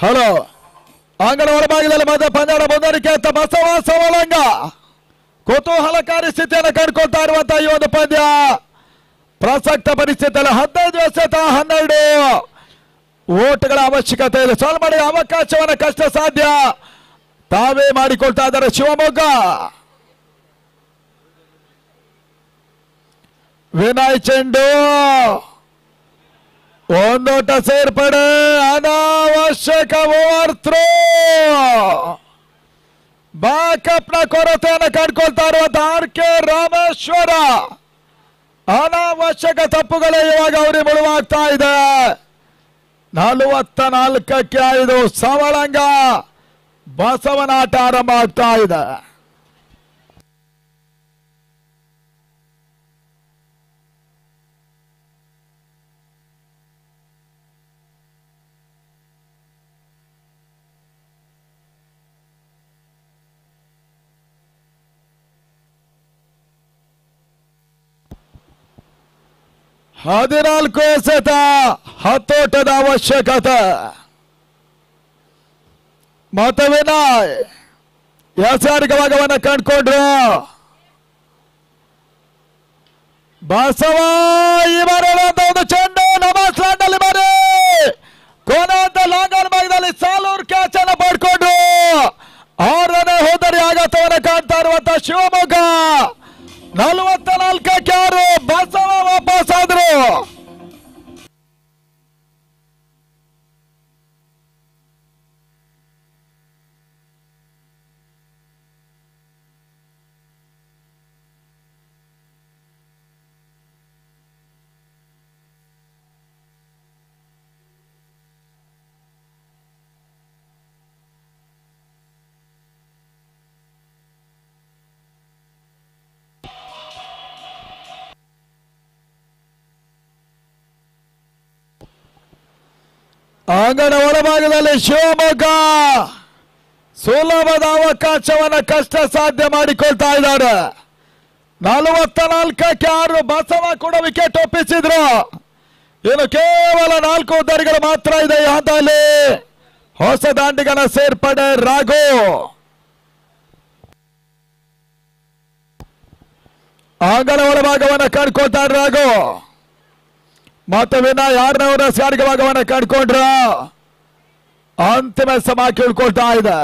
ಹಲೋ ಅಂಗಡ ಹೊರಭಾಗದಲ್ಲಿ ಮಧ್ಯ ಪಂದ್ಯದ ಮುಂದರಿಕೆ ಅಂತ ಬಸವ ಸವಳಂಗ ಕುತೂಹಲಕಾರಿ ಸ್ಥಿತಿಯನ್ನು ಕಂಡುಕೊಳ್ತಾ ಇರುವಂತಹ ಈ ಒಂದು ಪಂದ್ಯ ಪ್ರಸಕ್ತ ಪರಿಸ್ಥಿತಿಯಲ್ಲಿ 15 ಎಸೆತ 12 ಓಟ್ಗಳ ಅವಶ್ಯಕತೆ ಇದೆ. ಸಲ್ಮಡಿ ಅವಕಾಶವನ್ನು ಕಷ್ಟ ಸಾಧ್ಯ ತಾವೇ ಮಾಡಿಕೊಳ್ತಾ ಇದ್ದಾರೆ ಶಿವಮೊಗ್ಗ. ವಿನಯ್ ಚೆಂಡು ಒಂದೋಟ ಸೇರ್ಪಡೆ ಅನಾವಶ್ಯಕ ಓವರ್ ಥ್ರೋ. ಬ್ಯಾಕಪ್ ನ ಕೊರತೆಯನ್ನು ಕಂಡುಕೊಳ್ತಾ ಇರುವಂತಹ ಆರ್ಕೆ ರಾಮೇಶ್ವರ ಅನಾವಶ್ಯಕ ತಪ್ಪುಗಳೇ ಇವಾಗ ಅವರಿಗೆ ಮುಳುವಾಗ್ತಾ ಇದೆ. 44-5 ಸವಳಂಗ ಬಸವನಾಟ ಆರಂಭ ಆಗ್ತಾ ಇದೆ. ಹದಿನಾಲ್ಕು ಎಸೆತ 10 ಓಟದ ಅವಶ್ಯಕತೆ. ಮತ್ತೆ ವಿನಯ್ ಎಸೆಯಾರಿಕೆ ಭಾಗವನ್ನು ಕಂಡುಕೊಂಡ್ರು. ಬಸವ ಈ ಬಾರಿರುವಂತ ಒಂದು ಚೆಂಡು ನಮಾಜ್ ಲ್ಯಾಂಡ್ ಅಲ್ಲಿ ಬಾರಿ ಕೋನಾಂತ ಲಾಂಗರ್ ಭಾಗದಲ್ಲಿ ಸಾಲೂರ್ ಕ್ಯಾಚ್ ಅನ್ನು ಪಡ್ಕೊಂಡ್ರು. 6ನೇ ಹೋದರಿ ಆಘಾತವನ್ನು ಕಾಣ್ತಾ ಇರುವಂತ ಶಿವಮೊಗ್ಗ 44-6 ಬಸವ ವಾಪಸ್ ಆದ್ರು. ಅಂಗಣ ಒಳಭಾಗದಲ್ಲಿ ಶಿವಮೊಗ್ಗ ಸುಲಭದ ಅವಕಾಶವನ್ನು ಕಷ್ಟ ಸಾಧ್ಯ ಮಾಡಿಕೊಳ್ತಾ ಇದ್ದಾರೆ. 44ಕ್ಕೆ 6 ಬಸವ ಕೂಡ ವಿಕೆಟ್ ಒಪ್ಪಿಸಿದ್ರು. ಇನ್ನು ಕೇವಲ 4 ಉದ್ದರಿಗಳು ಮಾತ್ರ ಇದೆ ಈ ಹಂತದಲ್ಲಿ. ಹೊಸ ದಾಂಡಿಗನ ಸೇರ್ಪಡೆ ರಾಘು. ಅಂಗಣ ಒಳಭಾಗವನ್ನು ಕಂಡುಕೊಳ್ತಾರೆ ರಾಘು. ಮತ್ತು ವಿನಯ್ 6ನೇ ಸಾರಿಗೆ ಭಾಗವನ್ನು ಕಂಡುಕೊಂಡ್ರ. ಅಂತಿಮ ಸಮ ಕೇಳ್ಕೊಳ್ತಾ ಇದೆ.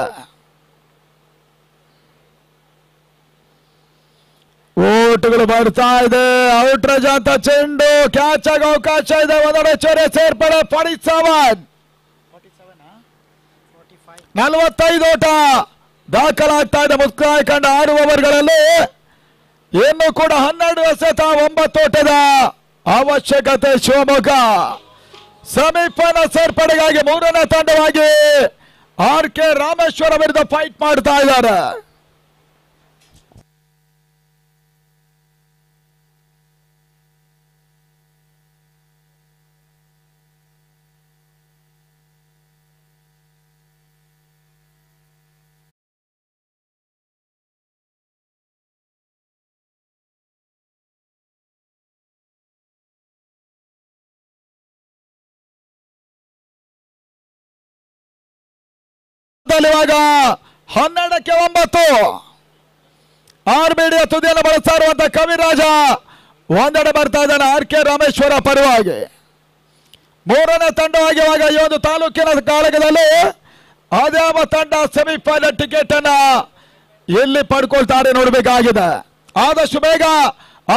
ಓಟುಗಳು ಬರ್ತಾ ಇದೆ. ಔಟ್ ರೇಂಜ್ ಅಂತ ಚೆಂಡು ಕ್ಯಾಚ್ ಆಗ ಅವಕಾಶ ಇದೆ. ಒಂದೊಡೆ ಚೊರೆ ಸೇರ್ಪಡೆ 47 45 ಓಟ ದಾಖಲಾಗ್ತಾ ಇದೆ. ಮುಕ್ತಾಯ ಕಂಡ 6 ಓವರ್ಗಳಲ್ಲಿ ಇನ್ನು ಕೂಡ 12 ಎಸೆತ 9 ಓಟದ ಅವಶ್ಯಕತೆ ಶಿವಮೊಗ್ಗ. ಸೆಮಿಫೈನಲ್ ಸೇರ್ಪಡೆಗಾಗಿ 3ನೇ ತಂಡವಾಗಿ RK ರಾಮೇಶ್ವರ ವಿರುದ್ಧ ಫೈಟ್ ಮಾಡ್ತಾ ಇದ್ದಾರೆ. ಇವಾಗ 12ಕ್ಕೆ 9 RBD ತುದಿಯನ್ನು ಬಳಸ್ತಾ ಇರುವಂತ ಕವಿರಾಜ ಒಂದೆಡೆ ಬರ್ತಾ ಇದ್ದಾನೆ RK ರಾಮೇಶ್ವರ ಪರವಾಗಿ. 3ನೇ ತಂಡವಾಗಿ ಇವಾಗ ಈ ಒಂದು ತಾಲೂಕಿನ ಕಾಳಗದಲ್ಲಿ ಅದ್ಯಾವ ತಂಡ ಸೆಮಿಫೈನಲ್ ಟಿಕೆಟ್ ಅನ್ನ ಎಲ್ಲಿ ಪಡ್ಕೊಳ್ತಾರೆ ನೋಡಬೇಕಾಗಿದೆ. ಆದಷ್ಟು ಬೇಗ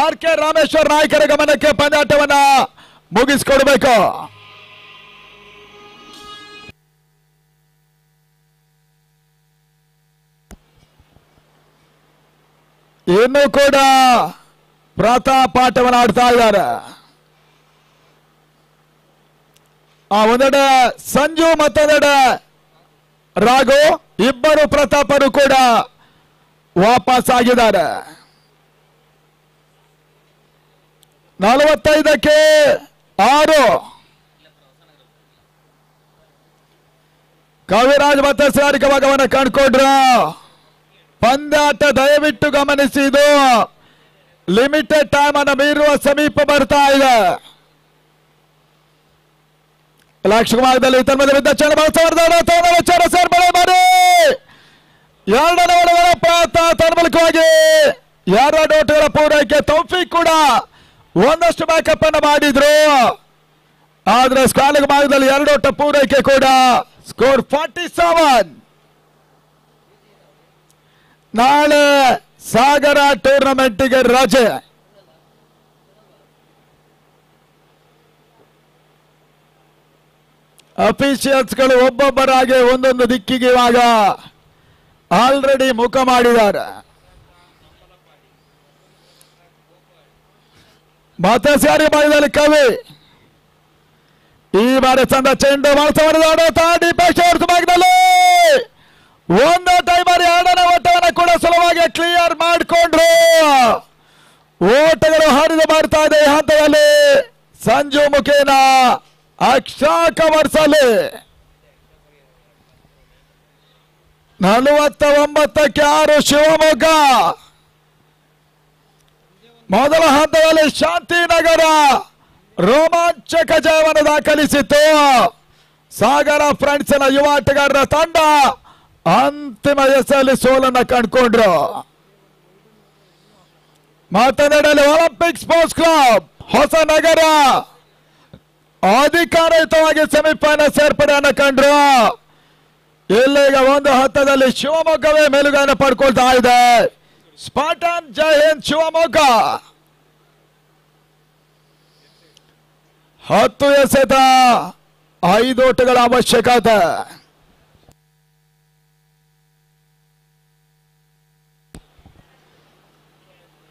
RK ರಾಮೇಶ್ವರ ನಾಯಕರ ಗಮನಕ್ಕೆ ಪಂದ್ಯಾಟವನ್ನ ಮುಗಿಸ್ಕೊಡ್ಬೇಕು. ಇನ್ನು ಕೂಡ ಪ್ರತಾಪ್ ಆಟವನ್ನು ಆಡ್ತಾ ಇದ್ದಾರೆ. ಒಂದೆಡೆ ಸಂಜು ಮತ್ತೊಂದೆಡೆ ರಾಘು, ಇಬ್ಬರು ಪ್ರತಾಪರು ಕೂಡ ವಾಪಸ್ ಆಗಿದ್ದಾರೆ. 45ಕ್ಕೆ 6 ಕವಿರಾಜ್ ಮತ್ತೆ ಸಾರಿಕ ಭಾಗವನ್ನು ಕಂಡುಕೊಂಡ್ರ. ಪಂದ್ಯಾಟ ದಯವಿಟ್ಟು ಗಮನಿಸಿ, ಇದು ಲಿಮಿಟೆಡ್ ಟೈಮ್ ಅನ್ನು ಮೀರುವ ಸಮೀಪ ಬರ್ತಾ ಇದೆ. ಲಕ್ಷಕುಮಾರದಲ್ಲಿ ತನ್ಮದ ಚಂದ್ರ ಸೇರ್ಪಡೆ ಮಾಡಿ 2ನೇ ಓವರ್ ಪ್ರಯತ್ನ ತನ್ಮೂಲಕವಾಗಿ 2 ಓಟಗಳ ಪೂರೈಕೆ. ತೌಫೀಕ್ ಕೂಡ ಒಂದಷ್ಟು ಬ್ಯಾಕಪ್ ಅನ್ನು ಮಾಡಿದ್ರು. ಆದ್ರೆ ಸ್ಕಾಲಿಂಗ್ ಭಾಗದಲ್ಲಿ 2 ಓಟ ಪೂರೈಕೆ ಕೂಡ. ಸ್ಕೋರ್ 47. ನಾಳೆ ಸಾಗರ ಟೂರ್ನಮೆಂಟ್ಗೆ ರಜೆ. ಅಫಿಷಿಯಲ್ಸ್ಗಳು ಒಬ್ಬೊಬ್ಬರಾಗಿ ಒಂದೊಂದು ದಿಕ್ಕಿಗೆ ಇವಾಗ ಆಲ್ರೆಡಿ ಮುಖ ಮಾಡಿದ್ದಾರೆ. ಮತ್ತೆ ಸಾರಿ ಭಾಗದಲ್ಲಿ ಕವಿ ಈ ಬಾರಿ ಚಂದ ಚೆಂಡು ಭಾಗದಲ್ಲಿ ಒಂದು ಟೈಮರ್ 2ನೇ ಓಟವನ್ನು ಕೂಡ ಸುಲಭವಾಗಿ ಕ್ಲಿಯರ್ ಮಾಡಿಕೊಂಡ್ರು. ಓಟಗಳು ಹರಿದು ಬರ್ತಾ ಇದೆ ಈ ಹಂತದಲ್ಲಿ. ಸಂಜು ಮುಖೇನ ಅಕ್ಷಾಕ ವರ್ಸಲಿ 49ಕ್ಕೆ 6 ಶಿವಮೊಗ್ಗ. ಮೊದಲ ಹಂತದಲ್ಲಿ ಶಾಂತಿನಗರ ರೋಮಾಂಚಕ ಜಯವನ್ನು ದಾಖಲಿಸಿತ್ತು. ಸಾಗರ ಫ್ರೆಂಡ್ಸ್ನ ಯುವ ಆಟಗಾರರ ತಂಡ ಅಂತಿಮ ಎಸೆಯಲ್ಲಿ ಸೋಲನ್ನು ಕಂಡುಕೊಂಡ್ರು. ಮತ್ತೊಂದೆಡೆಯಲ್ಲಿ ಒಲಿಂಪಿಕ್ ಸ್ಪೋರ್ಟ್ಸ್ ಕ್ಲಬ್ ಹೊಸನಗರ ಅಧಿಕಾರಯುತವಾಗಿ ಸೆಮಿಫೈನಲ್ ಸೇರ್ಪಡೆಯನ್ನು ಕಂಡ್ರು. ಇಲ್ಲೀಗ ಒಂದು ಹಂತದಲ್ಲಿ ಶಿವಮೊಗ್ಗವೇ ಮೇಲುಗೈನ ಪಡ್ಕೊಳ್ತಾ ಇದೆ. ಸ್ಪಾಟನ್ ಜೈ ಹಿಂದ್ ಶಿವಮೊಗ್ಗ 10 ಎಸೆತ 5 ಓಟಗಳ ಅವಶ್ಯಕತೆ.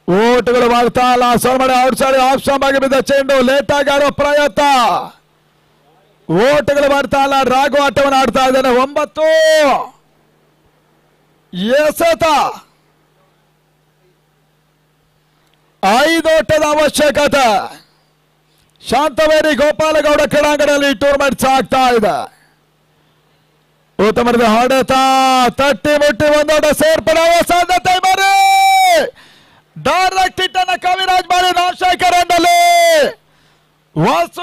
ಓಟುಗಳು ಮಾಡ್ತಾ ಇಲ್ಲ. Somanna out side of stump ಆಗಿ ಬಿದ್ದ ಚೆಂಡು ಲೇಟ್ ಆಗಿ ಆಡೋ ಪ್ರಯತ್ನ. ಓಟುಗಳು ಮಾಡ್ತಾ ಇಲ್ಲ. ರಾಘು ಆಟವನ್ನು ಆಡ್ತಾ ಇದ್ದಾನೆ. 9 ಎಸೆತ 5 ಓಟದ ಅವಶ್ಯಕತೆ. ಶಾಂತವೇರಿ ಗೋಪಾಲಗೌಡ ಕ್ರೀಡಾಂಗಣದಲ್ಲಿ ಟೂರ್ನಮೆಂಟ್ ಸಾಗ್ತಾ ಇದೆ. ಉತ್ತಮದ ಹೊಡೆತ ತಟ್ಟಿ ಮುಟ್ಟಿ ಒಂದೋಟ ಸೇರ್ಪಡೆ ಸಾಧ್ಯತೆ. ಡೈರೆಕ್ಟ್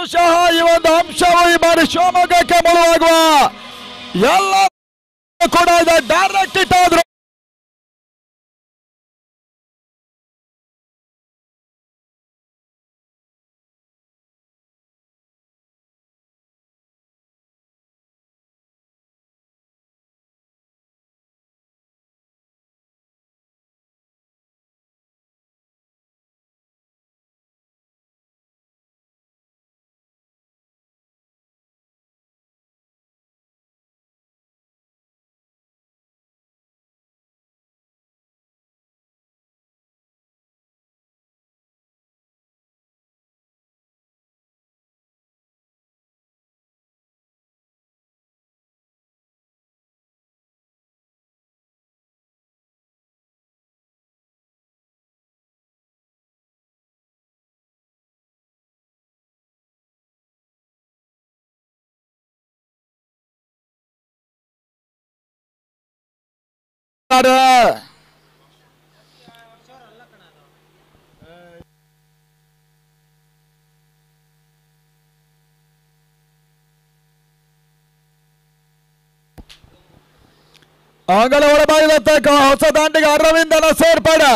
ಬಹುಶಃ ಈ ಒಂದು ಅಂಶವು ಈ ಬಾರಿ ಶಿವಮೊಗ್ಗಕ್ಕೆ ಮುಳುವಾಗುವ ಎಲ್ಲ ಕೂಡ ಡೈರೆಕ್ಟ್ ಹಿಟ್ ಆದ್ರು. ಅಂಗಲ ಒಳಬಾಗಿಲತ್ತ ಹೊಸ ದಾಂಡಿಗೆ ಅರವಿಂದನ ಸೇರ್ಪಡೆ.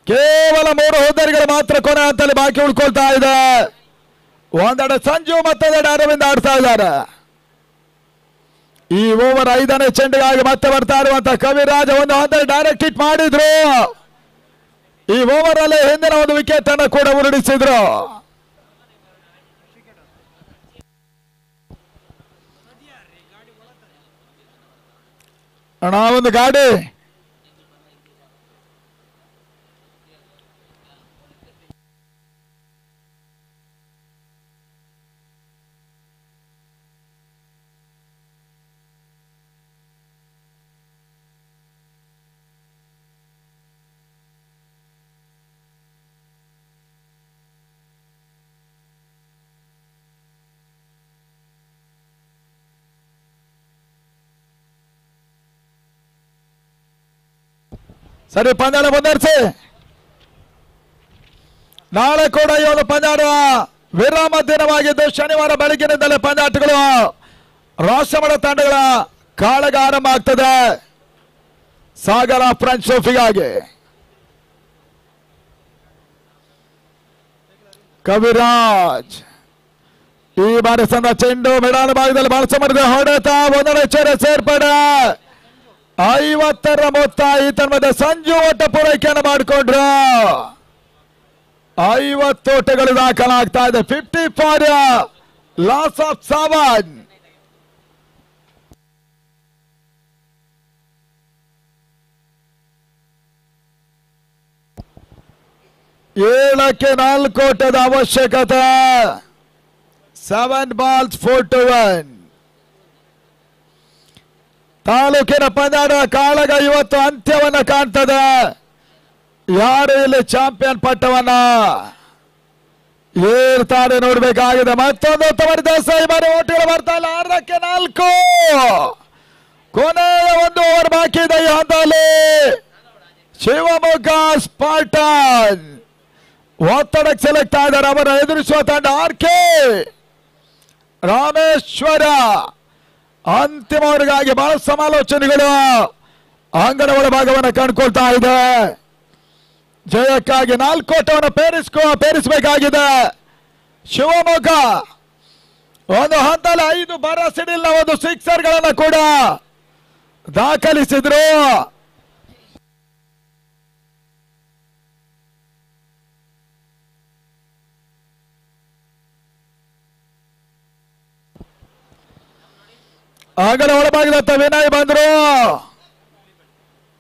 ಕೇವಲ 3 ಹುದ್ದೆಗಳು ಮಾತ್ರ ಕೊನೆ ಹಂತದಲ್ಲಿ ಬಾಕಿ ಉಳ್ಕೊಳ್ತಾ ಇದೆ. ಒಂದೆಡೆ ಸಂಜು ಮತ್ತೊಂದೆಡೆ ಅರವಿಂದ ಆಡ್ತಾ ಇದ್ದಾರೆ. ಈ ಓವರ್ 5ನೇ ಚೆಂಡಿಗಾಗಿ ಮತ್ತೆ ಬರ್ತಾ ಇರುವಂತ ಕವಿರಾಜ ಒಂದು ಹಂತದಲ್ಲಿ ಡೈರೆಕ್ಟ್ ಹಿಟ್ ಮಾಡಿದ್ರು. ಈ ಓವರ್ ಅಲ್ಲಿ ಹಿಂದಿನ ಒಂದು ವಿಕೆಟ್ ಅನ್ನು ಕೂಡ ಉರುಳಿಸಿದ್ರು. ಅಣ್ಣ ಒಂದು ಗಾಡಿ ಸರಿ ಪಂದ್ಯಾಟ ಮುಂದುವರಿಸಿ. ನಾಳೆ ಕೂಡ ಈ ಒಂದು ಪಂದ್ಯಾಟ ವಿರಾಮ ದಿನವಾಗಿದ್ದು ಶನಿವಾರ ಬೆಳಗ್ಗಿನಿಂದಲೇ ಪಂದ್ಯಾಟಗಳು ರಾಷ್ಟ್ರಮಟ್ಟ ತಂಡಗಳ ಕಾಳಗ ಆರಂಭ ಆಗ್ತದೆ. ಸಾಗರ ಫ್ರೆಂಚ್ ಟ್ರೋಫಿಗಾಗಿ ಕವಿರಾಜ್ ಈ ಬಾರಿ ಸಂದ ಚೆಂಡು ಮಿಡಾಲ ಭಾಗದಲ್ಲಿ ಬಳಸ ಮಾಡಿದ ಹೊಡೆತ ಒಂದನೇ ಚೇರ ಸೇರ್ಪಡೆ. 50ರ ಮೊತ್ತ ಈತನ ಮಧ್ಯೆ ಸಂಜು ಓಟ ಪೂರೈಕೆಯನ್ನು ಮಾಡಿಕೊಂಡ್ರು. 50 ಓಟಗಳು ದಾಖಲಾಗ್ತಾ ಇದೆ. 50 ಫಾರ್ ಲಾಸ್ ಆಫ್ 7. ಏಳಕ್ಕೆ 4 ಓಟದ ಅವಶ್ಯಕತೆ. 7 ಬಾಲ್ಸ್ 4 to 1. ತಾಲೂಕಿನ ಪಂದ್ಯಾಟ ಕಾಳಗ ಇವತ್ತು ಅಂತ್ಯವನ್ನ ಕಾಣ್ತದೆ. ಯಾರು ಇಲ್ಲಿ ಚಾಂಪಿಯನ್ ಪಟ್ಟವನ್ನ ಏರ್ತಾರೆ ನೋಡ್ಬೇಕಾಗಿದೆ. ಮತ್ತೊಂದು ದೇಸಾಯಿ ಬಾರಿ ಓಟಿಗಳು ಬರ್ತಾ ಇಲ್ಲ. 6ಕ್ಕೆ 4 ಕೊನೆಯ ಒಂದು ಓವರ್ ಬಾಕಿ ಇದೆ ಈ ಹಂತದಲ್ಲಿ. ಶಿವಮೊಗ್ಗ ಸ್ಪಾರ್ಟನ್ ಒತ್ತಡಕ್ಕೆ ಸೆಲೆಕ್ಟ್ ಆಗಿದ್ದಾರೆ. ಅವರ ಎದುರಿಸುವ ತಂಡ ಆರ್ಕೆ ರಾಮೇಶ್ವರ. ಅಂತಿಮವರೆಗಾಗಿ ಬಹಳ ಸಮಾಲೋಚನೆಗಳು ಅಂಗಣ ಒಳಭಾಗವನ್ನು ಕಂಡುಕೊಳ್ತಾ ಇದೆ. ಜಯಕ್ಕಾಗಿ 4 ಓಟವನ್ನು ಪೇರಿಸಬೇಕಾಗಿದೆ ಶಿವಮೊಗ್ಗ. ಒಂದು ಹಂತದಲ್ಲಿ 5 ಬರ ಸಿಡಿಲ್ನ ಒಂದು ಸಿಕ್ಸರ್ಗಳನ್ನು ಕೂಡ ದಾಖಲಿಸಿದ್ರು. ಅಂಗಣ ಒಳಭಾಗದತ್ತ ವಿನಯ್ ಬಂದ್ರು.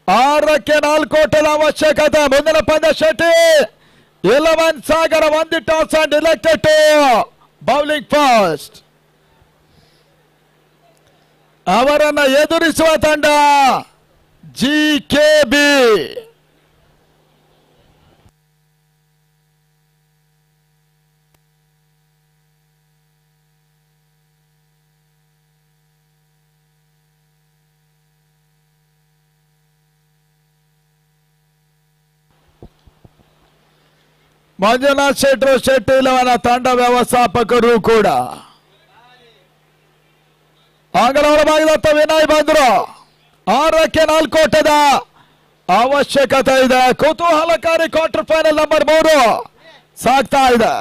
6ಕ್ಕೆ 4 ಓಟದ ಅವಶ್ಯಕತೆ. ಮುಂದಿನ ಪಂದ್ಯ Shetty 11 Sagar 1 toss and elected to bowling first. ಅವರನ್ನ ಎದುರಿಸುವ ತಂಡ GKB. ಮಂಜುನಾಥ್ ಶೆಟ್ರು ಶೆಟ್ಟಿ ಇಲವನ ತಂಡ ವ್ಯವಸ್ಥಾಪಕರು ಕೂಡ. ಅಂಗಳ ಒಳಭಾಗದತ್ತ ವಿನಯ್ ಬಂದ್ರು. 6ಕ್ಕೆ 4 ಓಟದ ಅವಶ್ಯಕತೆ ಇದೆ. ಕುತೂಹಲಕಾರಿ ಕ್ವಾರ್ಟರ್ ಫೈನಲ್ ನಂಬರ್ 3 ಸಾಗ್ತಾ ಇದೆ.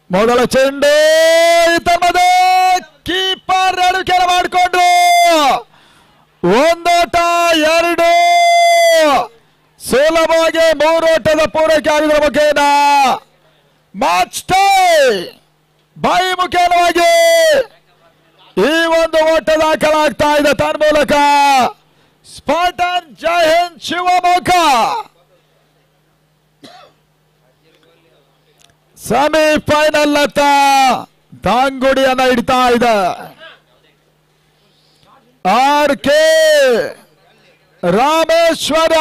ಮೊದಲ ಚೆಂಡು ತಮ್ಮದೇ ಕೀಪರ್ ಎಡುಕೆ ಮಾಡಿಕೊಂಡ್ರು. 1 ಓಟ 2 ಸುಲಭವಾಗಿ 3 ಓಟದ ಪೂರೈಕೆ ಆಗಿದ್ರ ಮುಖೇನ ಮ್ಯಾಚ್ ಟೈ ಬೈ ಮುಖೇನವಾಗಿ ಈ ಒಂದು ಓಟ ದಾಖಲಾಗ್ತಾ ಇದೆ. ತನ್ಮೂಲಕ ಸ್ಪಾಟನ್ ಜೈ ಹಿಂದ್ ಶಿವಮೊಗ್ಗ ಸೆಮಿಫೈನಲ್ ಅತ್ತ ದಾಂಗುಡಿಯನ್ನ ಇಡ್ತಾ ಇದೆ. RK ರಾಮೇಶ್ವರ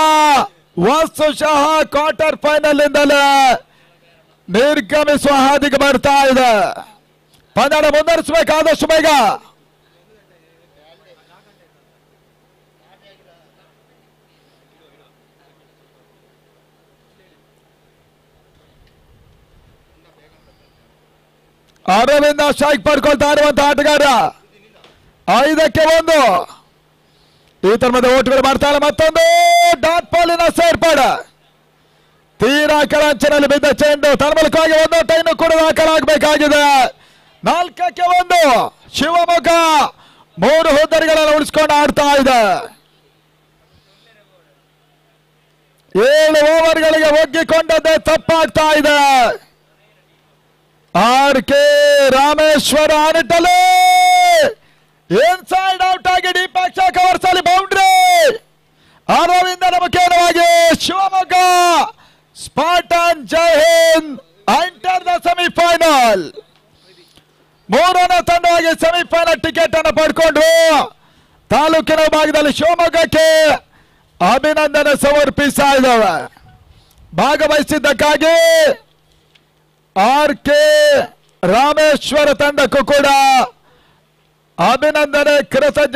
ವಸ್ತುಶಃ ಕ್ವಾರ್ಟರ್ ಫೈನಲ್ ಇಂದಲೇ ನಿರ್ಗಮಿಸುವ ಹಾದಿಗೆ ಬರ್ತಾ ಇದೆ. ಪಂದ್ಯ ಮುಂದುವರಿಸಬೇಕಾದಷ್ಟು ಬೇಗ. ಅರವಿಂದ ಸ್ಟ್ರೈಕ್ ಪಡ್ಕೊಳ್ತಾ ಇರುವಂತಹ ಆಟಗಾರ. 5ಕ್ಕೆ 1 ಈ ತರಹದ ಓಟುಗಳು ಮಾಡ್ತಾರೆ. ಮತ್ತೊಂದು ಡಾಟ್ ಬಾಲಿನ ಸೇರ್ಪಾಡು. ತೀರಾ ಕೆಳಂಚಿನಲ್ಲಿ ಬಿದ್ದ ಚೆಂಡು ತನ್ಮೂಲಕವಾಗಿ 1 ಓಟ ಇನ್ನು ಕೂಡ ದಾಖಲಾಗಬೇಕಾಗಿದೆ. 4ಕ್ಕೆ 1 ಶಿವಮೊಗ್ಗ 3 ಹುದ್ದರಿಗಳನ್ನು ಉಳಿಸಿಕೊಂಡು ಆಡ್ತಾ ಇದೆ. 7 ಓವರ್ಗಳಿಗೆ ಒಗ್ಗಿಕೊಂಡದ್ದೇ ತಪ್ಪಾಗ್ತಾ ಇದೆ. RK ರಾಮೇಶ್ವರ ಆನಿಟ್ಟಲು ಇನ್ಸೈಡ್ ಔಟ್ ಆಗಿ ಡೀಪ್ ಅಕ್ಷ ಕವರ್ಸಲ್ಲಿ ಬೌಂಡ್ರಿ. ಅರವಿಂದನ ಮುಖೇನವಾಗಿ Shivamogga Spartan Jai Hind enter the semifinal. 3ನೇ ತಂಡವಾಗಿ ಸೆಮಿಫೈನಲ್ ಟಿಕೆಟ್ ಅನ್ನು ಪಡ್ಕೊಂಡು ತಾಲೂಕಿನ ಭಾಗದಲ್ಲಿ ಶಿವಮೊಗ್ಗಕ್ಕೆ ಅಭಿನಂದನೆ ಸಮರ್ಪಿಸ್ತಾ ಇದ್ದಾವೆ. ಭಾಗವಹಿಸಿದ್ದಕ್ಕಾಗಿ RK ರಾಮೇಶ್ವರ ತಂಡಕ್ಕೂ ಕೂಡ ಅಭಿನಂದನೆ ಕೃತಜ್ಞ